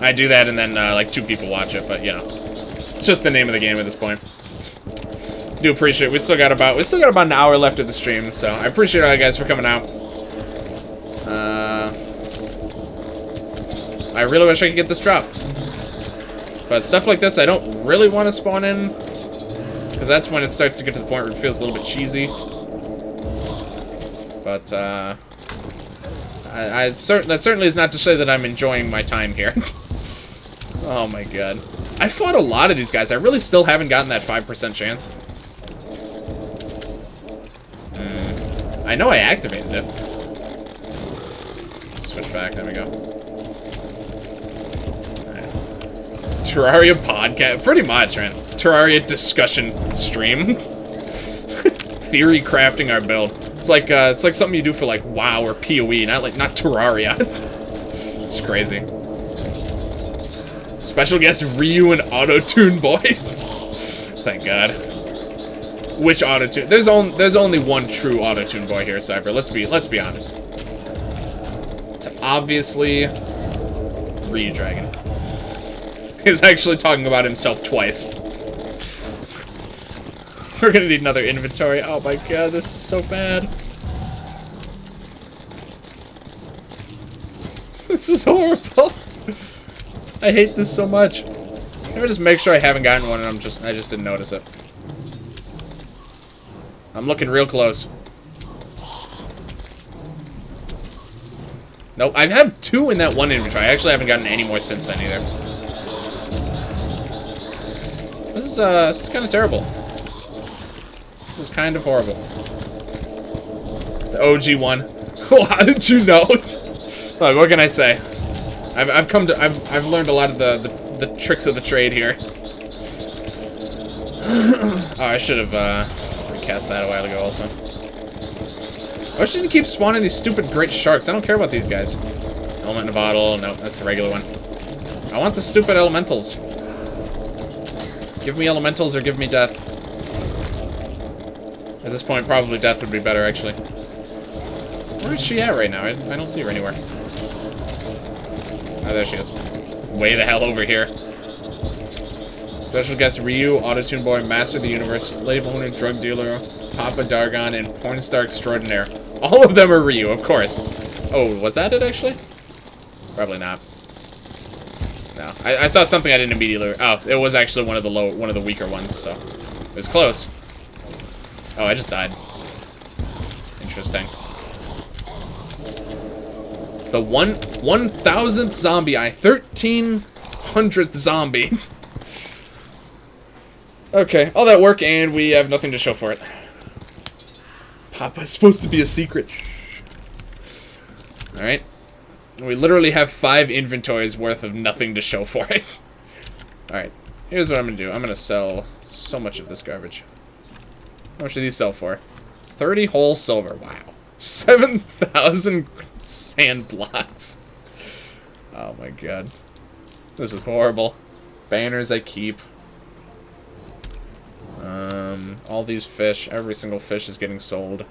I do that and then, like, 2 people watch it, but, you know. It's just the name of the game at this point. Do appreciate it. We still got about an hour left of the stream, so I appreciate all you guys for coming out. I really wish I could get this dropped. But stuff like this, I don't really want to spawn in, because that's when it starts to get to the point where it feels a little bit cheesy. But, that certainly is not to say that I'm enjoying my time here. Oh my god. I fought a lot of these guys. I really still haven't gotten that 5% chance. I know I activated it. Switch back. There we go. Right. Terraria podcast. Pretty much, man. Terraria discussion stream. Theory crafting our build. It's like something you do for like WoW or PoE, not Terraria. It's crazy. Special guest Ryu and Auto-Tune Boy. Thank God. Which Auto-Tune? There's only one true Auto-Tune Boy here, Cypher. Let's be honest. It's obviously Ryu Dragon. He's actually talking about himself twice. We're gonna need another inventory. Oh my god, this is so bad. This is horrible. I hate this so much. Let me just make sure I haven't gotten one and I just didn't notice it. I'm looking real close. Nope, I have 2 in that one inventory. I actually haven't gotten any more since then either. This is kind of terrible. This is kind of horrible. The OG one. How did you know? Look, what can I say? I've learned a lot of the tricks of the trade here. Oh, I should have recast that a while ago also. I wish I didn't keep spawning these stupid great sharks. I don't care about these guys. Element in a bottle. No, that's the regular one. I want the stupid elementals. Give me elementals or give me death. At this point, probably death would be better, actually. Where is she at right now? I don't see her anywhere. Oh, there she is. Way the hell over here. Special guest Ryu, Auto-Tune Boy, Master of the Universe, Slave Owner, Drug Dealer, Papa Dargon, and Porn Star Extraordinaire. All of them are Ryu, of course. Oh, was that it, actually? Probably not. No. I saw something I didn't immediately... Oh, it was actually one of the weaker ones, so... It was close. Oh, I just died. Interesting. The 1000th zombie 1300th zombie. Okay, all that work and we have nothing to show for it. Papa's supposed to be a secret. Alright. We literally have 5 inventories worth of nothing to show for it. Alright, here's what I'm gonna do. I'm gonna sell so much of this garbage. How much do these sell for? 30 whole silver. Wow. 7,000 sand blocks. Oh my god. This is horrible. Banners I keep. All these fish. Every single fish is getting sold.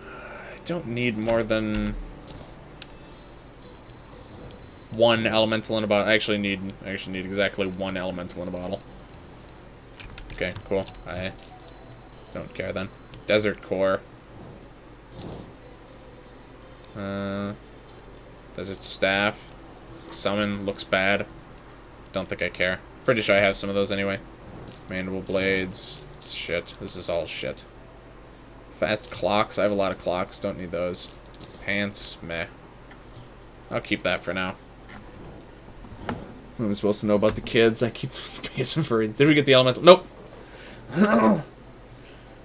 I don't need more than 1 elemental in a bottle. I actually need exactly 1 elemental in a bottle. Okay, cool. I don't care then. Desert core. Desert staff. Summon looks bad. Don't think I care. Pretty sure I have some of those anyway. Mandible blades. Shit. This is all shit. Fast clocks. I have a lot of clocks. Don't need those. Pants. Meh. I'll keep that for now. I'm supposed to know about the kids. I keep the basement for... Did we get the elemental? Nope.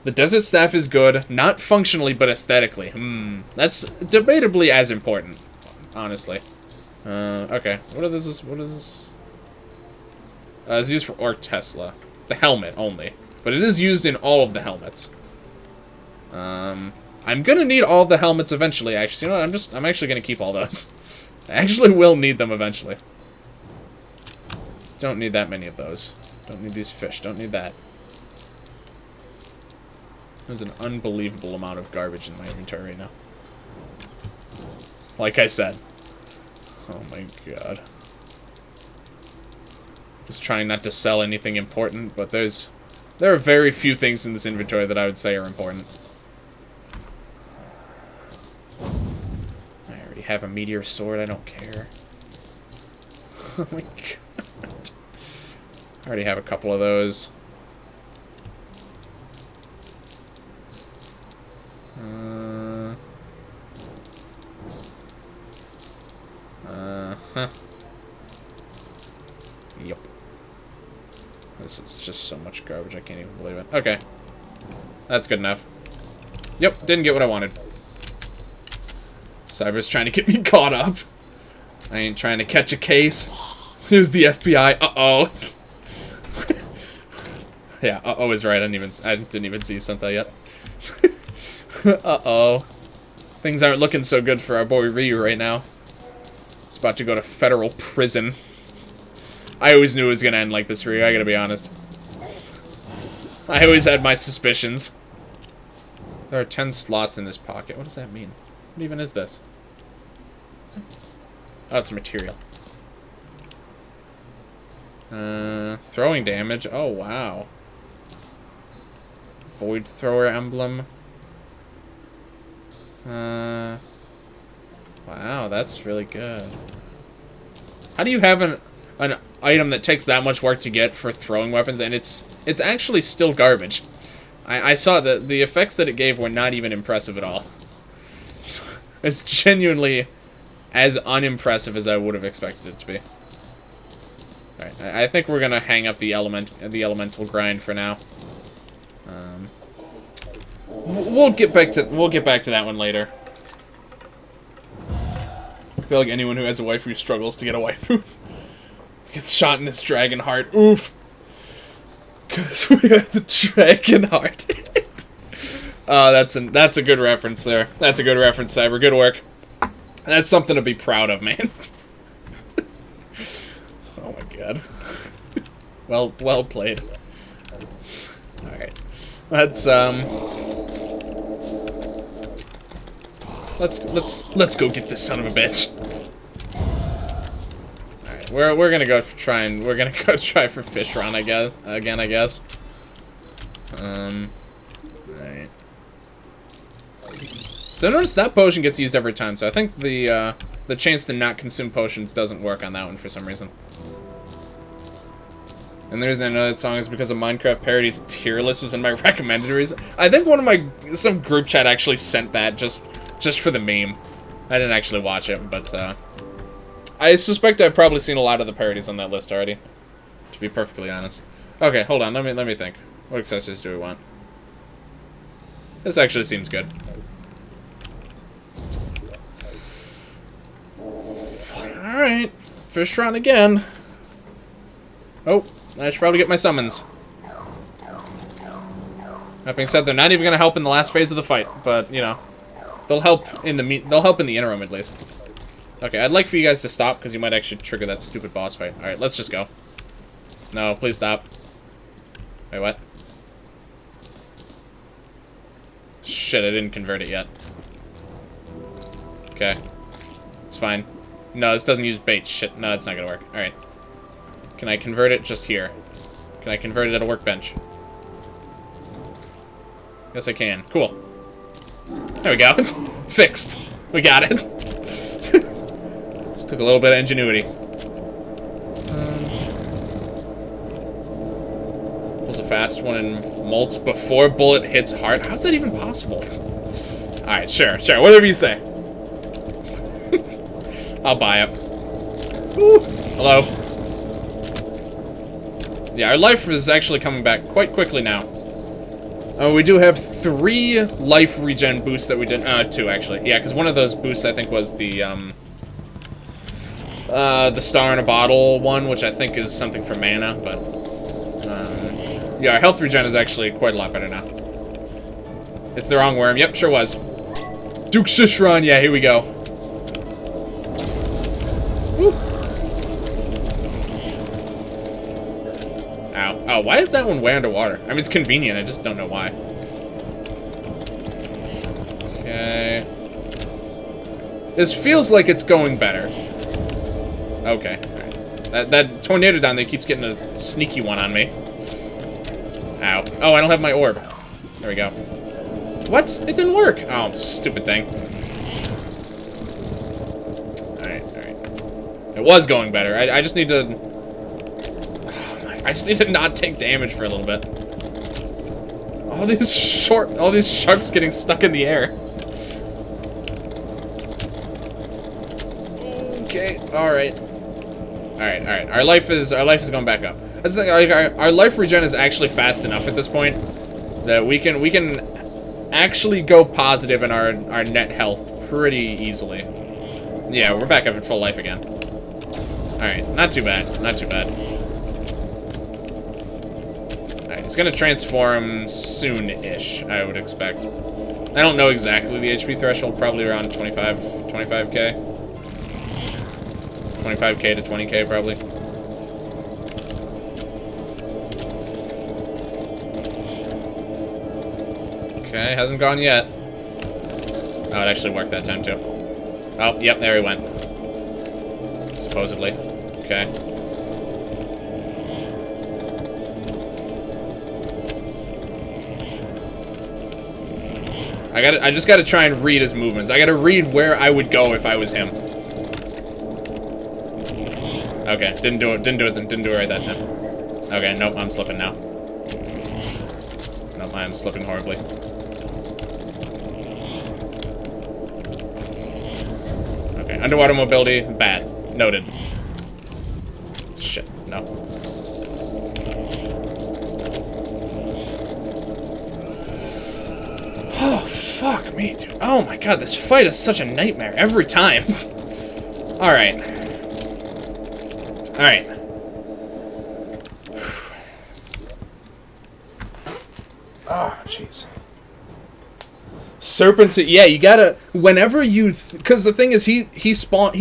The desert staff is good. Not functionally, but aesthetically. That's debatably as important. Honestly. Okay. What is this? What is this? It's used for Orc Tesla. The helmet only. But it is used in all of the helmets. I'm gonna need all of the helmets eventually, actually. You know what? I'm actually gonna keep all those. I actually will need them eventually. Don't need that many of those. Don't need these fish. Don't need that. There's an unbelievable amount of garbage in my inventory right now. Like I said. Oh my god. Just trying not to sell anything important, but there are very few things in this inventory that I would say are important. I already have a meteor sword, I don't care. Oh my god. I already have a couple of those. This is just so much garbage, I can't even believe it. Okay. That's good enough. Yep, didn't get what I wanted. Cyber's trying to get me caught up. I ain't trying to catch a case. Here's the FBI. Uh-oh. Yeah, uh-oh is right. I didn't even see you sent that yet. Uh-oh. Things aren't looking so good for our boy Ryu right now. He's about to go to federal prison. I always knew it was gonna end like this, Ryu, I gotta be honest. I always had my suspicions. There are 10 slots in this pocket. What does that mean? What even is this? Oh, it's material. Throwing damage. Oh, wow. Void thrower emblem. Wow, that's really good. How do you have an item that takes that much work to get for throwing weapons, and it's actually still garbage? I saw that the effects that it gave were not even impressive at all. It's genuinely as unimpressive as I would have expected it to be. Alright, I think we're gonna hang up the elemental grind for now. We'll get back to that one later. I feel like anyone who has a waifu struggles to get a waifu. Gets shot in his dragon heart. Oof. Because we have the dragon heart. That's a good reference there. That's a good reference, Cyber. Good work. That's something to be proud of, man. Oh my god. Well played. Alright. Let's go get this son of a bitch. Alright, we're gonna go try for Fishron, I guess. Again, I guess. Alright. So notice that potion gets used every time, so I think the chance to not consume potions doesn't work on that one for some reason. And the reason I know that song is because of Minecraft parodies tier list was in my recommended reason. I think some group chat actually sent that just for the meme. I didn't actually watch it, but I suspect I've probably seen a lot of the parodies on that list already, to be perfectly honest. Okay, hold on, let me think. What accessories do we want? This actually seems good. Alright, Fishron again. Oh, I should probably get my summons. That being said, they're not even gonna help in the last phase of the fight, but you know, they'll help in the interim at least. Okay, I'd like for you guys to stop because you might actually trigger that stupid boss fight. All right, let's just go. No, please stop. Wait, what? Shit, I didn't convert it yet. Okay, it's fine. No, this doesn't use bait. Shit, no, it's not gonna work. All right. Can I convert it just here? Can I convert it at a workbench? Yes, I can. Cool. There we go. Fixed. We got it. Just took a little bit of ingenuity. Pulls a fast one and molts before bullet hits heart. How's that even possible? Alright, sure. Whatever you say. I'll buy it. Ooh. Hello. Yeah, our life is actually coming back quite quickly now. We do have 3 life regen boosts that we did. 2 actually. Yeah, because one of those boosts I think was the star in a bottle one, which I think is something for mana. But yeah, our health regen is actually quite a lot better now. It's the wrong worm. Yep, sure was. Duke Fishron. Yeah, here we go. Woo. Ow. Oh, why is that one way underwater? I mean, it's convenient. I just don't know why. Okay. This feels like it's going better. Okay. Alright. That tornado down there keeps getting a sneaky one on me. Ow. Oh, I don't have my orb. There we go. What? It didn't work. Oh, stupid thing. Alright. It was going better. I just need to... I just need to not take damage for a little bit. All these sharks getting stuck in the air. Okay, alright. Our life is going back up. That's the thing, like, our life regen is actually fast enough at this point that we can actually go positive in our net health pretty easily. Yeah, we're back up at full life again. Alright, not too bad. Not too bad. Alright, he's gonna transform soon-ish, I would expect. I don't know exactly the HP threshold, probably around 25k. 25k to 20k, probably. Okay, hasn't gone yet. Oh, it actually worked that time, too. Oh, yep, there he went. Supposedly. Okay. I just gotta try and read his movements. I gotta read where I would go if I was him. Okay, didn't do it right that time. Okay, nope, I'm slipping now. Nope, I am slipping horribly. Okay, underwater mobility, bad. Noted. Shit, no. Oh, fuck me, dude. Oh my god, this fight is such a nightmare every time. Alright. Alright. Oh, jeez. Serpent, yeah, you gotta, whenever you, because the thing is, he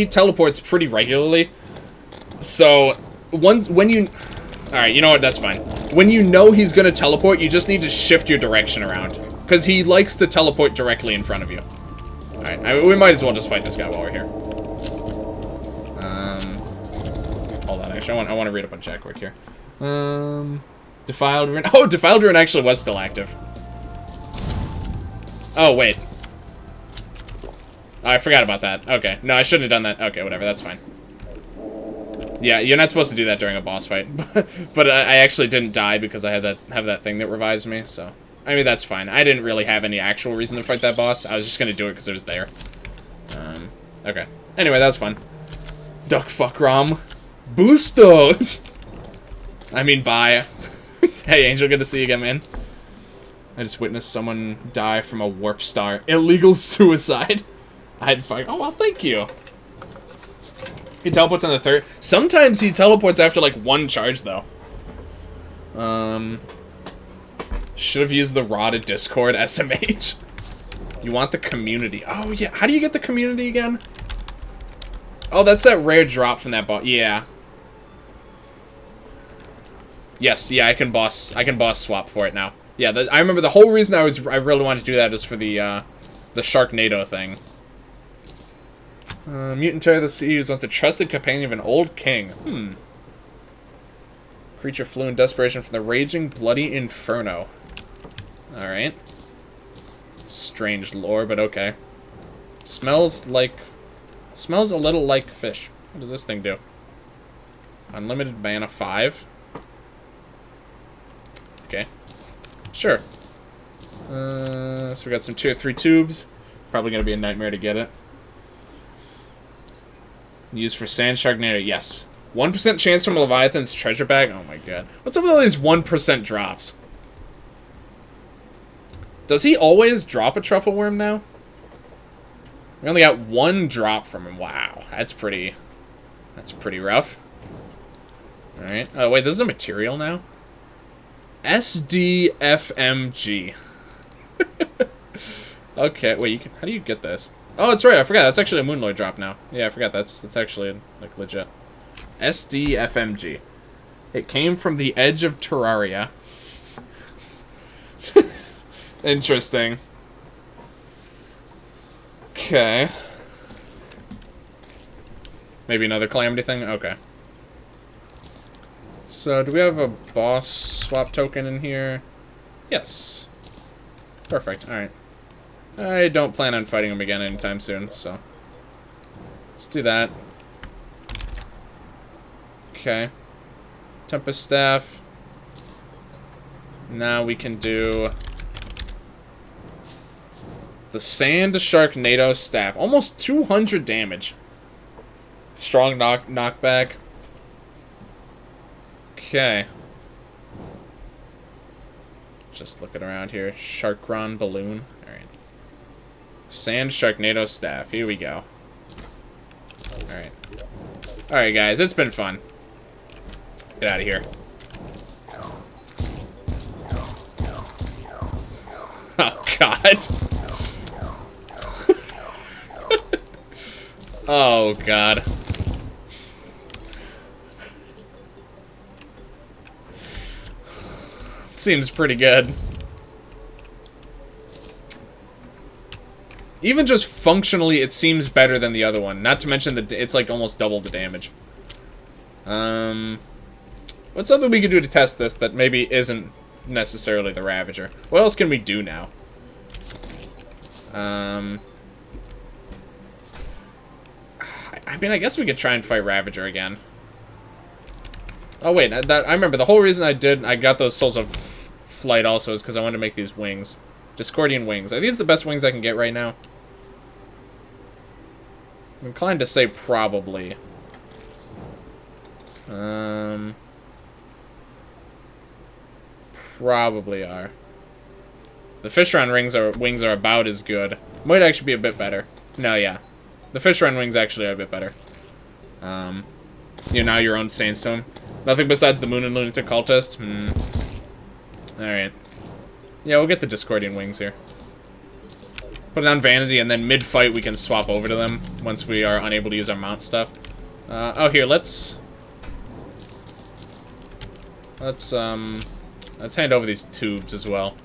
teleports pretty regularly, so, when you, alright, you know what, that's fine. When you know he's gonna teleport, you just need to shift your direction around, because he likes to teleport directly in front of you. Alright, we might as well just fight this guy while we're here. Hold on, actually, I want to read up on chat quick here. Defiled Ruin, oh, Defiled Ruin actually was still active. Oh, wait. Oh, I forgot about that. Okay. No, I shouldn't have done that. Okay, whatever. That's fine. Yeah, you're not supposed to do that during a boss fight. But I actually didn't die because I had that thing that revives me, so... I mean, that's fine. I didn't really have any actual reason to fight that boss. I was just gonna do it because it was there. Okay. Anyway, that was fun. Duck fuck Rom. Boosto! I mean, bye. Hey, Angel, good to see you again, man. I just witnessed someone die from a warp star. Illegal suicide. I'd fight. Oh, well, thank you. He teleports on the third. Sometimes he teleports after, like, one charge, though. Should have used the Rod of Discord SMH. You want the community. Oh, yeah. How do you get the community again? Oh, that's that rare drop from that boss. Yeah. Yes, yeah, I can boss swap for it now. Yeah, I remember the whole reason I really wanted to do that is for the Sharknado thing. Mutant Terror of the Seas wants a trusted companion of an old king. Creature flew in desperation from the raging, bloody inferno. Alright. Strange lore, but okay. Smells a little like fish. What does this thing do? Unlimited mana 5. Okay. Sure. So we got some tier 3 tubes. Probably gonna be a nightmare to get it. Used for Sand Sharknado, yes. 1% chance from Leviathan's treasure bag. Oh my god. What's up with all these 1% drops? Does he always drop a truffle worm now? We only got 1 drop from him. Wow. That's pretty rough. Alright. Oh wait, this is a material now? SDFMG. Okay, wait, how do you get this? Oh, that's right, I forgot, that's actually a Moonlord drop now. Yeah, I forgot, that's actually, like, legit. SDFMG. It came from the edge of Terraria. Interesting. Okay. Maybe another Calamity thing? Okay. So, do we have a boss swap token in here? Yes. Perfect, alright. I don't plan on fighting him again anytime soon, so... let's do that. Okay. Tempest Staff. Now we can do... the Sand Sharknado Staff. Almost 200 damage. Strong knockback. Okay. Just looking around here. Sharkron balloon. Alright. Sand Sharknado staff. Here we go. Alright. Alright, guys. It's been fun. Get out of here. Oh, God. Oh, God. Seems pretty good. Even just functionally, it seems better than the other one. Not to mention that it's like almost double the damage. What's something we could do to test this that maybe isn't necessarily the Ravager? What else can we do now? I mean, I guess we could try and fight Ravager again. Oh wait, I remember the whole reason I got those Souls of Flight also is because I wanted to make these wings. Discordian wings. Are these the best wings I can get right now? I'm inclined to say probably. Probably are. The Fishron wings are about as good. Might actually be a bit better. No, yeah. The Fishron wings actually are a bit better. You now your own Sandstorm. Nothing besides the Moon and Lunatic Cultist? Alright. Yeah, we'll get the Discordian wings here. Put it on Vanity, and then mid-fight we can swap over to them once we are unable to use our mount stuff. Oh, here, let's hand over these tubes as well.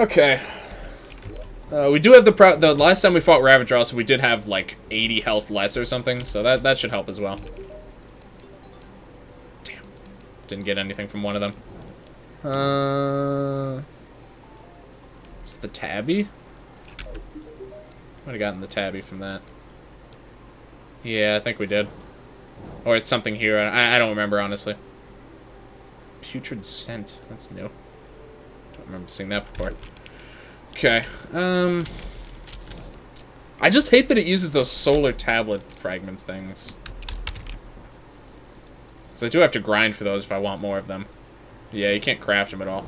Okay. We do have the last time we fought Ravager also, we did have, like, 80 health less or something, so that should help as well. Damn. Didn't get anything from one of them. Is it the Tabby? Might have gotten the Tabby from that. Yeah, I think we did. Or it's something here. I don't remember, honestly. Putrid Scent. That's new. Don't remember seeing that before. Okay. I just hate that it uses those solar tablet fragments things. So I do have to grind for those if I want more of them. Yeah, you can't craft them at all.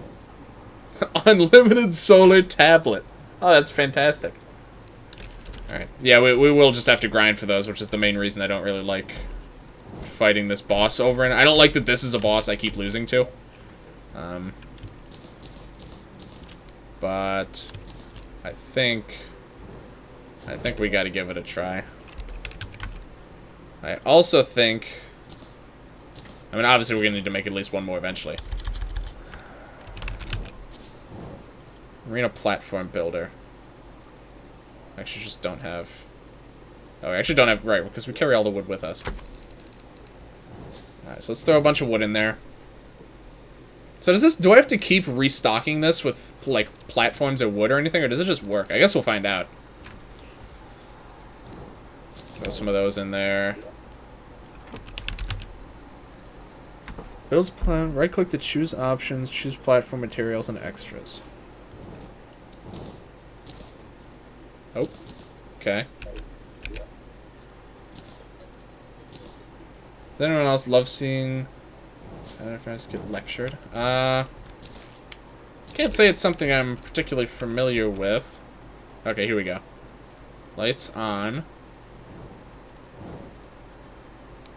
Unlimited solar tablet. Oh, that's fantastic. Alright. Yeah, we will just have to grind for those, which is the main reason I don't really like fighting this boss over. And I don't like that this is a boss I keep losing to. But I think we gotta give it a try. I also think... I mean, obviously we're gonna need to make at least one more eventually. Arena platform builder. Actually, just don't have... Oh, we actually don't have... Right, because we carry all the wood with us. Alright, so let's throw a bunch of wood in there. So does this... Do I have to keep restocking this with, like, platforms or wood or anything, or does it just work? I guess we'll find out. Throw some of those in there. Builds plan. Right-click to choose options, choose platform materials, and extras. Oh. Okay. Does anyone else love seeing... I don't know if I just get lectured. Can't say it's something I'm particularly familiar with. Okay, here we go. Lights on.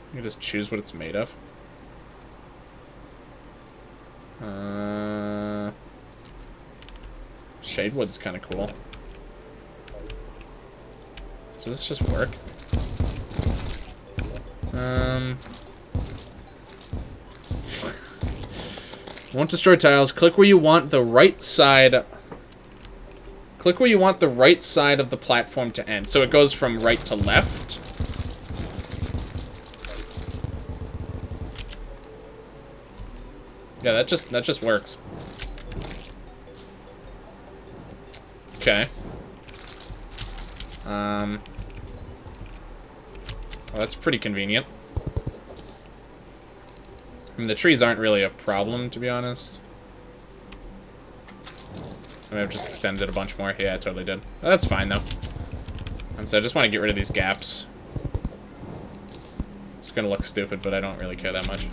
You can just choose what it's made of. Shadewood's kind of cool. Does this just work? Won't destroy tiles. Click where you want the right side. Click where you want the right side of the platform to end. So it goes from right to left. Yeah, that just works. Okay. Well, that's pretty convenient. I mean, the trees aren't really a problem, to be honest. I may have just extended a bunch more. Yeah, I totally did. Well, that's fine, though. And so I just want to get rid of these gaps. It's gonna look stupid, but I don't really care that much.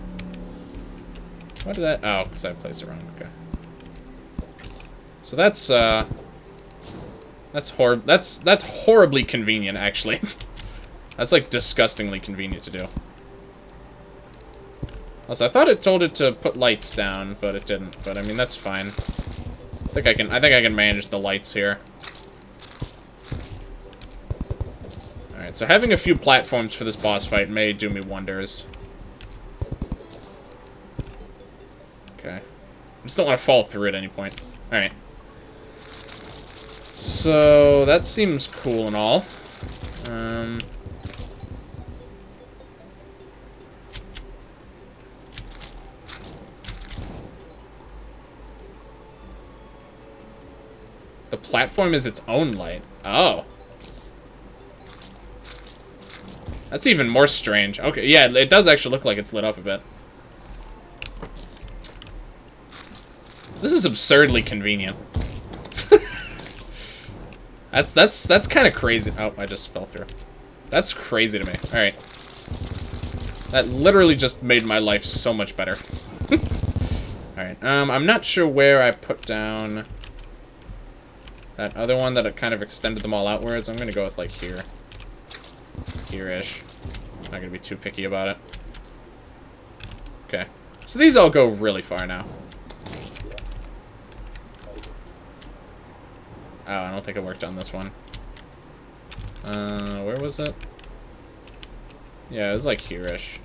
What did I... Oh, because I placed it wrong. Okay. So that's horribly convenient, actually. That's, like, disgustingly convenient to do. Also, I thought it told it to put lights down, but it didn't. But, I mean, that's fine. I think I can manage the lights here. Alright, so having a few platforms for this boss fight may do me wonders. Okay. I just don't want to fall through at any point. Alright. So, that seems cool and all. The platform is its own light. Oh. That's even more strange. Okay, yeah, it does actually look like it's lit up a bit. This is absurdly convenient. That's kind of crazy. Oh, I just fell through. That's crazy to me. Alright. That literally just made my life so much better. Alright, I'm not sure where I put down that other one that it kind of extended them all outwards. I'm gonna go with, like, here. Here-ish. Not gonna be too picky about it. Okay. So these all go really far now. Oh, I don't think it worked on this one. Where was it? Yeah, it was like here-ish.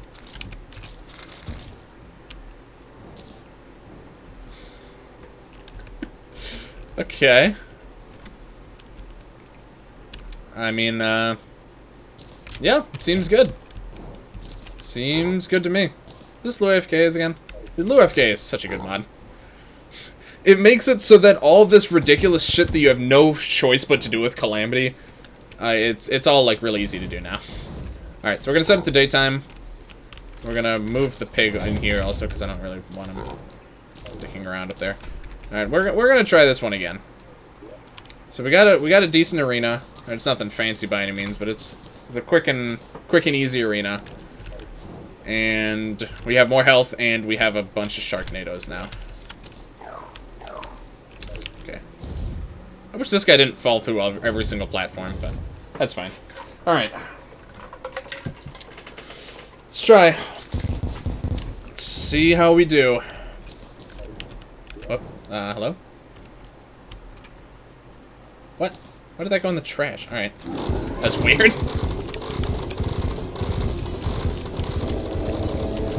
Okay. I mean, yeah, seems good. Seems good to me. Is this Lunar FK again? The Lunar FK is such a good mod. It makes it so that all of this ridiculous shit that you have no choice but to do with Calamity, it's all, like, really easy to do now. Alright, so we're gonna set it to daytime. We're gonna move the pig in here also, because I don't really want him dicking around up there. Alright, we're gonna try this one again. So we got a decent arena. It's nothing fancy by any means, but it's a quick and easy arena. And we have more health, and we have a bunch of Sharknadoes now. Okay. I wish this guy didn't fall through every single platform, but that's fine. Alright. Let's try. Let's see how we do. Oh, hello? What? Why did that go in the trash? Alright. That's weird.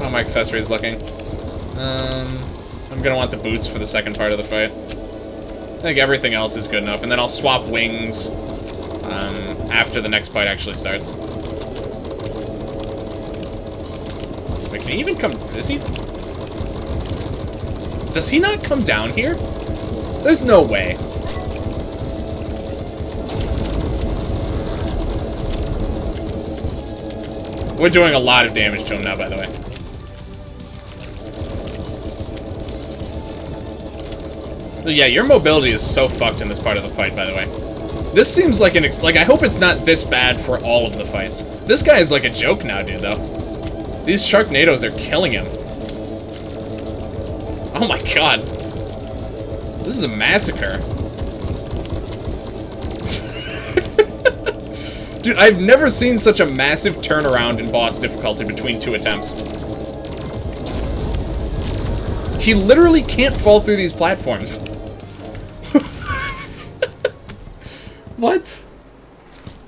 How my accessories looking? I'm gonna want the boots for the second part of the fight. I think everything else is good enough, and then I'll swap wings after the next fight actually starts. Wait, can he even come? Is he? Does he not come down here? There's no way. We're doing a lot of damage to him now, by the way. Yeah, your mobility is so fucked in this part of the fight, by the way. This seems like an like, I hope it's not this bad for all of the fights. This guy is like a joke now, dude, though. These Sharknadoes are killing him. Oh my god. This is a massacre. Dude, I've never seen such a massive turnaround in boss difficulty between two attempts. He literally can't fall through these platforms. What?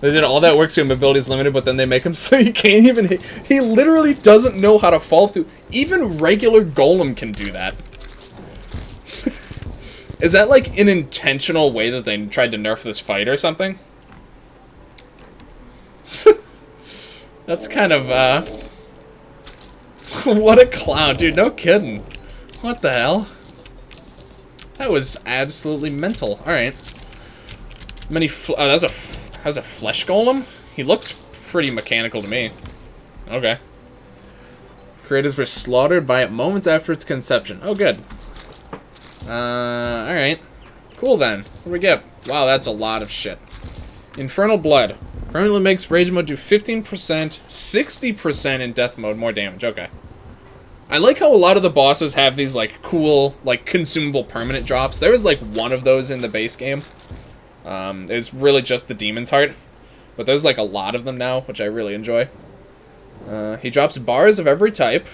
They did all that work so your mobility is limited, but then they make him so you can't even hit. He literally doesn't know how to fall through. Even regular Golem can do that. Is that like an intentional way that they tried to nerf this fight or something? That's kind of, what a clown, dude, no kidding. What the hell? That was absolutely mental. Alright. Oh, that was a flesh golem? He looked pretty mechanical to me. Okay. Creators were slaughtered by it moments after its conception. Oh, good. Alright. Cool, then. What do we get? Wow, that's a lot of shit. Infernal blood. Permanently makes rage mode do 15%, 60% in death mode, more damage. Okay. I like how a lot of the bosses have these, like, cool, like, consumable permanent drops. There was, like, one of those in the base game. It's really just the Demon's Heart. But there's, like, a lot of them now, which I really enjoy. He drops bars of every type.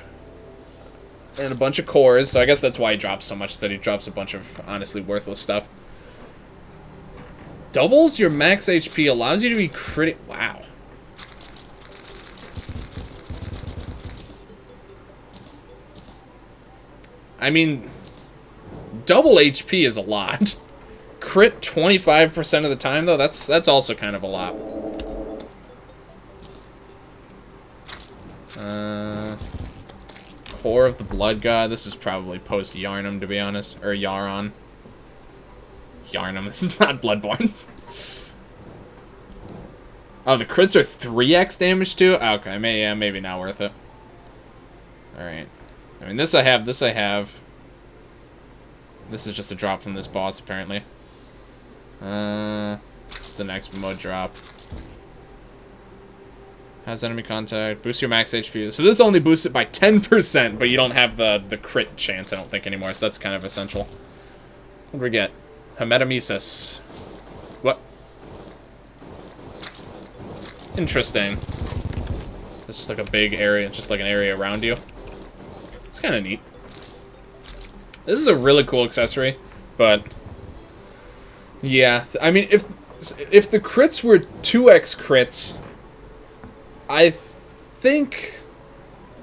And a bunch of cores, so I guess that's why he drops so much, that he drops a bunch of honestly worthless stuff. Doubles your max HP, allows you to be wow. I mean, double HP is a lot. Crit 25% of the time, though, that's also kind of a lot. Core of the Blood God. This is probably post-Yarnum, to be honest. Or Yaron. Yarnum. This is not Bloodborne. Oh, the crits are 3x damage, too? Okay, maybe not worth it. Alright. I mean, this I have, this I have. This is just a drop from this boss, apparently. It's an X mode drop. Has enemy contact. Boost your max HP. So this only boosts it by 10%, but you don't have the crit chance, I don't think, anymore. So that's kind of essential. What do we get? Hemetamesis. What? Interesting. It's just like a big area, just like an area around you. It's kind of neat. This is a really cool accessory, but yeah, I mean, if the crits were 2x crits, I think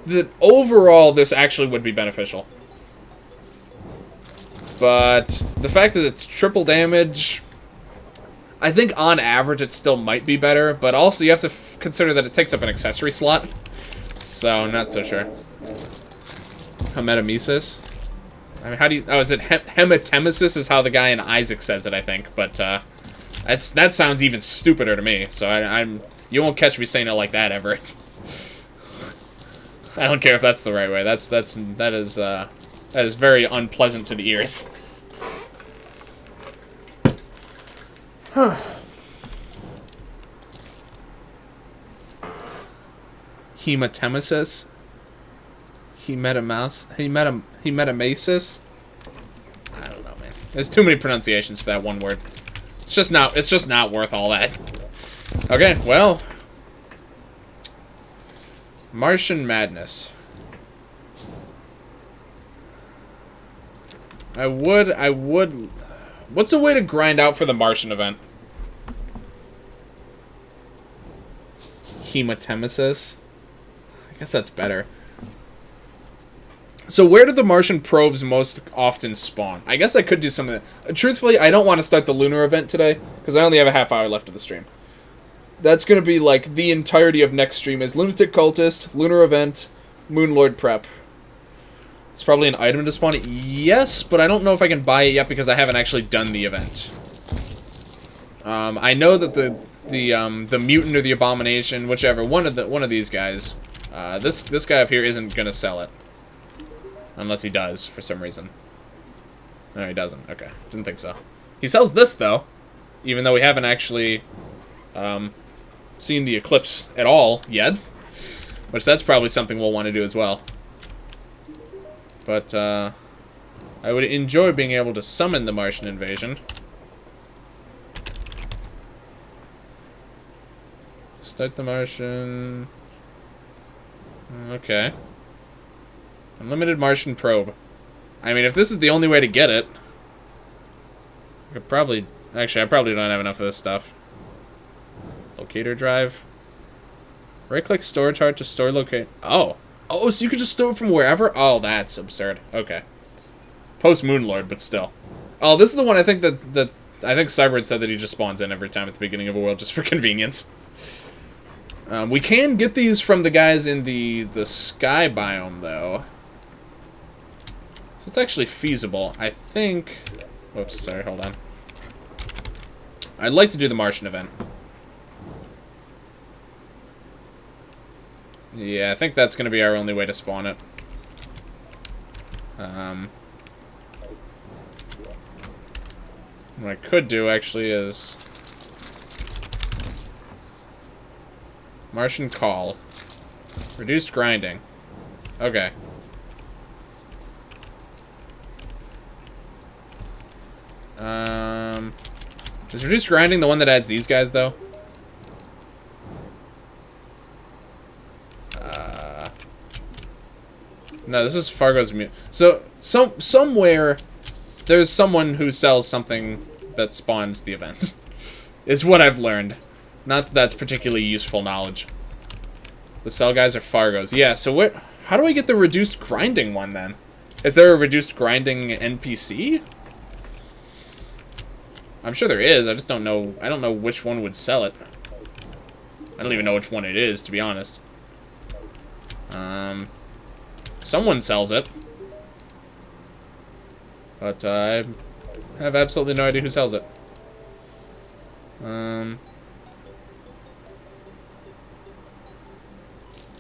that overall this actually would be beneficial. But the fact that it's triple damage, I think on average it still might be better, but also you have to consider that it takes up an accessory slot. So, not so sure. Hemetamesis. I mean, how do you... Oh, is it hematemesis is how the guy in Isaac says it, I think. But, that sounds even stupider to me. So, I'm... You won't catch me saying it like that, ever. I don't care if that's the right way. That is very unpleasant to the ears. Huh. Hematemesis? Hemetamesis? I don't know, man. There's too many pronunciations for that one word. It's just not worth all that. Okay, well. Martian Madness. I would... What's a way to grind out for the Martian event? Hematemesis? I guess that's better. So where do the Martian probes most often spawn? I guess I could do some of that. Truthfully, I don't want to start the Lunar Event today, because I only have a half hour left of the stream. That's going to be, like, the entirety of next stream is Lunatic Cultist, Lunar Event, Moonlord Prep. It's probably an item to spawn it. Yes, but I don't know if I can buy it yet because I haven't actually done the event. I know that the Mutant or the Abomination, whichever, one of these guys, this guy up here isn't going to sell it. Unless he does, for some reason. No, he doesn't. Okay, didn't think so. He sells this, though, even though we haven't actually... seen the eclipse at all yet, which that's probably something we'll want to do as well. But I would enjoy being able to summon the Martian Invasion. Start the Martian. Okay. Unlimited Martian probe. I mean, if this is the only way to get it, I could probably... Actually, I probably don't have enough of this stuff. Locator drive. Right-click storage heart to store locate. Oh. Oh, so you could just store it from wherever? Oh, that's absurd. Okay. Post Moonlord, but still. Oh, this is the one I think that I think Cyber said that he just spawns in every time at the beginning of a world just for convenience. We can get these from the guys in the sky biome, though. So it's actually feasible. I think... Whoops, sorry, hold on. I'd like to do the Martian event. Yeah, I think that's going to be our only way to spawn it. What I could do, actually, is... Martian call. Reduced grinding. Okay. Is reduced grinding the one that adds these guys, though? No, this is Fargo's mute. So, somewhere, there's someone who sells something that spawns the event. Is what I've learned. Not that that's particularly useful knowledge. The sell guys are Fargo's. Yeah, so how do I get the reduced grinding one, then? Is there a reduced grinding NPC? I'm sure there is, I just don't know. I don't know which one would sell it. I don't even know which one it is, to be honest. Someone sells it. But I have absolutely no idea who sells it.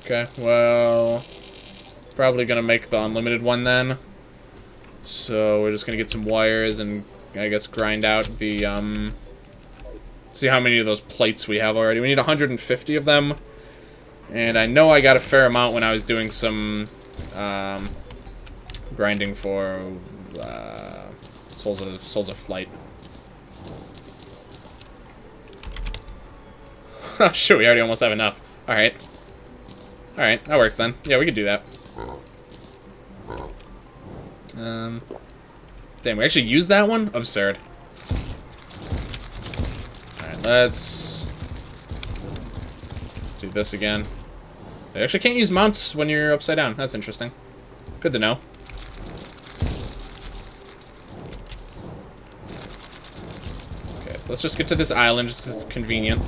Okay, well, probably gonna make the unlimited one then. So we're just gonna get some wires and I guess grind out the, see how many of those plates we have already. We need 150 of them. And I know I got a fair amount when I was doing some, grinding for, Souls of Flight. Oh, shoot, we already almost have enough. Alright. Alright, that works then. Yeah, we could do that. Damn, we actually used that one? Absurd. Alright, let's do this again. You actually can't use mounts when you're upside down. That's interesting. Good to know. Okay, so let's just get to this island just because it's convenient.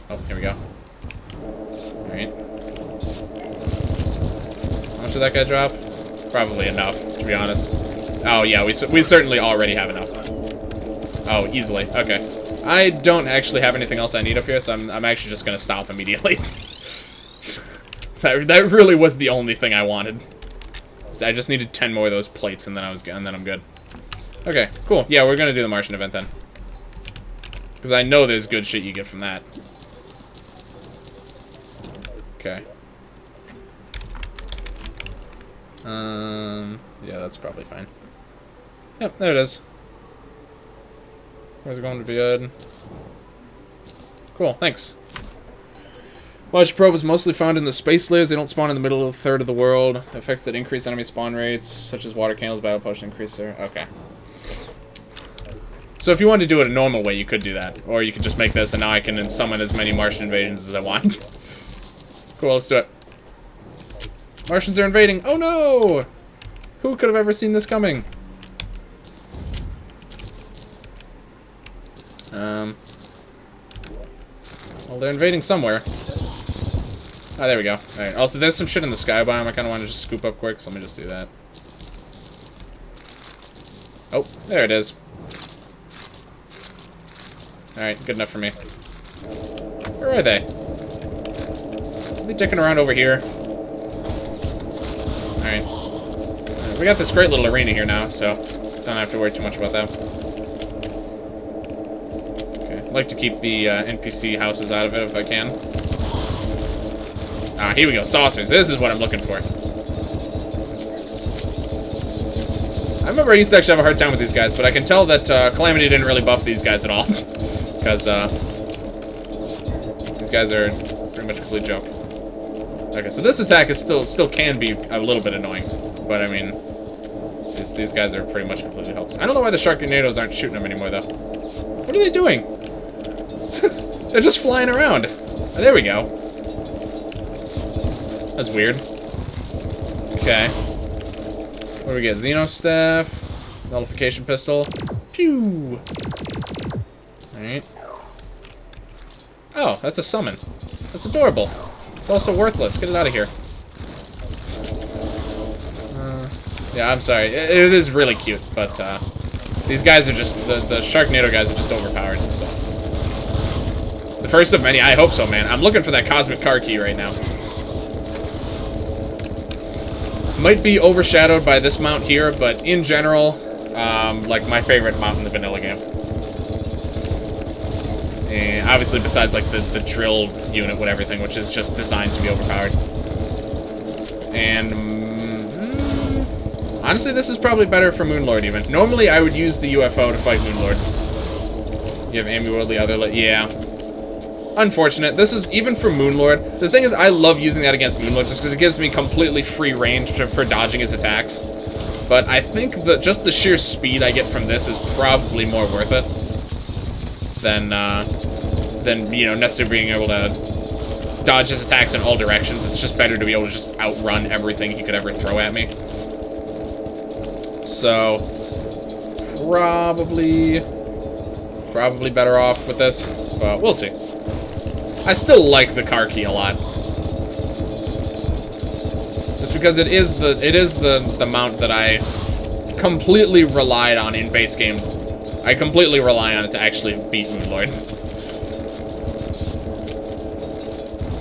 Oh, here we go. Alright. How much did that guy drop? Probably enough, to be honest. Oh, yeah, we certainly already have enough. Oh, easily. Okay. I don't actually have anything else I need up here, so I'm actually just going to stop immediately. That really was the only thing I wanted. So I just needed 10 more of those plates, and then I'm good. Okay, cool. Yeah, we're going to do the Martian event then. Because I know there's good shit you get from that. Okay. Yeah, that's probably fine. Yep, there it is. Where's it going to be good? Cool, thanks. Large probe is mostly found in the space layers. They don't spawn in the middle of the third of the world. Effects that increase enemy spawn rates, such as water candles, battle potion increaser. Okay. So if you wanted to do it a normal way, you could do that. Or you could just make this, and now I can summon as many Martian invasions as I want. Cool, let's do it. Martians are invading. Oh no! Who could have ever seen this coming? Well, they're invading somewhere. Oh, there we go. Alright, also there's some shit in the sky biome I kind of want to just scoop up quick, so let me just do that. Oh, there it is. Alright, good enough for me. Where are they? Are they dicking around over here? Alright. We got this great little arena here now, so don't have to worry too much about that. Okay, I'd like to keep the NPC houses out of it if I can. Ah, here we go. Saucers. This is what I'm looking for. I remember I used to actually have a hard time with these guys, but I can tell that Calamity didn't really buff these guys at all. Because these guys are pretty much a complete joke. Okay, so this attack is still can be a little bit annoying. But, I mean, these guys are pretty much completely helpless. I don't know why the Sharknadoes aren't shooting them anymore, though. What are they doing? They're just flying around. Oh, there we go. That's weird. Okay. What do we get? Xeno Staff. Nullification Pistol. Pew! Alright. Oh, that's a summon. That's adorable. It's also worthless. Get it out of here. Yeah, I'm sorry. It is really cute, but these guys are just... The Sharknado guys are just overpowered, so... The first of many? I hope so, man. I'm looking for that Cosmic Car Key right now. Might be overshadowed by this mount here, but in general, like my favorite mount in the vanilla game. And obviously, besides like the drill unit with everything, which is just designed to be overpowered. And honestly, this is probably better for Moonlord even. Normally, I would use the UFO to fight Moonlord. You have Ambiworld, the other, yeah. Unfortunate. This is, even for Moonlord, the thing is, I love using that against Moonlord just because it gives me completely free range for dodging his attacks. But I think that just the sheer speed I get from this is probably more worth it than you know, necessarily being able to dodge his attacks in all directions. It's just better to be able to just outrun everything he could ever throw at me. So, probably better off with this, but we'll see. I still like the car key a lot. Just because it is the mount that I completely relied on in base game. I completely rely on it to actually beat Moonlord.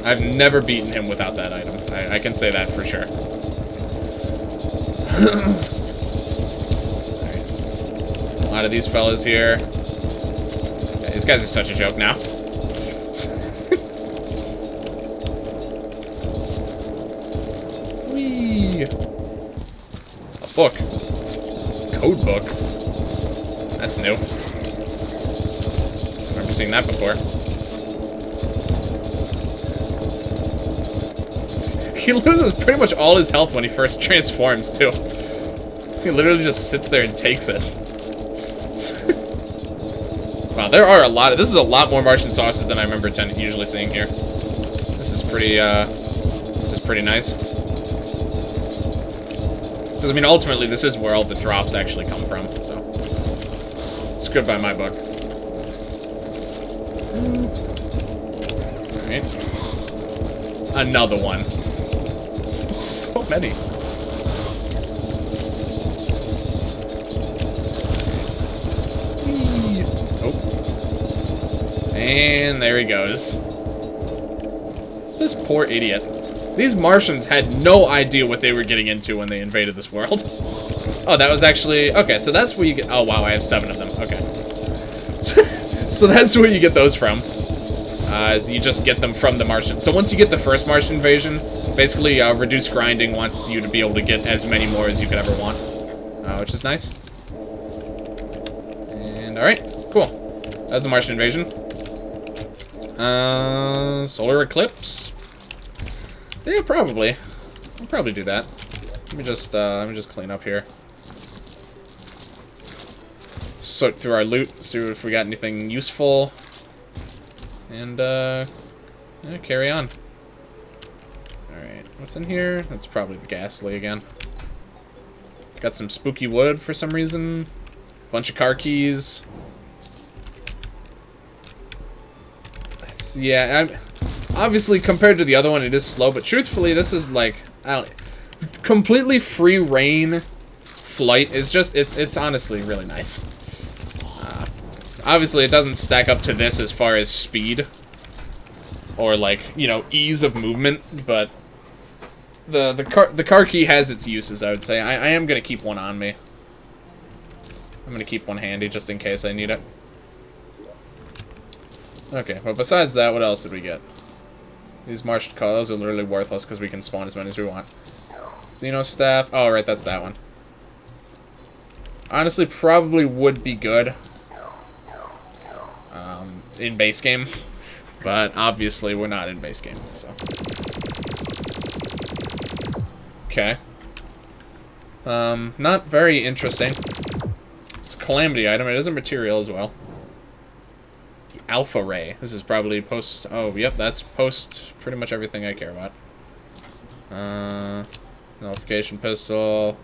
I've never beaten him without that item. I can say that for sure. Right. A lot of these fellas here. Yeah, these guys are such a joke now. Whee! A book. Code book. That's new. Never seen that before. He loses pretty much all his health when he first transforms, too. He literally just sits there and takes it. Wow, there are a lot of... This is a lot more Martian sauces than I remember usually seeing here. This is pretty nice. Because, I mean, ultimately, this is where all the drops actually come from, so... It's good by my book. Alright. Another one. So many. Oh. And there he goes. This poor idiot. These Martians had no idea what they were getting into when they invaded this world. Oh, that was actually... Okay, so that's where you get... Oh, wow, I have 7 of them. Okay. So that's where you get those from. Is you just get them from the Martian. So once you get the first Martian invasion, basically reduced grinding wants you to be able to get as many more as you could ever want. Which is nice. And alright, cool. That's the Martian invasion. Solar eclipse? Yeah, probably. I'll probably do that. Let me just clean up here. Sort through our loot, see if we got anything useful. And, yeah, carry on. Alright, what's in here? That's probably the ghastly again. Got some spooky wood for some reason. Bunch of car keys. Yeah, obviously, compared to the other one, it is slow, but truthfully, this is like, I don't... Completely free reign flight is just, it's honestly really nice. Obviously, it doesn't stack up to this as far as speed. Or, like, you know, ease of movement, but the car key has its uses, I would say. I am going to keep one on me. I'm going to keep one handy just in case I need it. Okay, well, besides that, what else did we get? These Martian calls are literally worthless because we can spawn as many as we want. Xeno staff. Oh, right, that's that one. Honestly, probably would be good in base game, but obviously we're not in base game, so. Okay. Not very interesting. It's a Calamity item. It is a material as well. Alpha Ray. This is probably post... Oh, yep, that's post pretty much everything I care about. Nullification pistol.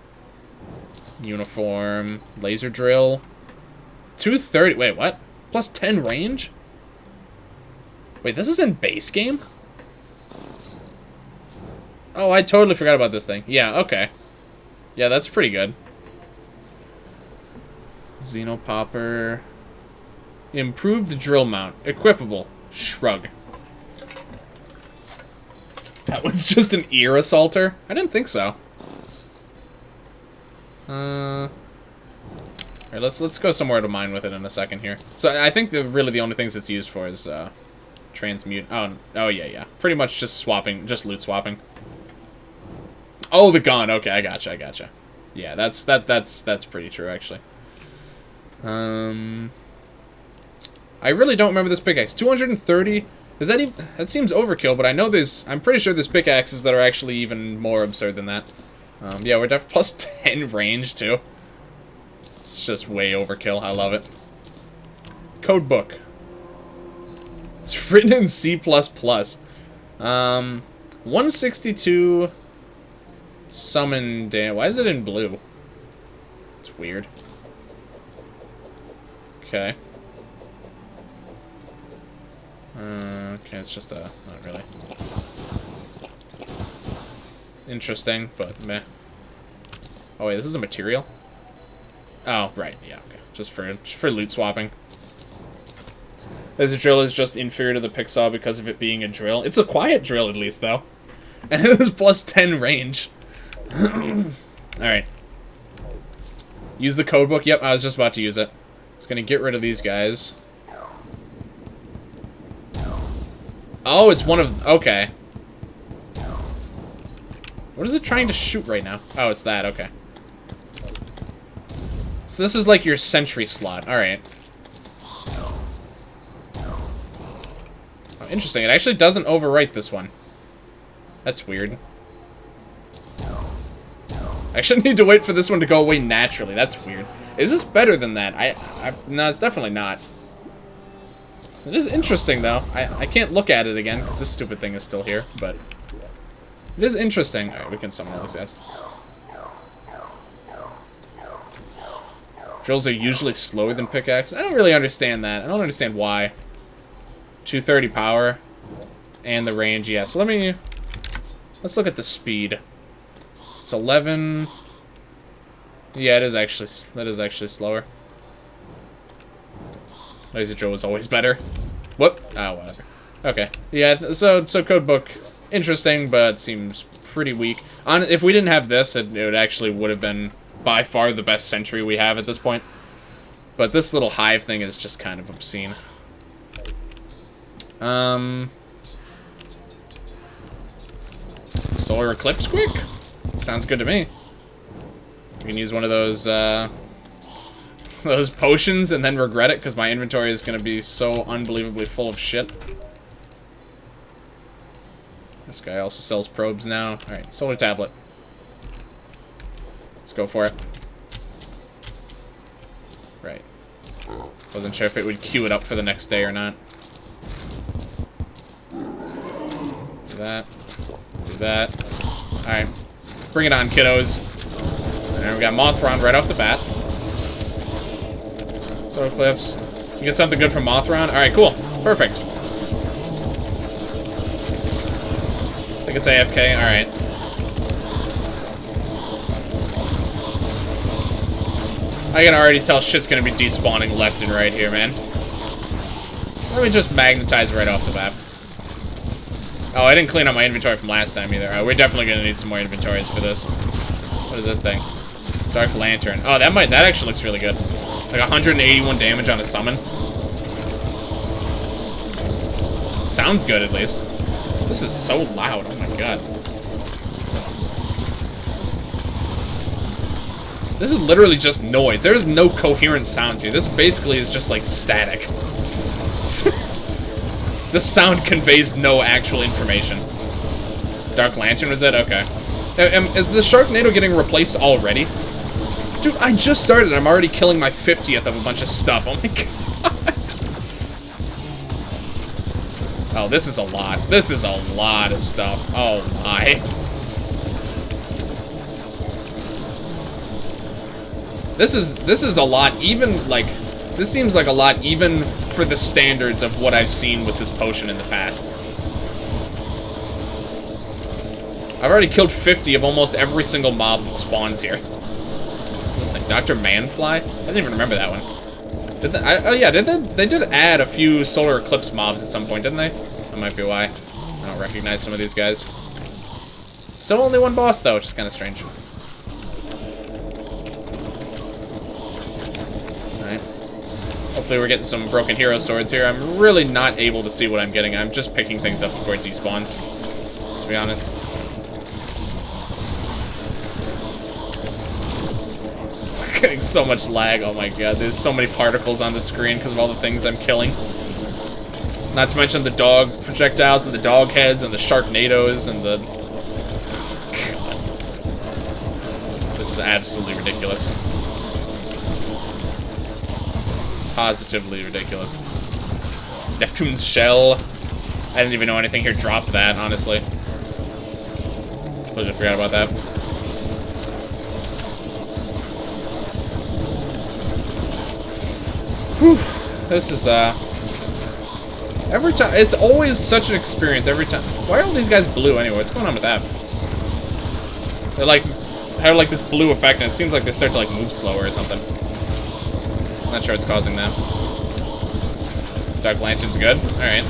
Uniform. Laser drill. 230... Wait, what? Plus 10 range? Wait, this is in base game? Oh, I totally forgot about this thing. Yeah, okay. Yeah, that's pretty good. Xenopopper. Improved drill mount. Equipable. Shrug. That was just an ear assaulter? I didn't think so. Alright, Alright, let's go somewhere to mine with it in a second here. So I think really the only things it's used for is transmute. Oh yeah. Pretty much just swapping, just loot swapping. Oh, the gun. Okay, I gotcha. Yeah, that's pretty true actually. I really don't remember this pickaxe. 230. Is that even? That seems overkill, but I know I'm pretty sure there's pickaxes that are actually even more absurd than that. Yeah, we're definitely plus 10 range too. It's just way overkill. I love it. Code book. It's written in C++. 162 summon damn. Why is it in blue? It's weird. Okay. Okay, it's just not really interesting, but meh. Oh wait, this is a material? Oh, right, yeah, okay. Just for loot swapping. This drill is just inferior to the picksaw because of it being a drill. It's a quiet drill at least, though. And it was plus 10 range. Alright. Use the code book. Yep, I was just about to use it. It's gonna get rid of these guys. Oh, it's one of... Okay. What is it trying to shoot right now? Oh, it's that. Okay. So this is like your sentry slot. Alright. Oh, interesting. It actually doesn't overwrite this one. That's weird. I actually need to wait for this one to go away naturally. That's weird. Is this better than that? No, it's definitely not. It is interesting, though. I can't look at it again, because this stupid thing is still here, but... It is interesting. Alright, we can summon all these guys. Drills are usually slower than pickaxes. I don't really understand that. I don't understand why. 230 power. And the range, yeah. So let's look at the speed. It's 11... Yeah, that is actually slower. Laser drill was always better. Whoop. Ah, whatever. Okay. Yeah, so codebook, interesting, but seems pretty weak. If we didn't have this, it actually would have been by far the best sentry we have at this point. But this little hive thing is just kind of obscene. Solar Eclipse quick? Sounds good to me. We can use one of those potions and then regret it because my inventory is going to be so unbelievably full of shit. This guy also sells probes now. Alright, solar tablet. Let's go for it. Right. Wasn't sure if it would queue it up for the next day or not. Do that. Do that. Alright. Bring it on, kiddos. And we got Mothron right off the bat. Solar Eclipse. You get something good from Mothron? Alright, cool. Perfect. I think it's AFK. Alright. I can already tell shit's gonna be despawning left and right here, man. Let me just magnetize right off the bat. Oh, I didn't clean up my inventory from last time either. We're definitely gonna need some more inventories for this. What is this thing? Dark Lantern. Oh, that actually looks really good. Like 181 damage on a summon. Sounds good, at least. This is so loud. Oh my god. This is literally just noise. There is no coherent sounds here. This basically is just like static. This sound conveys no actual information. Dark Lantern, was it? Okay. Is the Sharknado getting replaced already? Dude, I just started. I'm already killing my 50th of a bunch of stuff. Oh my god. Oh, this is a lot. This is a lot of stuff. Oh my. This is a lot, even, like, this seems like a lot even for the standards of what I've seen with this potion in the past. I've already killed 50 of almost every single mob that spawns here. This thing, Dr. Manfly? I didn't even remember that one. Did they, oh yeah, they did add a few Solar Eclipse mobs at some point, didn't they? That might be why. I don't recognize some of these guys. Still only one boss, though, which is kind of strange. Hopefully we're getting some broken hero swords here. I'm really not able to see what I'm getting. I'm just picking things up before it despawns, to be honest. Getting so much lag. Oh my god, there's so many particles on the screen because of all the things I'm killing. Not to mention the dog projectiles and the dog heads and the sharknadoes and the... God. This is absolutely ridiculous. Positively ridiculous. Neptune's shell. I didn't even know anything here dropped that, honestly. Completely forgot about that. Whew. This is, every time, it's always such an experience every time. Why are all these guys blue anyway? What's going on with that? They're like, have like this blue effect, and it seems like they start to like move slower or something. Not sure what's causing that. Dark Lantern's good. Alright.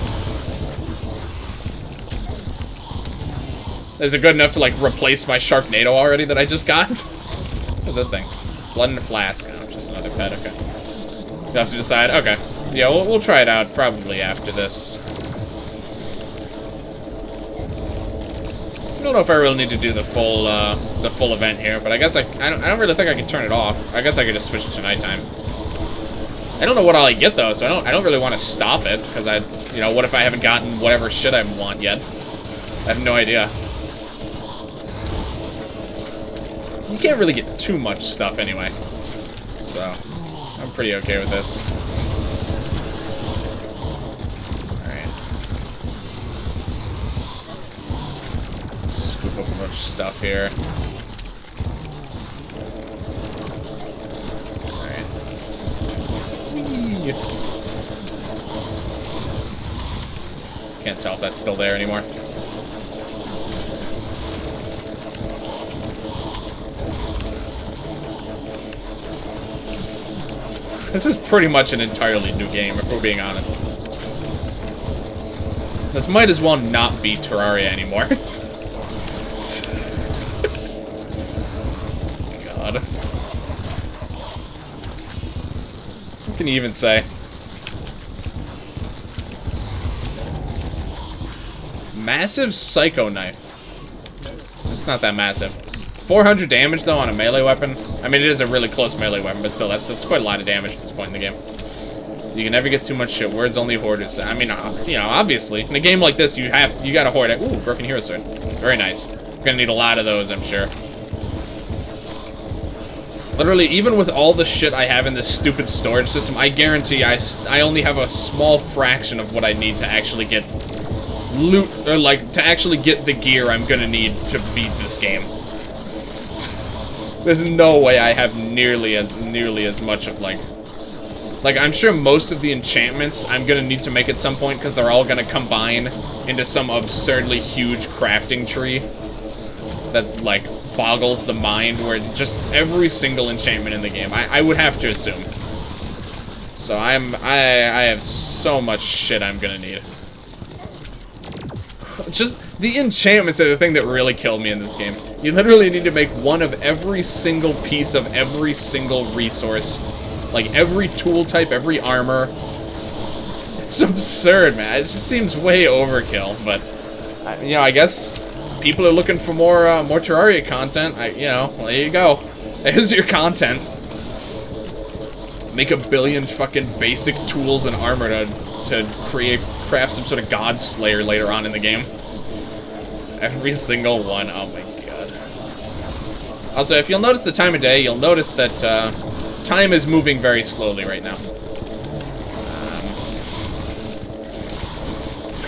Is it good enough to like replace my Sharknado already that I just got? What's this thing? Blood in a flask. Oh, just another pet, okay. You have to decide. Okay. Yeah, we'll try it out probably after this. I don't know if I really need to do the full event here, but I guess I don't really think I can turn it off. I guess I could just switch it to nighttime. I don't know what I'll get though, so I don't really want to stop it because you know, what if I haven't gotten whatever shit I want yet? I have no idea. You can't really get too much stuff anyway, so I'm pretty okay with this. Alright. Scoop up a bunch of stuff here. Alright. Can't tell if that's still there anymore. This is pretty much an entirely new game, if we're being honest. This might as well not be Terraria anymore. God. What can you even say? Massive Psycho Knife. It's not that massive. 400 damage, though, on a melee weapon. I mean, it is a really close melee weapon, but still, that's quite a lot of damage at this point in the game. You can never get too much shit. Words only hoarders. I mean, you know, obviously, in a game like this, you gotta hoard it. Ooh, broken hero sword. Very nice. We're gonna need a lot of those, I'm sure. Literally, even with all the shit I have in this stupid storage system, I guarantee I only have a small fraction of what I need to actually get loot, or like, to actually get the gear I'm gonna need to beat this game. There's no way I have nearly as much of like I'm sure most of the enchantments I'm gonna need to make at some point because they're all gonna combine into some absurdly huge crafting tree that's like boggles the mind, where just every single enchantment in the game I would have to assume. So I have so much shit I'm gonna need. Just the enchantments are the thing that really killed me in this game. You literally need to make one of every single piece of every single resource. Like, every tool type, every armor. It's absurd, man. It just seems way overkill, but... you know, I guess people are looking for more Terraria content. You know, well, there you go. There's your content. Make a billion fucking basic tools and armor to craft some sort of god slayer later on in the game. Every single one. Oh my god. Also, if you'll notice the time of day, you'll notice that time is moving very slowly right now.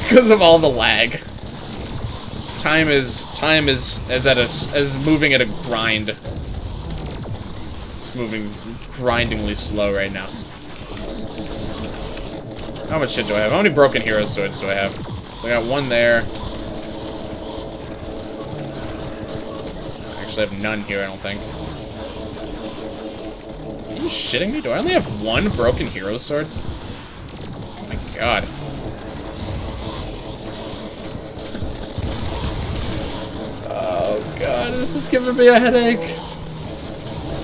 Because of all the lag. Time is moving at a grind. It's moving grindingly slow right now. How much shit do I have? How many broken hero swords do I have? So I got one there. I have none here, I don't think. Are you shitting me? Do I only have one broken hero sword? Oh my god. Oh god, this is giving me a headache.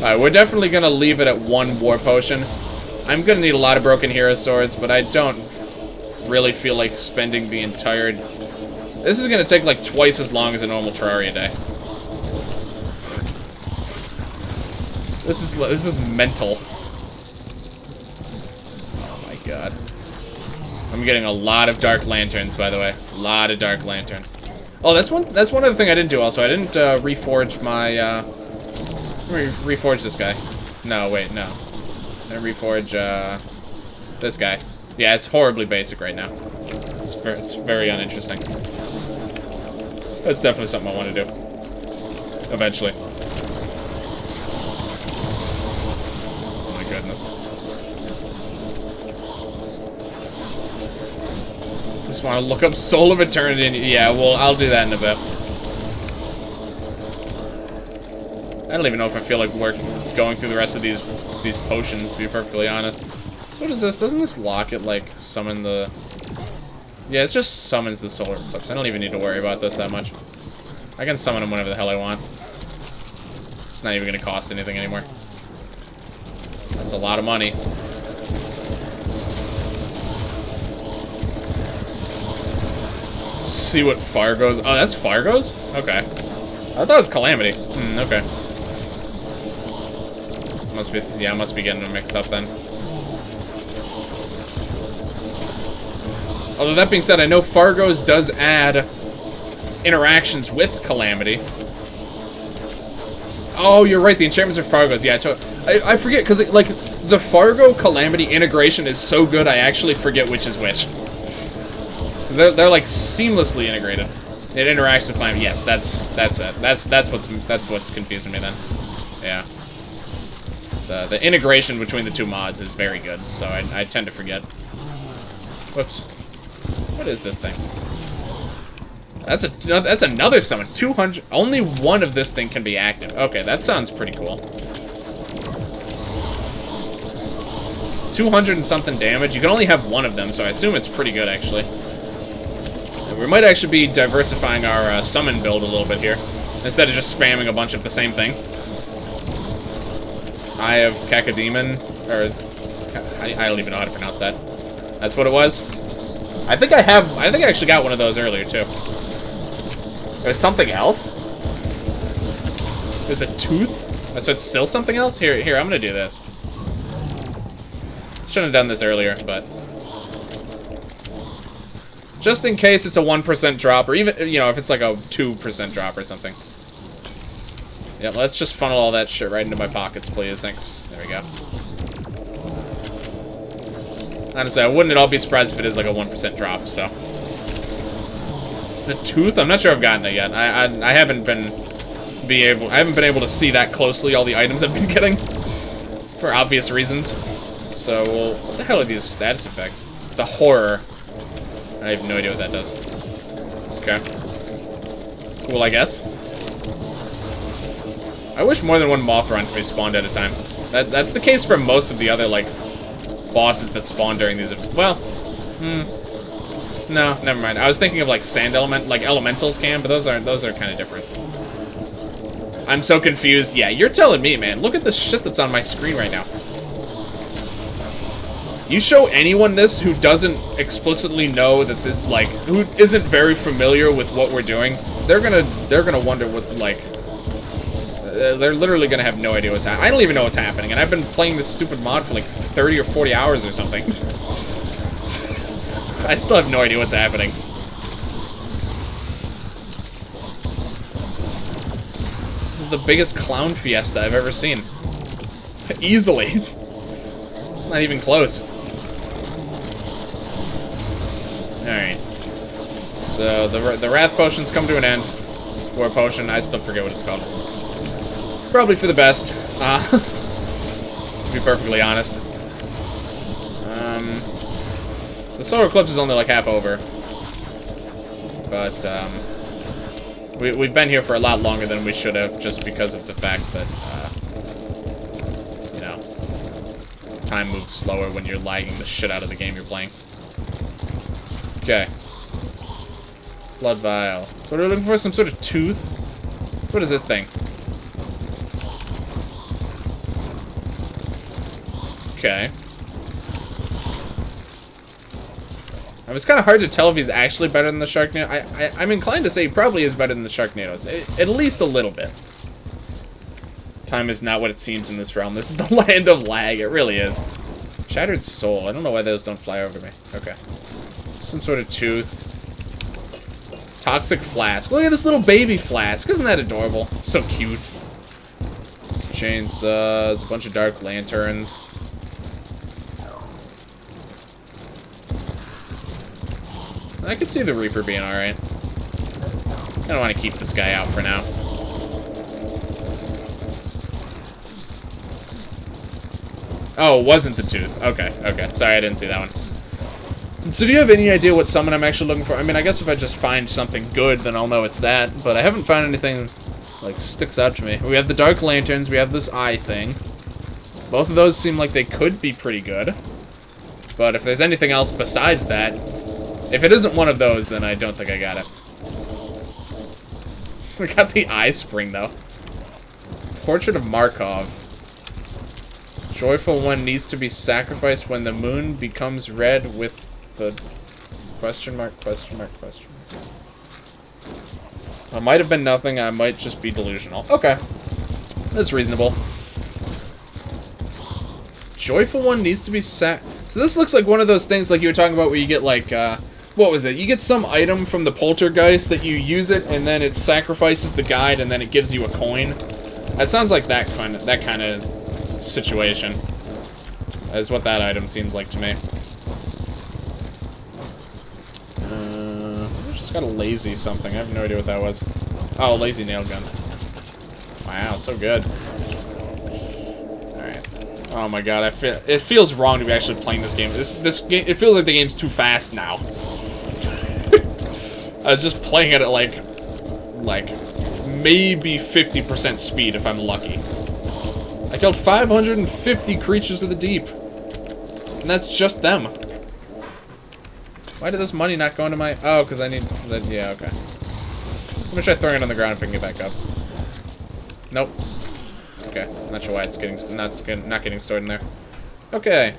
Alright, we're definitely gonna leave it at one war potion. I'm gonna need a lot of broken hero swords, but I don't really feel like spending the entire... This is gonna take like twice as long as a normal Terraria day. This is mental. Oh my god. I'm getting a lot of dark lanterns, by the way. A lot of dark lanterns. Oh, that's one other thing I didn't do also. I didn't reforge my reforge this guy. No, wait, no. I didn't reforge this guy. Yeah, it's horribly basic right now. It's very uninteresting. That's definitely something I want to do. Eventually. Oh my goodness. Just want to look up Soul of Eternity. Yeah, well, I'll do that in a bit. I don't even know if I feel like going through the rest of these potions, to be perfectly honest. So what is this? Doesn't this locket, like, summon the... Yeah, it just summons the solar eclipse. I don't even need to worry about this that much. I can summon them whenever the hell I want. It's not even going to cost anything anymore. That's a lot of money. See what Fargo's... Oh, that's Fargo's? Okay. I thought it was Calamity. Okay. Must be... Yeah, I must be getting them mixed up then. Although that being said, I know Fargo's does add interactions with Calamity. Oh, you're right. The enchantments are Fargo's. Yeah, I forget, because, like, the Fargo-Calamity integration is so good, I actually forget which is which. Because they're, like, seamlessly integrated. It interacts with Calamity. Yes, that's it. That's what's confusing me then. Yeah. The integration between the two mods is very good, so I tend to forget. Whoops. What is this thing? That's another summon. 200. Only one of this thing can be active. Okay, that sounds pretty cool. 200 and something damage. You can only have one of them, so I assume it's pretty good, actually. And we might actually be diversifying our summon build a little bit here, instead of just spamming a bunch of the same thing. Eye of Cacodemon, or I don't even know how to pronounce that. That's what it was. I think I actually got one of those earlier too. There's something else? There's a tooth? So it's still something else? Here, I'm gonna do this. Shouldn't have done this earlier, but... Just in case it's a 1% drop, or even, you know, if it's like a 2% drop or something. Yeah, let's just funnel all that shit right into my pockets, please. Thanks. There we go. Honestly, I wouldn't at all be surprised if it is like a 1% drop, so... Is it a tooth? I'm not sure I've gotten it yet. I haven't been able to see that closely all the items I've been getting. For obvious reasons. So, well, what the hell are these status effects? The horror. I have no idea what that does. Okay. Cool, I guess. I wish more than one Mothron could be spawned at a time. That's the case for most of the other, like, bosses that spawn during these... Well, no, never mind. I was thinking of, like, sand element... Like, elementals can, but those are kind of different. I'm so confused. Yeah, you're telling me, man. Look at the shit that's on my screen right now. You show anyone this who doesn't explicitly know that this, like, who isn't very familiar with what we're doing, they're gonna wonder what, like... They're literally gonna have no idea what's happening. I don't even know what's happening, and I've been playing this stupid mod for like 30 or 40 hours or something. I still have no idea what's happening. This is the biggest clown fiesta I've ever seen. Easily. It's not even close. Alright. So, the Wrath Potion's come to an end. War Potion, I still forget what it's called. Probably for the best, to be perfectly honest. The solar eclipse is only like half over, but we've been here for a lot longer than we should have, just because of the fact that you know, time moves slower when you're lagging the shit out of the game you're playing. Okay, blood vial. So we're looking for some sort of tooth. So what is this thing? Okay. It's kind of hard to tell if he's actually better than the Sharknado. I'm inclined to say he probably is better than the Sharknadoes. At least a little bit. Time is not what it seems in this realm. This is the land of lag. It really is. Shattered Soul. I don't know why those don't fly over me. Okay. Some sort of tooth. Toxic Flask. Look at this little baby flask. Isn't that adorable? So cute. Some chainsaws. A bunch of dark lanterns. I could see the Reaper being alright. I don't want to keep this guy out for now. Oh, it wasn't the tooth. Okay, okay. Sorry, I didn't see that one. So do you have any idea what summon I'm actually looking for? I mean, I guess if I just find something good, then I'll know it's that. But I haven't found anything, like, sticks out to me. We have the Dark Lanterns. We have this eye thing. Both of those seem like they could be pretty good. But if there's anything else besides that... If it isn't one of those, then I don't think I got it. We got the eye spring, though. Portrait of Markov. Joyful one needs to be sacrificed when the moon becomes red with the... Question mark, question mark, question mark. I might have been nothing, I might just be delusional. Okay. That's reasonable. Joyful one needs to be So this looks like one of those things like you were talking about where you get like, what was it? You get some item from the poltergeist that you use it, and then it sacrifices the guide, and then it gives you a coin. That sounds like that kind of situation. Is what that item seems like to me. I just got a lazy something. I have no idea what that was. Oh, lazy nail gun. Wow, so good. All right. Oh my god, it feels wrong to be actually playing this game. This game, it feels like the game's too fast now. I was just playing it at like maybe 50% speed if I'm lucky. I killed 550 creatures of the deep. And that's just them. Why did this money not go into my... Oh, because yeah, okay. I'm gonna try throwing it on the ground and picking it back up. Nope. Okay, not sure why it's not getting stored in there. Okay.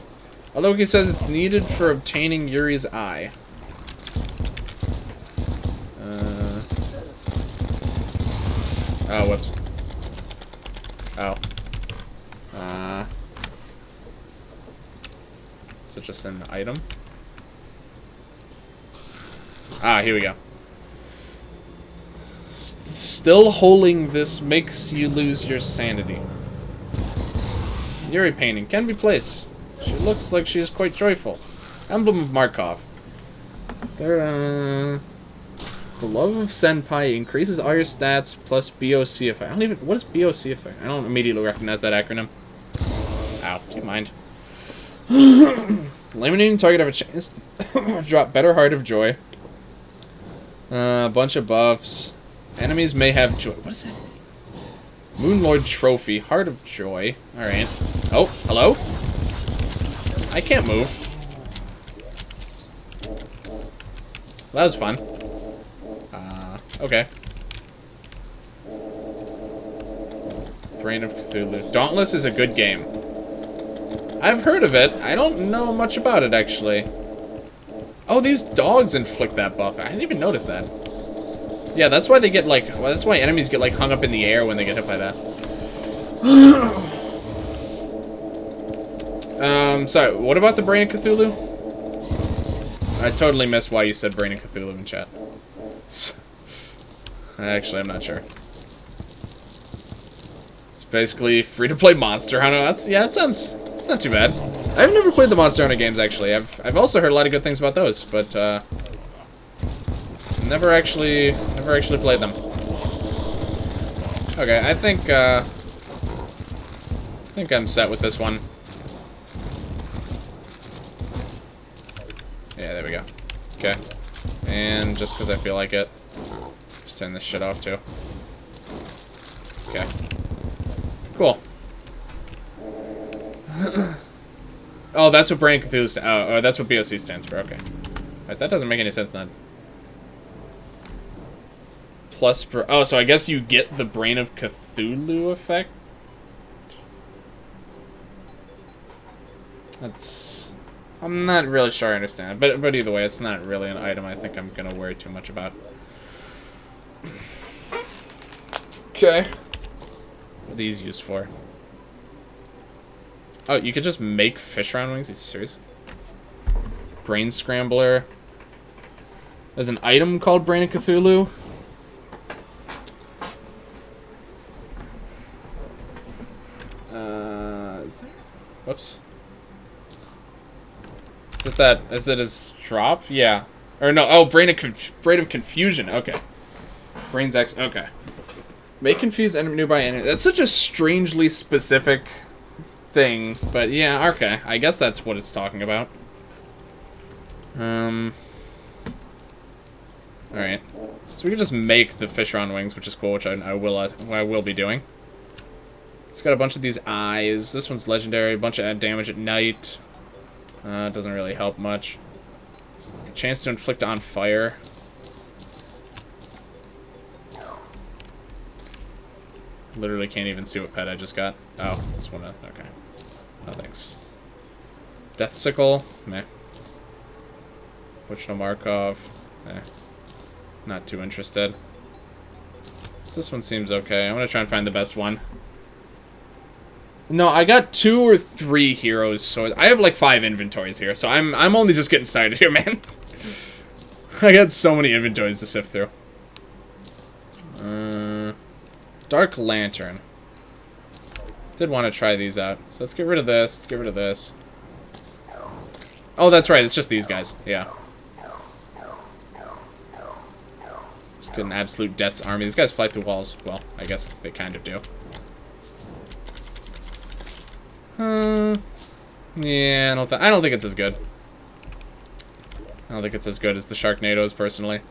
Although he says it's needed for obtaining Yuri's eye. Oh, whoops. Oh. Is it just an item? Ah, here we go. Still holding this makes you lose your sanity. Yuri painting can be placed. She looks like she is quite joyful. Emblem of Markov. The love of Senpai increases all your stats plus BOC effect. I don't even... What is BOC effect? I don't immediately recognize that acronym. Ow, do you mind? Eliminating target of a chance. Drop better Heart of Joy. A bunch of buffs. Enemies may have joy. What is that? Moonlord Trophy. Heart of Joy. Alright. Oh, hello? I can't move. That was fun. Okay. Brain of Cthulhu. Dauntless is a good game. I've heard of it. I don't know much about it, actually. Oh, these dogs inflict that buff. I didn't even notice that. Yeah, that's why they get, like... Well, that's why enemies get, like, hung up in the air when they get hit by that. Sorry, what about the Brain of Cthulhu? I totally missed why you said Brain of Cthulhu in chat. Actually, I'm not sure. It's basically free-to-play Monster Hunter. It's not too bad. I've never played the Monster Hunter games, actually. I've also heard a lot of good things about those, but never actually played them. Okay, I think I'm set with this one. Yeah, there we go. Okay. And just because I feel like it, just turn this shit off too. Okay. Cool. Oh, that's what Brain Cthulhu. Oh, that's what BOC stands for. Okay. Right, that doesn't make any sense then. Plus, oh, so I guess you get the Brain of Cthulhu effect. That's. I'm not really sure I understand it, but either way, it's not really an item I think I'm gonna worry too much about. Okay. What are these used for? Oh, you could just make Fishron wings? Are you serious? Brain Scrambler. There's an item called Brain of Cthulhu. Is there? Whoops. Is it his drop? Yeah. Or no, oh, Brain of Confusion. Okay. Brain's X. Okay. May confuse nearby enemy. That's such a strangely specific thing, but yeah, okay. I guess that's what it's talking about. Alright. So we can just make the Fishron wings, which is cool, which I will be doing. It's got a bunch of these eyes. This one's legendary. A bunch of damage at night. Doesn't really help much. Chance to inflict on fire. Literally can't even see what pet I just got. Oh, that's one of... Okay. No thanks. Death Sickle. Meh. Pushno Markov. Eh. Not too interested. So this one seems okay. I'm gonna try and find the best one. No, I got 2 or 3 heroes, so I have like 5 inventories here, so I'm only just getting started here, man. I got so many inventories to sift through. Dark Lantern. Did want to try these out. So let's get rid of this. Let's get rid of this. Oh, that's right. It's just these guys. Yeah. Just get an absolute death's army. These guys fly through walls. Well, I guess they kind of do. Yeah, I don't think it's as good. I don't think it's as good as the Sharknadoes, personally.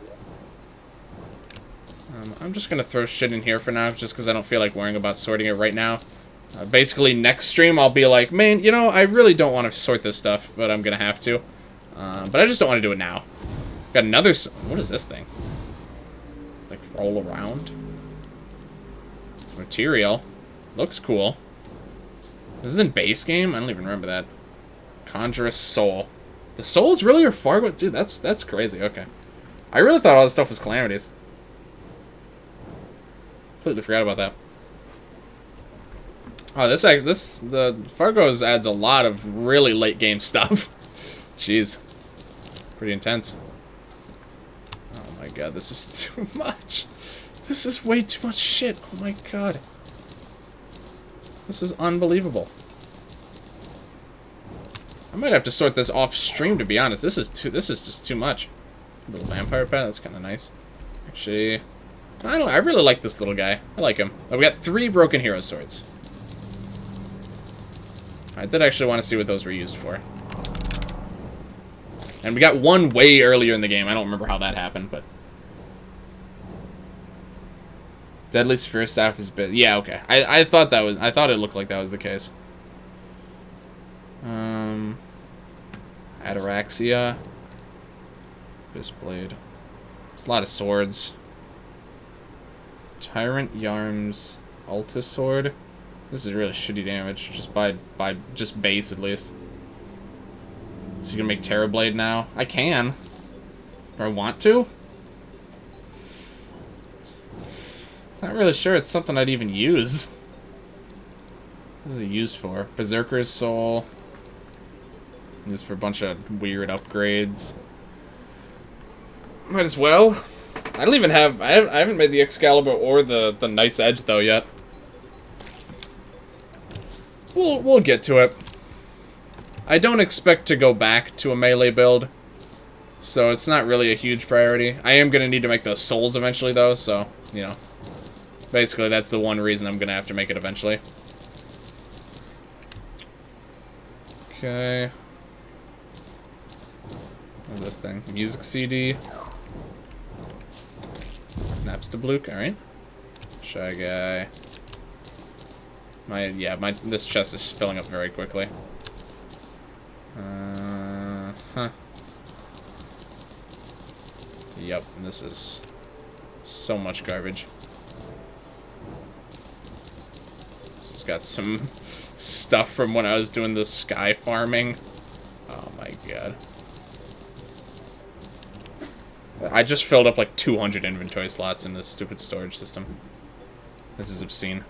I'm just gonna throw shit in here for now, just because I don't feel like worrying about sorting it right now. Basically, next stream, I'll be like, man, you know, I really don't want to sort this stuff, but I'm gonna have to. But I just don't want to do it now. Got another... What is this thing? Like, roll around? It's material. Looks cool. This is in base game? I don't even remember that. Conjurous Soul. The Soul is really your Fargo? Dude, that's crazy. Okay. I really thought all this stuff was Calamities. Completely forgot about that. Oh, the Fargo's adds a lot of really late game stuff. Jeez. Pretty intense. Oh my god, this is too much. This is way too much shit. Oh my god. This is unbelievable. I might have to sort this off stream, to be honest. This is just too much. Little vampire pet, that's kind of nice. Actually, I really like this little guy. I like him. Oh, we got 3 broken hero swords. I did actually want to see what those were used for. And we got 1 way earlier in the game. I don't remember how that happened, but Deadly Sphere Staff is bit. Yeah, okay. I thought it looked like that was the case. Ataraxia. Blade. There's a lot of swords. Tyrant Yarm's Altus Sword. This is really shitty damage, just by just base at least. So you can make Terrorblade now? I can. Do I want to? Not really sure it's something I'd even use. What is it used for? Berserker's Soul. Used for a bunch of weird upgrades. Might as well. I don't even have... I haven't made the Excalibur or the Knight's Edge, though, yet. We'll get to it. I don't expect to go back to a melee build, so it's not really a huge priority. I am going to need to make those souls eventually, though, so, you know. Basically, that's the one reason I'm going to have to make it eventually. Okay. What's this thing? Music CD. Napstabluke, alright. Shy Guy. This chest is filling up very quickly. Yep, this is so much garbage. This has got some stuff from when I was doing the sky farming. Oh my god. I just filled up like 200 inventory slots in this stupid storage system. This is obscene.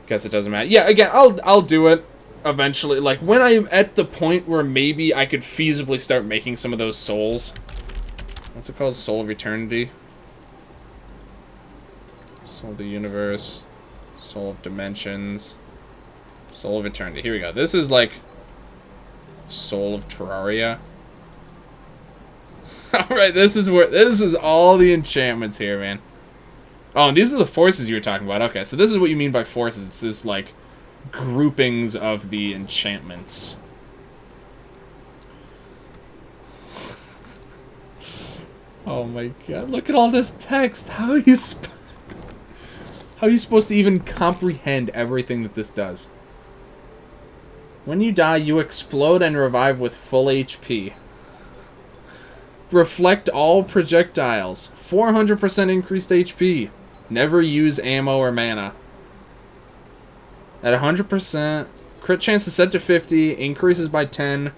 Guess it doesn't matter. Yeah, again, I'll do it eventually. Like, when I'm at the point where maybe I could feasibly start making some of those souls. What's it called? Soul of Eternity? Soul of the Universe. Soul of Dimensions. Soul of Eternity. Here we go. This is like Soul of Terraria. Alright, this is all the enchantments here, man. Oh, and these are the forces you were talking about. Okay, so this is what you mean by forces. It's this, like, groupings of the enchantments. Oh my god, look at all this text. How are you supposed to even comprehend everything that this does? When you die, you explode and revive with full HP. Reflect all projectiles. 400% increased HP. Never use ammo or mana. At 100%, crit chance is set to 50, increases by 10.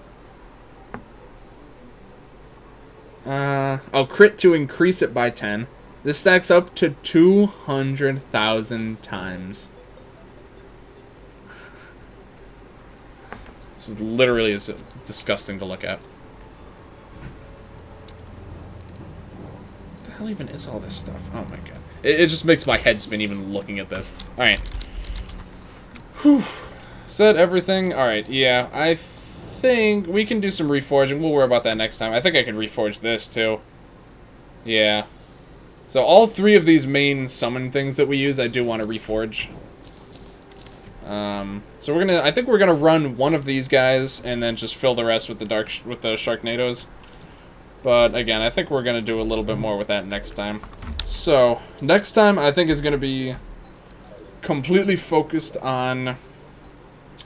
Crit to increase it by 10. This stacks up to 200,000 times. This is literally disgusting to look at. What the hell even is all this stuff? Oh my god. It just makes my head spin even looking at this. Alright. Whew. Said everything. Alright, yeah. I think we can do some reforging. We'll worry about that next time. I think I can reforge this too. Yeah. So all three of these main summon things that we use, I do want to reforge. So I think we're gonna run one of these guys and then just fill the rest with the Sharknadoes. But again, I think we're gonna do a little bit more with that next time. So next time I think is gonna be completely focused on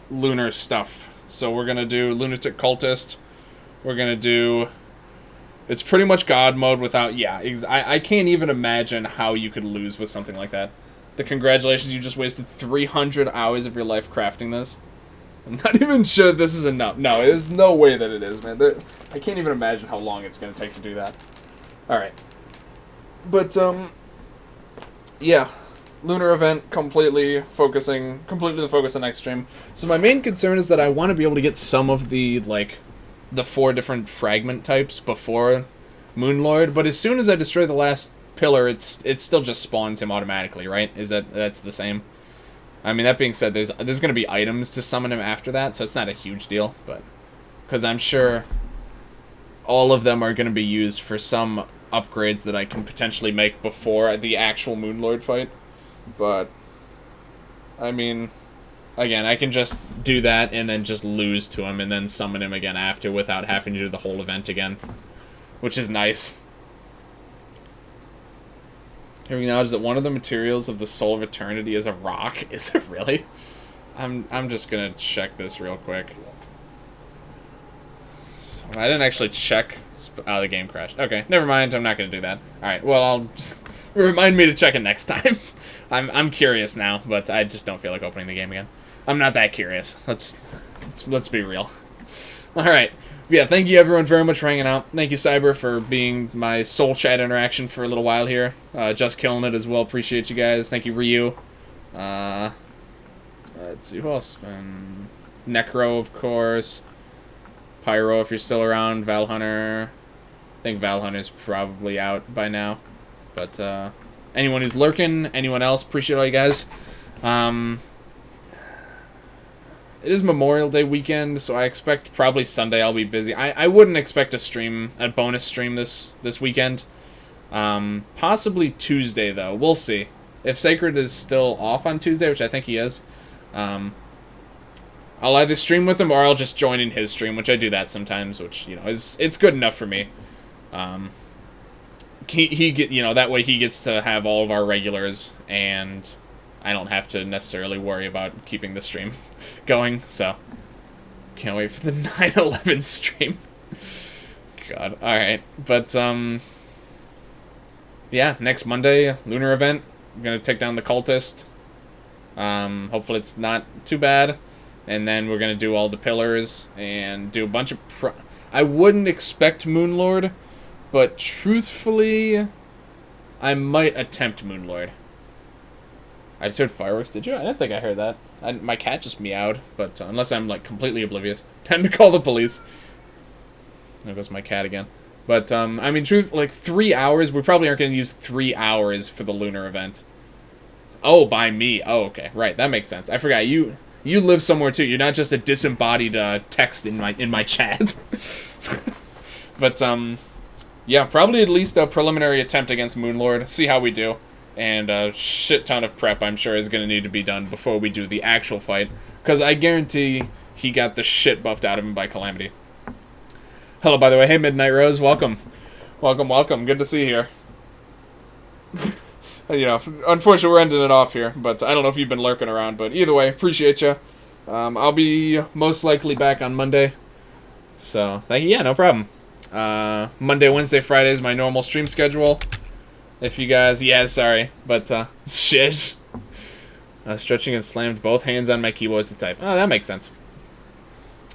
lunar stuff. So we're gonna do Lunatic Cultist. We're gonna do. It's pretty much God mode without. Yeah, I can't even imagine how you could lose with something like that. The congratulations, you just wasted 300 hours of your life crafting this. I'm not even sure this is enough. No, there's no way that it is, man. I can't even imagine how long it's going to take to do that. Alright. But, yeah. Lunar Event, completely the focus on next stream. So my main concern is that I want to be able to get some of the, like, the 4 different fragment types before Moonlord, but as soon as I destroy the last pillar, it still just spawns him automatically, right? That's the same? I mean, that being said, there's going to be items to summon him after that, so it's not a huge deal, but because I'm sure all of them are going to be used for some upgrades that I can potentially make before the actual Moonlord fight. But I mean, again, I can just do that and then just lose to him and then summon him again after without having to do the whole event again, which is nice. Here we acknowledge that one of the materials of the Soul of Eternity is a rock. Is it really? I'm just gonna check this real quick. So I didn't actually check. Oh, the game crashed. Okay, never mind. I'm not gonna do that. All right. Well, I'll just remind me to check it next time. I'm curious now, but I just don't feel like opening the game again. I'm not that curious. Let's be real. All right. Yeah, thank you everyone very much for hanging out. Thank you, Cyber, for being my soul chat interaction for a little while here. Just killing it as well. Appreciate you guys. Thank you, Ryu. Let's see, who else? Necro, of course. Pyro, if you're still around. Valhunter. I think Valhunter's probably out by now. But anyone who's lurking, anyone else, appreciate all you guys. It is Memorial Day weekend, so I expect probably Sunday I'll be busy. I wouldn't expect a bonus stream this weekend. Possibly Tuesday, though. We'll see. If Sacred is still off on Tuesday, which I think he is, I'll either stream with him or I'll just join in his stream, which I do that sometimes, which, you know, it's good enough for me. That way he gets to have all of our regulars, and I don't have to necessarily worry about keeping the stream going, so can't wait for the 9/11 stream. God, alright, but, yeah, next Monday, Lunar Event, I'm gonna take down the Cultist. Hopefully it's not too bad. And then we're going to do all the pillars and do a bunch of... I wouldn't expect Moonlord, but truthfully, I might attempt Moonlord. I just heard fireworks, did you? I didn't think I heard that. My cat just meowed, but unless I'm, like, completely oblivious. Time to call the police. There goes my cat again. But, I mean, like, 3 hours, we probably aren't going to use 3 hours for the Lunar Event. Oh, by me. Oh, okay. Right, that makes sense. I forgot, you live somewhere, too. You're not just a disembodied text in my chat. But, yeah, probably at least a preliminary attempt against Moonlord. See how we do. And a shit ton of prep, I'm sure, is going to need to be done before we do the actual fight. Because I guarantee he got the shit buffed out of him by Calamity. Hello, by the way. Hey, Midnight Rose. Welcome. Welcome, welcome. Good to see you here. You know, unfortunately, we're ending it off here. But I don't know if you've been lurking around. But either way, appreciate you. I'll be most likely back on Monday. So, thank you. Yeah, no problem. Monday, Wednesday, Friday is my normal stream schedule. If you guys... Yeah, sorry. But, shit. Stretching and slammed both hands on my keyboards to type. Oh, that makes sense.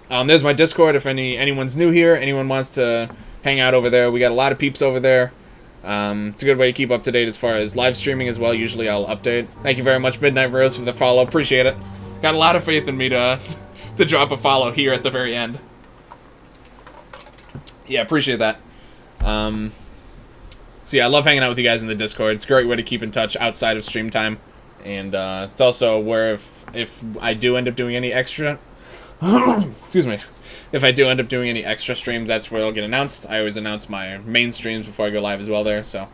There's my Discord if anyone's new here. Anyone wants to hang out over there. We got a lot of peeps over there. It's a good way to keep up to date as far as live streaming as well. Usually I'll update. Thank you very much, Midnight Rose, for the follow. Appreciate it. Got a lot of faith in me to drop a follow here at the very end. Yeah, appreciate that. So yeah, I love hanging out with you guys in the Discord. It's a great way to keep in touch outside of stream time. And it's also where if I do end up doing any extra... excuse me. If I do end up doing any extra streams, that's where it'll get announced. I always announce my main streams before I go live as well there, so...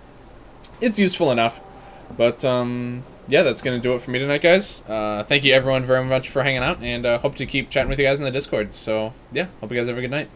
It's useful enough. But, yeah, that's going to do it for me tonight, guys. Thank you everyone very much for hanging out, and hope to keep chatting with you guys in the Discord. So, yeah, hope you guys have a good night.